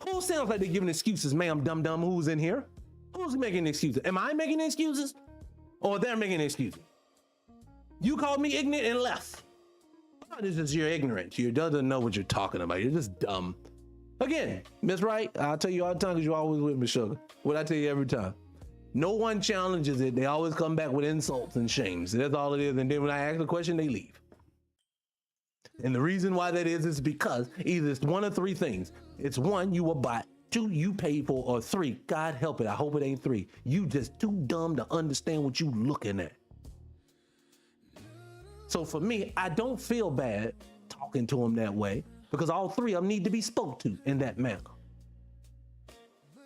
Who sounds like they're giving excuses, ma'am, dum-dum, who's in here? Who's making excuses? Am I making excuses? Or they're making excuses? You called me ignorant and left. Oh, this is your ignorance. You doesn't know what you're talking about. You're just dumb. Again, Miss Wright, I'll tell you all the time because you're always with me, sugar. What I tell you every time. No one challenges it. They always come back with insults and shames. That's all it is. And then when I ask the question, they leave. And the reason why that is because either it's one of three things. It's one, you a bot. Two, you paid for, or three, God help it, I hope it ain't three. You just too dumb to understand what you looking at. So for me, I don't feel bad talking to him that way because all three of them need to be spoke to in that manner.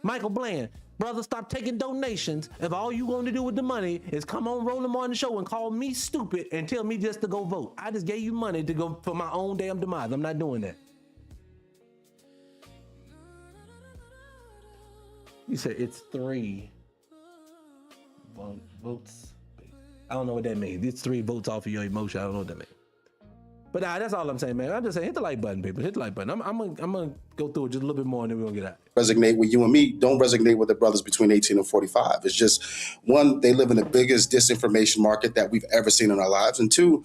Michael Bland, brother, stop taking donations if all you want to do with the money is come on Roland Martin show and call me stupid and tell me just to go vote. I just gave you money to go for my own damn demise. I'm not doing that. You said it's 3 votes. I don't know what that means. It's 3 votes off of your emotion. I don't know what that means. But that's all I'm saying, man. I'm just saying, hit the like button, people. Hit the like button. I'm gonna go through it just a little bit more, and then we're gonna get out. Resonate with you and me don't resonate with the brothers between 18 and 45. It's just, one, they live in the biggest disinformation market that we've ever seen in our lives, and two,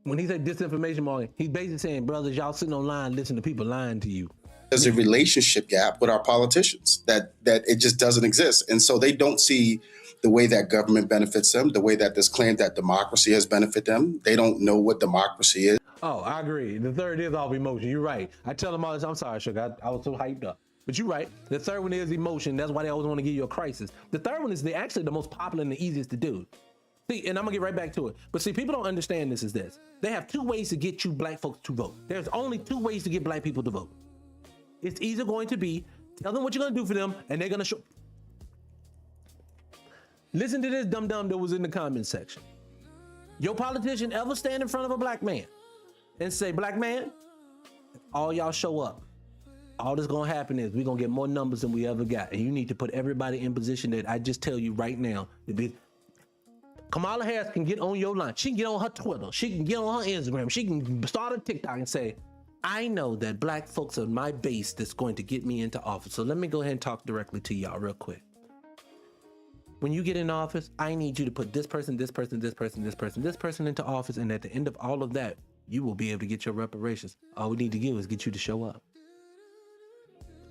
when he said disinformation market, he's basically saying, brothers, y'all sitting online listening to people lying to you. there's a relationship gap with our politicians that it just doesn't exist, and so they don't see the way that government benefits them, the way that this claim that democracy has benefited them. They don't know what democracy is. Oh, I agree. The third is off emotion. You're right. I tell them all this. I'm sorry, Sugar. I was so hyped up. But you're right. The third one is emotion. That's why they always want to give you a crisis. The third one is actually the most popular and the easiest to do. See, and I'm going to get right back to it. But see, people don't understand this is this. They have two ways to get you black folks to vote. There's only two ways to get black people to vote. It's either going to be, tell them what you're going to do for them, and they're going to show. Listen to this dum-dum that was in the comments section. Your politician ever stand in front of a black man and say, black man, all y'all show up. All that's gonna happen is we're gonna get more numbers than we ever got. And you need to put everybody in position that I just tell you right now. Kamala Harris can get on your line. She can get on her Twitter. She can get on her Instagram. She can start a TikTok and say, I know that black folks are my base that's going to get me into office. So let me go ahead and talk directly to y'all real quick. When you get in office, I need you to put this person, this person, this person, this person, this person into office. And at the end of all of that, you will be able to get your reparations. All we need to do is get you to show up.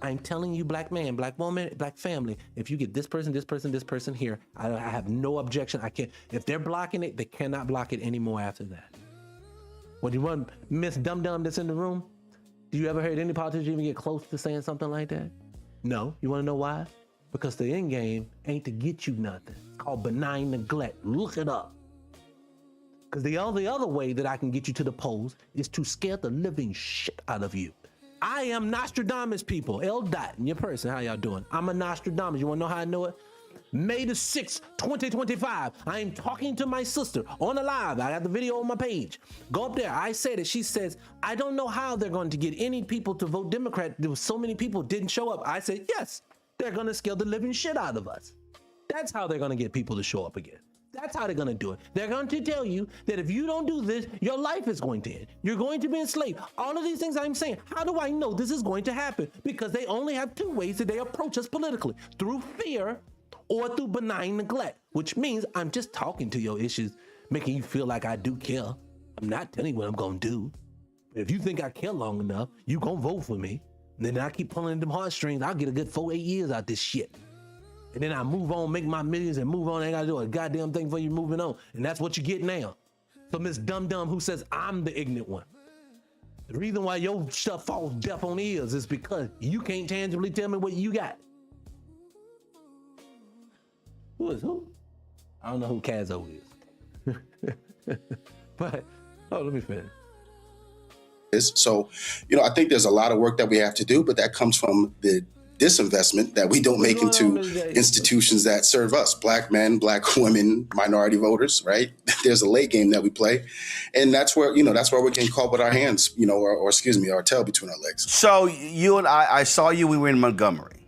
I'm telling you, black man, black woman, black family, if you get this person, this person, this person here, I have no objection. I can't. If they're blocking it, they cannot block it anymore after that. What do you want, Miss Dum Dum that's in the room? Do you ever heard any politician even get close to saying something like that? No. You want to know why? Because the end game ain't to get you nothing. It's called benign neglect. Look it up. Because the other way that I can get you to the polls is to scare the living shit out of you. I am Nostradamus, people. L. Dot in your person. How y'all doing? I'm a Nostradamus. You want to know how I know it? May the 6th, 2025. I am talking to my sister on a live. I got the video on my page. Go up there. I said it. She says, I don't know how they're going to get any people to vote Democrat. There was so many people didn't show up. I said, yes. They're going to scare the living shit out of us. That's how they're going to get people to show up again. That's how they're going to do it. They're going to tell you that if you don't do this, your life is going to end. You're going to be enslaved. All of these things I'm saying, how do I know this is going to happen? Because they only have two ways that they approach us politically, through fear or through benign neglect, which means I'm just talking to your issues, making you feel like I do care. I'm not telling you what I'm going to do. But if you think I care long enough, you going to vote for me. And then I keep pulling them heartstrings. I'll get a good 4-8 years out this shit. And then I move on, make my millions and move on. I ain't got to do a goddamn thing for you moving on. And that's what you get now. So Miss Dum Dum who says I'm the ignorant one. The reason why your stuff falls deaf on ears is because you can't tangibly tell me what you got. Who is who? I don't know who Kazo is. But, let me finish. So, I think there's a lot of work that we have to do, but that comes from the disinvestment that we don't make into institutions that serve us, black men, black women, minority voters, right? There's a late game that we play. And that's where, that's where we can call with our hands, or excuse me, our tail between our legs. So you and I saw you, we were in Montgomery.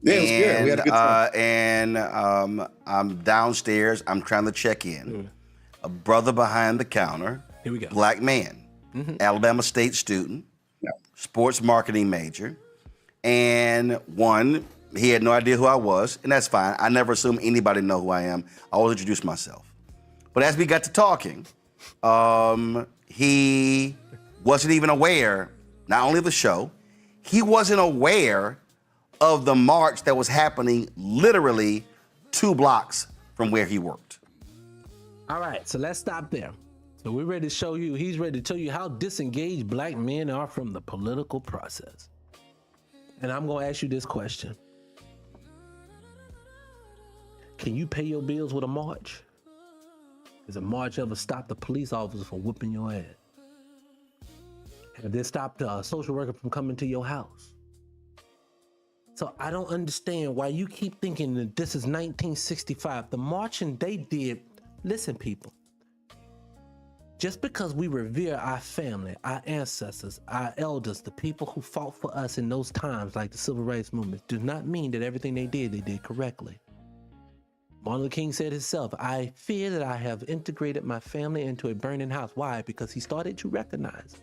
Yeah, it was good. We had a good time. And I'm downstairs, I'm trying to check in. A brother behind the counter, here we go. Black man, Alabama State student, sports marketing major. And one, he had no idea who I was, and that's fine. I never assume anybody know who I am. I always introduce myself. But as we got to talking, he wasn't even aware, not only of the show, he wasn't aware of the march that was happening literally 2 blocks from where he worked. All right, so let's stop there. So we're ready to show you, he's ready to tell you how disengaged black men are from the political process. And I'm going to ask you this question. Can you pay your bills with a march? Has a march ever stopped a police officer from whooping your ass? Have they stopped a social worker from coming to your house? So I don't understand why you keep thinking that this is 1965. The marching they did, listen people, just because we revere our family, our ancestors, our elders, the people who fought for us in those times like the civil rights movement, does not mean that everything they did correctly. Martin Luther King said himself, I fear that I have integrated my family into a burning house. Why? Because he started to recognize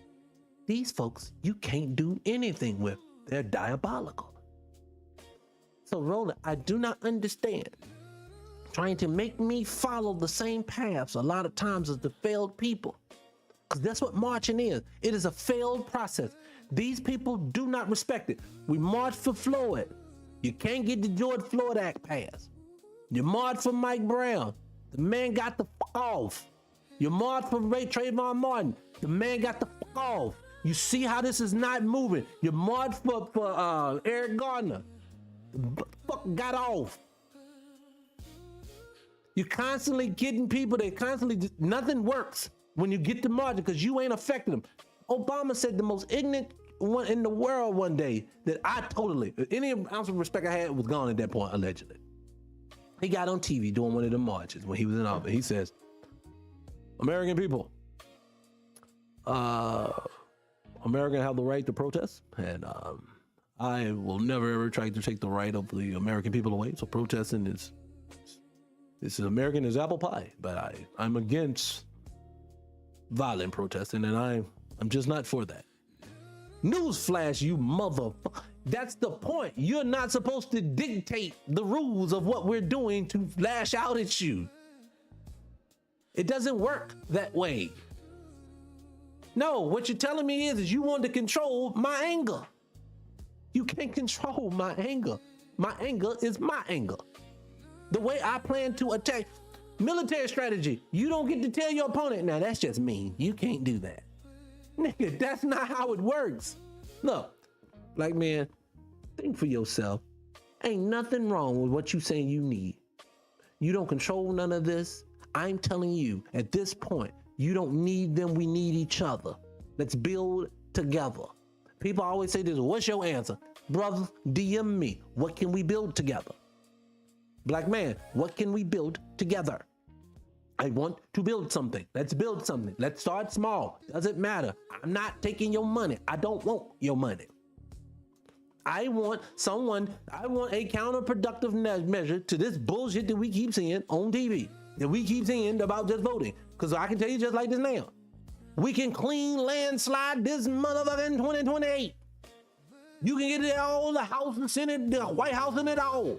these folks you can't do anything with. They're diabolical. So Roland, I do not understand trying to make me follow the same paths a lot of times as the failed people. Because that's what marching is. It is a failed process. These people do not respect it. We march for Floyd. You can't get the George Floyd Act passed. You march for Mike Brown. The man got the fuck off. You march for Trayvon Martin. The man got the fuck off. You see how this is not moving. You march for Eric Gardner. The fuck got off. You're constantly getting people, nothing works when you get to margin because you ain't affecting them. Obama said the most ignorant one in the world one day that any ounce of respect I had was gone at that point, allegedly. He got on TV doing one of the marches when he was in office. He says, American people, Americans have the right to protest, and I will never ever try to take the right of the American people away. So protesting is American as apple pie, but I'm against violent protesting, and I'm just not for that. Newsflash, you motherfucker. That's the point. You're not supposed to dictate the rules of what we're doing to lash out at you. It doesn't work that way. No, what you're telling me is you want to control my anger. You can't control my anger. My anger is my anger. The way I plan to attack, military strategy, you don't get to tell your opponent, now that's just mean. You can't do that. Nigga, that's not how it works. Look, black man, think for yourself. Ain't nothing wrong with what you saying you need. You don't control none of this. I'm telling you, at this point, you don't need them, we need each other. Let's build together. People always say this, what's your answer? Brother, DM me, what can we build together? Black man, what can we build together? I want to build something. Let's build something. Let's start small. Doesn't matter. I'm not taking your money. I don't want your money. I want a counterproductive measure to this bullshit that we keep seeing on TV, that we keep seeing about just voting. Because I can tell you just like this now. We can clean landslide this motherfucker in 2028. You can get it all, the House and Senate, the White House and it all.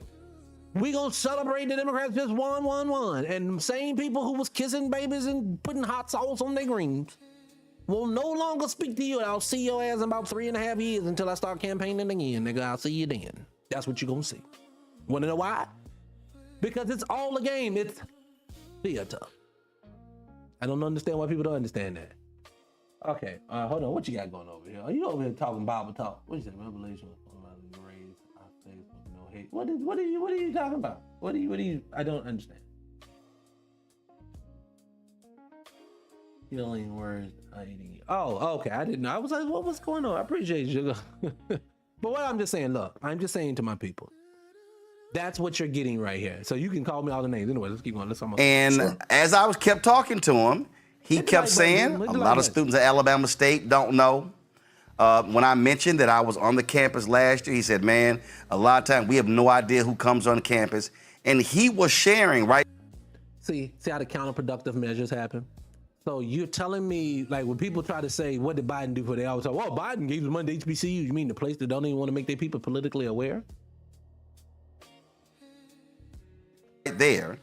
We gonna celebrate the Democrats just won. And the same people who was kissing babies and putting hot sauce on their greens will no longer speak to you. I'll see your ass in about 3.5 years until I start campaigning again, nigga. I'll see you then. That's what you're gonna see. Wanna know why? Because it's all a game. It's theater. I don't understand why people don't understand that. Okay, hold on. What you got going over here? Are you over here talking Bible talk? What you say? Revelation, grace, our faith, no hate. What are you talking about? What are you? I don't understand. Healing words, eating you. Oh, okay. I didn't know. I was like, what's going on? I appreciate you. But what I'm just saying, look, I'm just saying to my people, that's what you're getting right here. So you can call me all the names. Anyway, let's keep going. As I kept talking to him, he kept saying a lot of students at Alabama State don't know. When I mentioned that I was on the campus last year, he said, man, a lot of times we have no idea who comes on campus. And he was sharing, right? See how the counterproductive measures happen? So you're telling me, like, when people try to say, what did Biden do for they always say, well, Biden gave the money to HBCU. You mean the place that don't even want to make their people politically aware? There,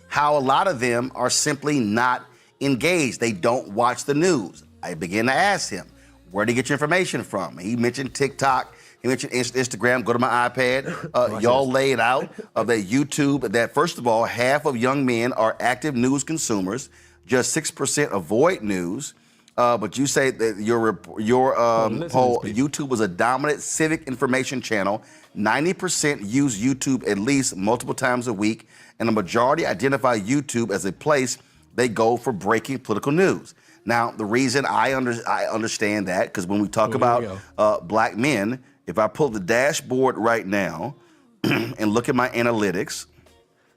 how a lot of them are simply not engaged. They don't watch the news. I began to ask him, where do you get your information from? He mentioned TikTok. He mentioned Instagram. Go to my iPad. Y'all laid out of that YouTube that, first of all, half of young men are active news consumers. Just 6% avoid news. But you say that your poll, YouTube was a dominant civic information channel. 90% use YouTube at least multiple times a week, and the majority identify YouTube as a place they go for breaking political news. Now, the reason I understand that, because when we talk about black men, if I pull the dashboard right now and look at my analytics,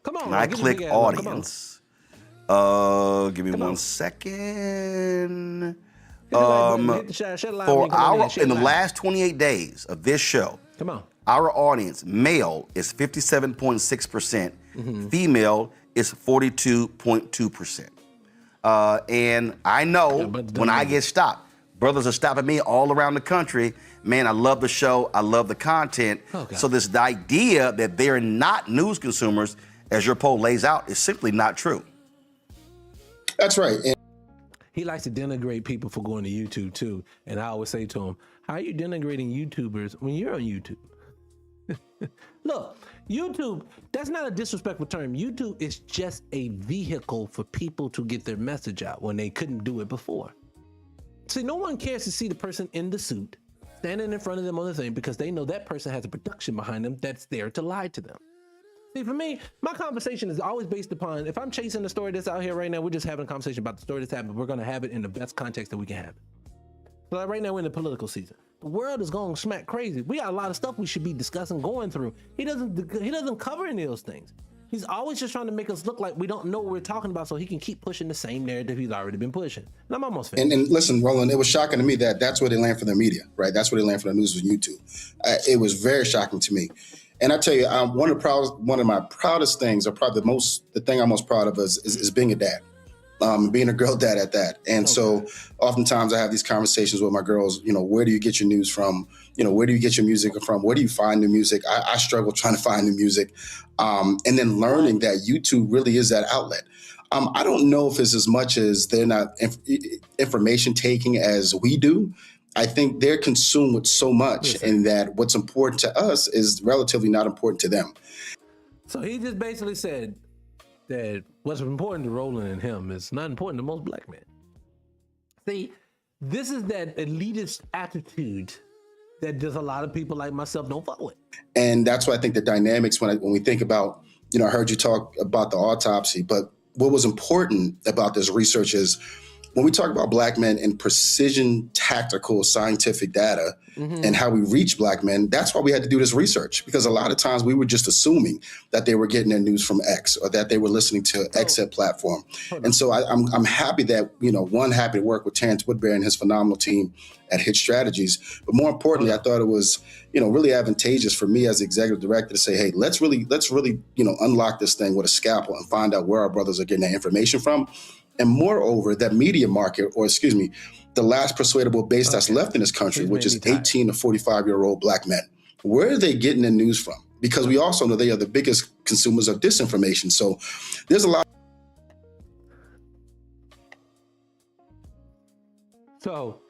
and I click audience, give me 1 second. In the last 28 days of this show, our audience, male, is 57.6%, female is 42.2%. And I know when I get stopped, brothers are stopping me all around the country. Man, I love the show. I love the content. So this idea that they're not news consumers, as your poll lays out, is simply not true. That's right. He likes to denigrate people for going to YouTube too. And I always say to him, how are you denigrating YouTubers when you're on YouTube? Look, YouTube, that's not a disrespectful term. YouTube is just a vehicle for people to get their message out when they couldn't do it before. See, no one cares to see the person in the suit standing in front of them on the thing because they know that person has a production behind them that's there to lie to them. See, for me, my conversation is always based upon, if I'm chasing the story that's out here right now, we're just having a conversation about the story that's happening. We're going to have it in the best context that we can have it. So like right now we're in the political season. The world is going smack crazy. We got a lot of stuff we should be discussing, going through. He doesn't cover any of those things. He's always just trying to make us look like we don't know what we're talking about so he can keep pushing the same narrative he's already been pushing. And I'm almost finished. And listen, Roland, it was shocking to me that that's where they land for their media, right? That's where they land for the news with YouTube. It was very shocking to me. And I tell you, one of my proudest things, or probably the thing I'm most proud of is being a dad. Being a girl dad at that. And so oftentimes I have these conversations with my girls, where do you get your news from? Where do you get your music from? Where do you find new music? I struggle trying to find new music. And then learning that YouTube really is that outlet. I don't know if it's as much as they're not information taking as we do. I think they're consumed with so much and that what's important to us is relatively not important to them. So he just basically said that what's important to Roland and him is not important to most black men. See, this is that elitist attitude that just a lot of people like myself don't fuck with. And that's why I think the dynamics when we think about, I heard you talk about the autopsy, but what was important about this research is when we talk about black men and precision, tactical, scientific data and how we reach black men, that's why we had to do this research, because a lot of times we were just assuming that they were getting their news from X or that they were listening to X platform. And so I'm happy that, happy to work with Terrence Woodbury and his phenomenal team at Hit Strategies. But more importantly, I thought it was, really advantageous for me as the executive director to say, hey, let's really, unlock this thing with a scalpel and find out where our brothers are getting that information from. And moreover, that media market, the last persuadable base that's left in this country, which is 18 to 45-year-old black men. Where are they getting their news from? Because we also know they are the biggest consumers of disinformation. So there's a lot. So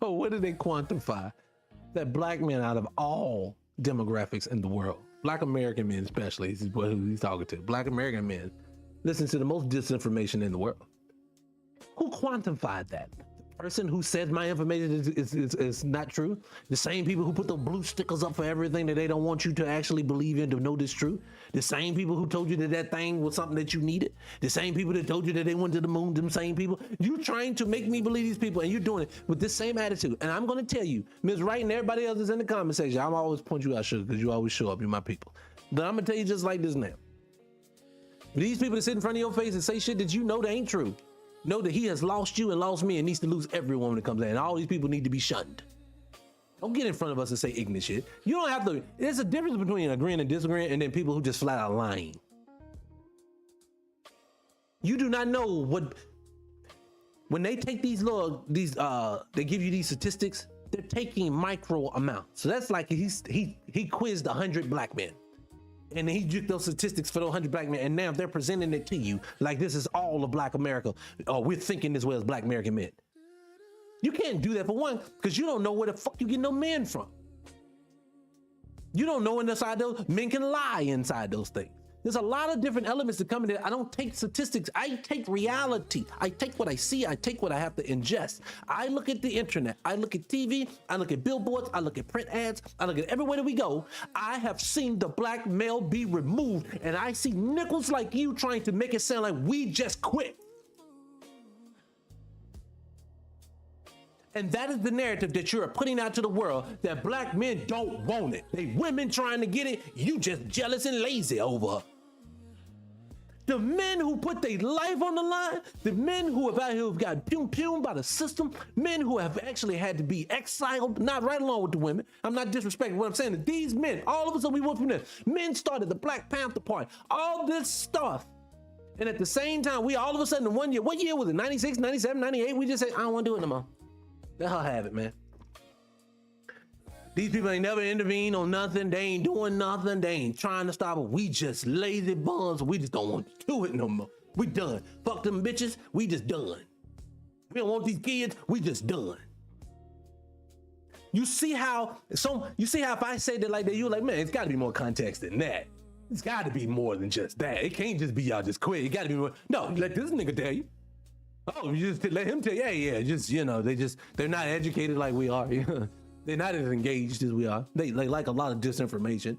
what do they quantify? That black men out of all demographics in the world, black American men especially, this is who he's talking to, black American men listen to the most disinformation in the world. Who quantified that? The person who said my information is not true? The same people who put the blue stickers up for everything that they don't want you to actually believe in to know this true? The same people who told you that thing was something that you needed? The same people that told you that they went to the moon? Them same people? You trying to make me believe these people, and you're doing it with this same attitude. And I'm going to tell you, Ms. Wright and everybody else is in the comment section, I'm always point you out, sugar, because you always show up. You're my people. But I'm going to tell you just like this now. These people that sit in front of your face and say shit that you know that ain't true, know that he has lost you and lost me and needs to lose everyone when it comes to that. And all these people need to be shunned. Don't get in front of us and say ignorant shit. You don't have to. There's a difference between agreeing and disagreeing and then people who just flat out lying. You do not know what, when they take they give you these statistics, they're taking micro amounts. So that's like he quizzed 100 black men. And he took those statistics for those 100 black men, and now they're presenting it to you like this is all of black America. Or we're thinking this way as black American men. You can't do that, for one, because you don't know where the fuck you get no men from. You don't know inside those, men can lie inside those things. There's a lot of different elements that come in there. I don't take statistics. I take reality. I take what I see. I take what I have to ingest. I look at the internet. I look at TV. I look at billboards. I look at print ads. I look at everywhere that we go. I have seen the black male be removed, and I see nickels like you trying to make it sound like we just quit. And that is the narrative that you're putting out to the world, that black men don't want it. They women trying to get it. You just jealous and lazy over. The men who put their life on the line, the men who have out here who've got pum by the system, men who have actually had to be exiled, not right along with the women. I'm not disrespecting what I'm saying. That these men, all of a sudden we went from this. Men started the Black Panther Party, all this stuff. And at the same time, we all of a sudden in 1 year, what year was it? 96, 97, 98? We just said, I don't want to do it no more. Let her have it, man. These people ain't never intervened on nothing. They ain't doing nothing. They ain't trying to stop it. We just lazy bums. We just don't want to do it no more. We done. Fuck them bitches. We just done. We don't want these kids. We just done. You see how if I say that like that, you're like, man, it's got to be more context than that. It's got to be more than just that. It can't just be y'all just quit. It got to be more. No, let this nigga tell you. Oh, you just let him tell you. Yeah. Just, they're not educated like we are. They're not as engaged as we are. They like a lot of disinformation,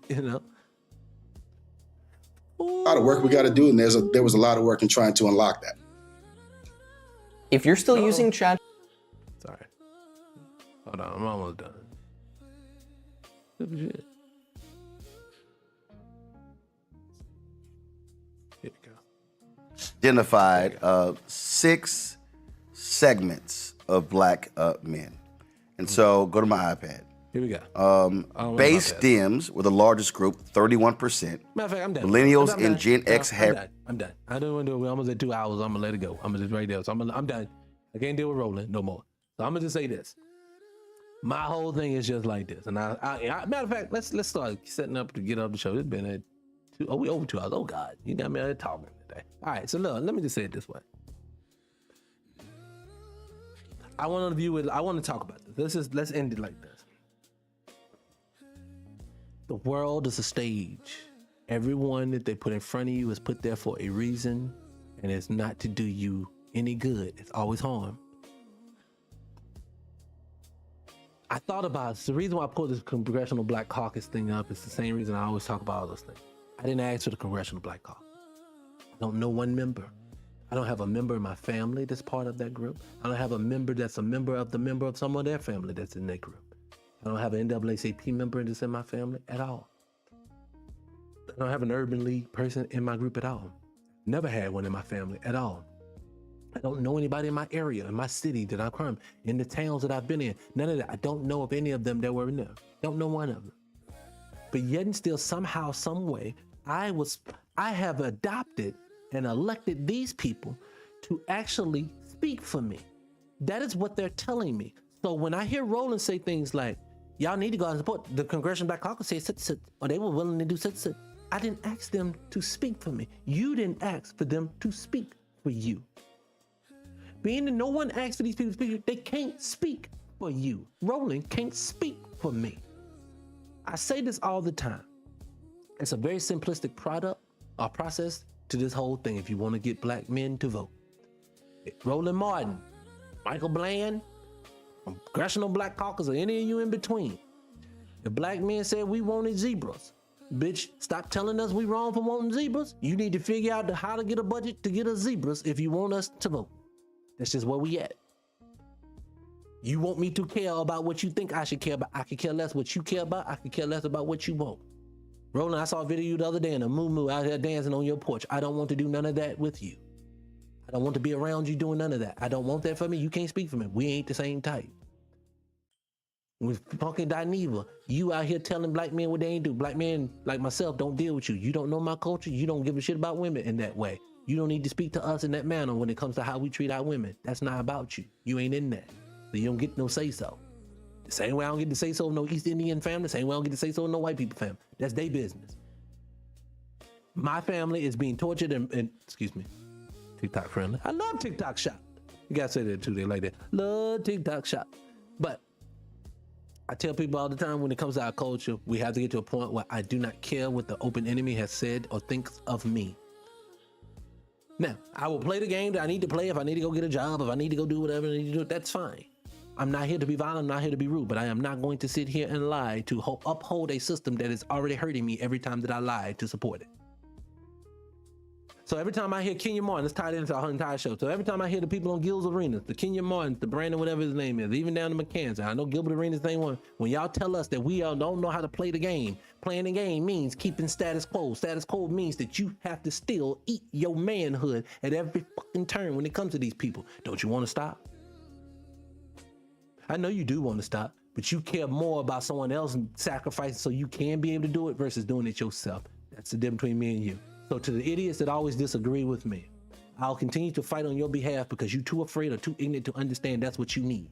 A lot of work we got to do, and there was a lot of work in trying to unlock that. If you're still using chat, sorry, hold on, I'm almost done. Shit. Here we go. Identified 6 segments of black men. And so go to my iPad. Here we go. Base Dems were the largest group, 31%. Matter of fact, I'm done. Millennials and Gen X have. I'm done. I don't want to do it. We're almost at 2 hours. I'm gonna let it go. I'm gonna just right there. So I'm done. I can't deal with rolling no more. So I'm gonna just say this. My whole thing is just like this. And I matter of fact, let's start setting up to get up the show. It's been at we over 2 hours. Oh God, you got me out here talking today. All right, so look, let me just say it this way. I want to view it. I want to talk about this. Let's end it like this. The world is a stage. Everyone that they put in front of you is put there for a reason, and it's not to do you any good. It's always harm. I thought about it. The reason why I pulled this Congressional Black Caucus thing up is the same reason I always talk about all those things. I didn't ask for the Congressional Black Caucus. I don't know one member. I don't have a member in my family that's part of that group. I don't have a member that's a member of some of their family that's in that group. I don't have an NAACP member that's in my family at all. I don't have an Urban League person in my group at all. Never had one in my family at all. I don't know anybody in my area, in my city that I'm from, in the towns that I've been in. None of that. I don't know of any of them that were in there. Don't know one of them. But yet and still, somehow, some way, I have adopted and elected these people to actually speak for me. That is what they're telling me. So when I hear Roland say things like, y'all need to go out and support the Congressional Black Caucus, say sit, or they were willing to do sit. I didn't ask them to speak for me. You didn't ask for them to speak for you. Being that no one asked for these people to speak, they can't speak for you. Roland can't speak for me. I say this all the time. It's a very simplistic process to this whole thing if you want to get black men to vote. Roland Martin, Michael Bland, Congressional Black Caucus, or any of you in between. If black men said we wanted zebras, bitch, stop telling us we wrong for wanting zebras. You need to figure out how to get a budget to get us zebras if you want us to vote. That's just where we at. You want me to care about what you think I should care about. I could care less what you care about. I could care less about what you want. Roland, I saw a video of you the other day in a moo out here dancing on your porch. I don't want to do none of that with you. I don't want to be around you doing none of that. I don't want that for me. You can't speak for me. We ain't the same type. With fucking Dineva, you out here telling black men what they ain't do. Black men like myself don't deal with you. You don't know my culture. You don't give a shit about women in that way. You don't need to speak to us in that manner when it comes to how we treat our women. That's not about you. You ain't in that. So you don't get no say-so. The same way I don't get to say so of no East Indian family, the same way I don't get to say so of no white people family. That's their business. My family is being tortured and excuse me, TikTok friendly. I love TikTok shop. You gotta say that too, they like that. Love TikTok shop. But I tell people all the time when it comes to our culture, we have to get to a point where I do not care what the open enemy has said or thinks of me. Now, I will play the game that I need to play. If I need to go get a job, if I need to go do whatever I need to do, that's fine. I'm not here to be violent, I'm not here to be rude, but I am not going to sit here and lie to uphold a system that is already hurting me every time that I lie to support it. So every time I hear Kenya Martin, it's tied into our entire show. So every time I hear the people on Gil's Arenas, the Kenya Martin, the Brandon, whatever his name is, even down to McCann, I know Gilbert Arenas name one. When y'all tell us that we all don't know how to play the game, playing the game means keeping status quo. Status quo means that you have to still eat your manhood at every fucking turn when it comes to these people. Don't you want to stop? I know you do want to stop, but you care more about someone else sacrificing so you can be able to do it versus doing it yourself. That's the difference between me and you. So to the idiots that always disagree with me, I'll continue to fight on your behalf because you're too afraid or too ignorant to understand that's what you need.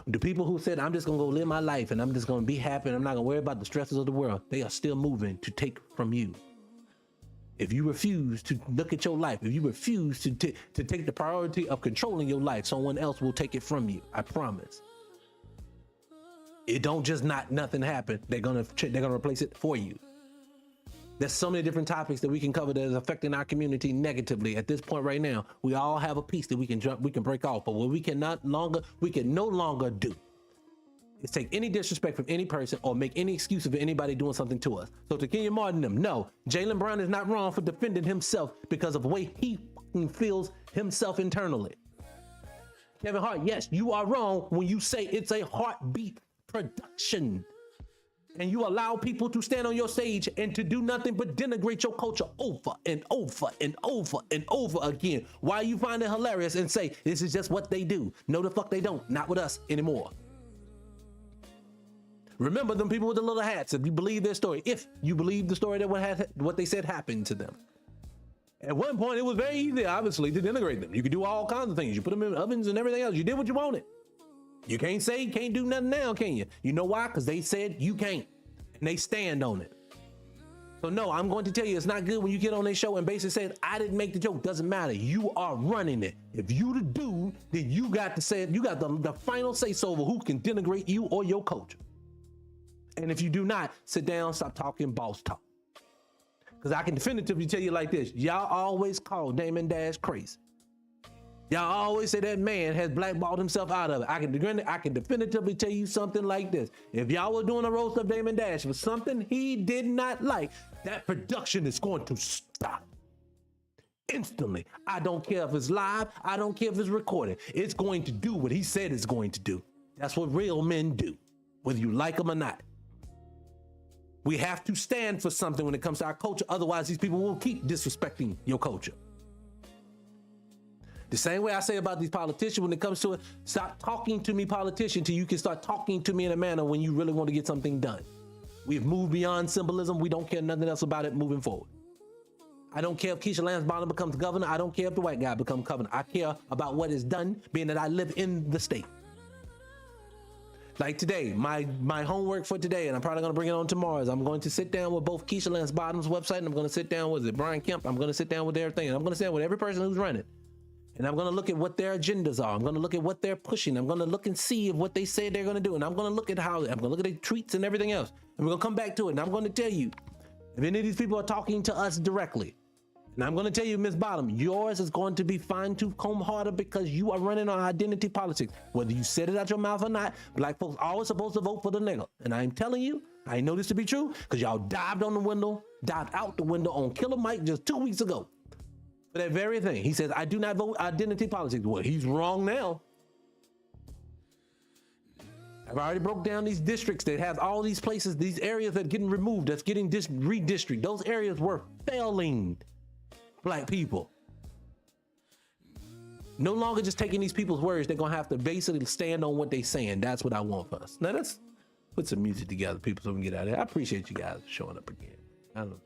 The people who said, I'm just going to go live my life and I'm just going to be happy and I'm not going to worry about the stresses of the world, they are still moving to take from you. If you refuse to look at your life, if you refuse to take the priority of controlling your life, someone else will take it from you. I promise. It don't just nothing happen. They're gonna replace it for you. There's so many different topics that we can cover that is affecting our community negatively. At this point right now, we all have a piece that we can break off. But what we can no longer do is take any disrespect from any person or make any excuse of anybody doing something to us. So to Kenya Martin, no, Jaylen Brown is not wrong for defending himself because of the way he feels himself internally. Kevin Hart, yes, you are wrong when you say it's a heartbeat production. And you allow people to stand on your stage and to do nothing but denigrate your culture over and over and over and over again. Why you find it hilarious and say, this is just what they do. No, the fuck they don't. Not with us anymore. Remember them people with the little hats, if you believe their story. If you believe the story that what they said happened to them. At one point, it was very easy, obviously, to denigrate them. You could do all kinds of things. You put them in ovens and everything else. You did what you wanted. You can't say you can't do nothing now, can you? You know why? Because they said you can't. And they stand on it. So no, I'm going to tell you, it's not good when you get on their show and basically say, I didn't make the joke. Doesn't matter. You are running it. If you the dude, then you got to say it. You got the final say-so over who can denigrate you or your culture. And if you do not, sit down, stop talking boss talk. Because I can definitively tell you like this. Y'all always call Damon Dash crazy. Y'all always say that man has blackballed himself out of it. I can definitively tell you something like this. If y'all were doing a roast of Damon Dash for something he did not like, that production is going to stop instantly. I don't care if it's live. I don't care if it's recorded. It's going to do what he said it's going to do. That's what real men do, whether you like them or not. We have to stand for something when it comes to our culture. Otherwise, these people will keep disrespecting your culture. The same way I say about these politicians when it comes to it, stop talking to me, politician, till you can start talking to me in a manner when you really want to get something done. We've moved beyond symbolism. We don't care nothing else about it moving forward. I don't care if Keisha Lance Bottom becomes governor. I don't care if the white guy becomes governor. I care about what is done, being that I live in the state. Like today, my homework for today, and I'm probably going to bring it on tomorrow, is I'm going to sit down with both Keisha Lance Bottom's website, and I'm going to sit down with Brian Kemp. I'm going to sit down with everything, and I'm going to sit down with every person who's running. And I'm going to look at what their agendas are. I'm going to look at what they're pushing. I'm going to look and see if what they say they're going to do. And I'm going to look at I'm going to look at their tweets and everything else. And we're going to come back to it. And I'm going to tell you, if any of these people are talking to us directly, and I'm going to tell you, Ms. Bottom, yours is going to be fine-tooth comb harder because you are running on identity politics. Whether you said it out your mouth or not, black folks are always supposed to vote for the nigga. And I'm telling you, I know this to be true because y'all dived out the window on Killer Mike just 2 weeks ago. For that very thing. He says, I do not vote identity politics. Well, he's wrong now. I've already broke down these districts that have all these places, these areas that are getting removed, that's getting redistricted. Those areas were failing black people. No longer just taking these people's words. They're going to have to basically stand on what they're saying. That's what I want for us. Now let's put some music together, people, so we can get out of here. I appreciate you guys showing up again. I don't know.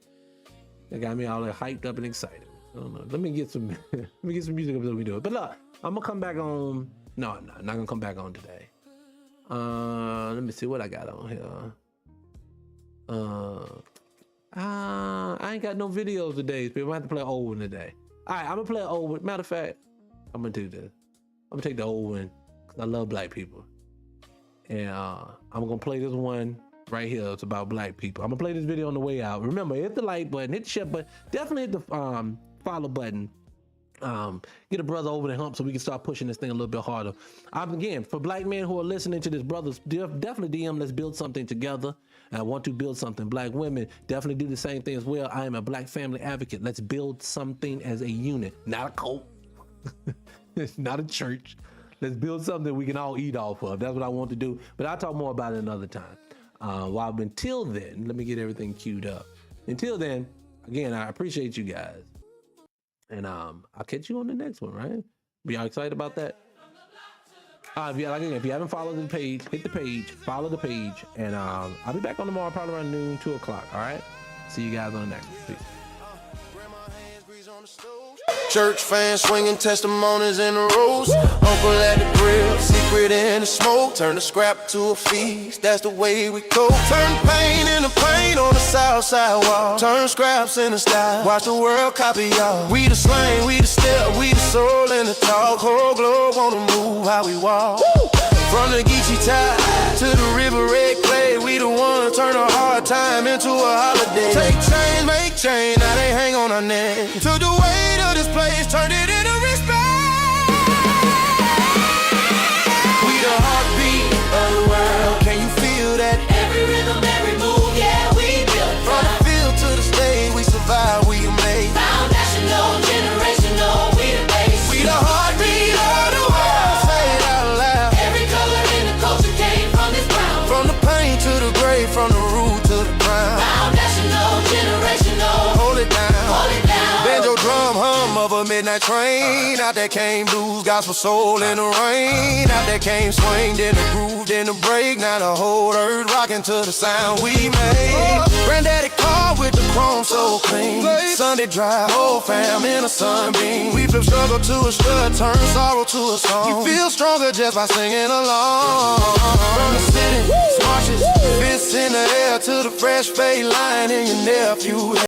They got me all hyped up and excited. I don't know. Let me get some music up so we do it. But look, I'm gonna come back on. No, I'm not gonna come back on today. Let me see what I got on here. I ain't got no videos today. People, I have to play an old one today. All right, I'm gonna play an old one. Matter of fact, I'm gonna do this. I'm gonna take the old one because I love black people, and I'm gonna play this one right here. It's about black people. I'm gonna play this video on the way out. Remember, hit the like button, hit the share button, definitely hit the follow button, Get a brother over the hump so we can start pushing this thing a little bit harder. Again, for black men who are listening to this, brothers, definitely DM, let's build something together. I want to build something. Black women, definitely do the same thing as well. I am a black family advocate. Let's build something as a unit, not a cult, not a church. Let's build something we can all eat off of. That's what I want to do. But I'll talk more about it another time. Until then, let me get everything queued up. Until then, again, I appreciate you guys. And I'll catch you on the next one, right? Be y'all excited about that? If you haven't followed the page, hit the page, follow the page, and I'll be back on tomorrow, probably around noon, 2 o'clock. All right? See you guys on the next one. Peace. Church fans swinging testimonies in the rows. Uncle at the grill, secret in the smoke. Turn the scrap to a feast, that's the way we go. Turn pain into pain on the south side wall. Turn scraps into style, watch the world copy y'all. We the slang, we the step, we the soul in the talk. Whole globe on the move, how we walk. From the Geechee tie to the river red clay, we the one turn a hard time into a holiday. Take change, make change, now they hang on our neck. Took the weight of this place, turned it into respect. We the heartbeat of the world, can you feel that? Every rhythm, every move, yeah, we built it. From the field to the stage, we survive, we amazed. Foundational, generational, we the base. We the heartbeat of the world, say it out loud. Every color in the culture came from this ground. From the pain to the grave, from the root to the ground. Foundational, generational, hold it down, hold it down. Banjo drum hum of a midnight train. Out there came blues, gospel soul in the rain. Out there came swing, then the groove, then the break. Now the whole earth rocking to the sound we made. Granddaddy car with the chrome so clean. Sunday drive, whole fam in a sunbeam. We flip struggle to a strut, turn sorrow to a song. You feel stronger just by singing along. From the city, marches, fists in the air to the fresh fade line in your nephew.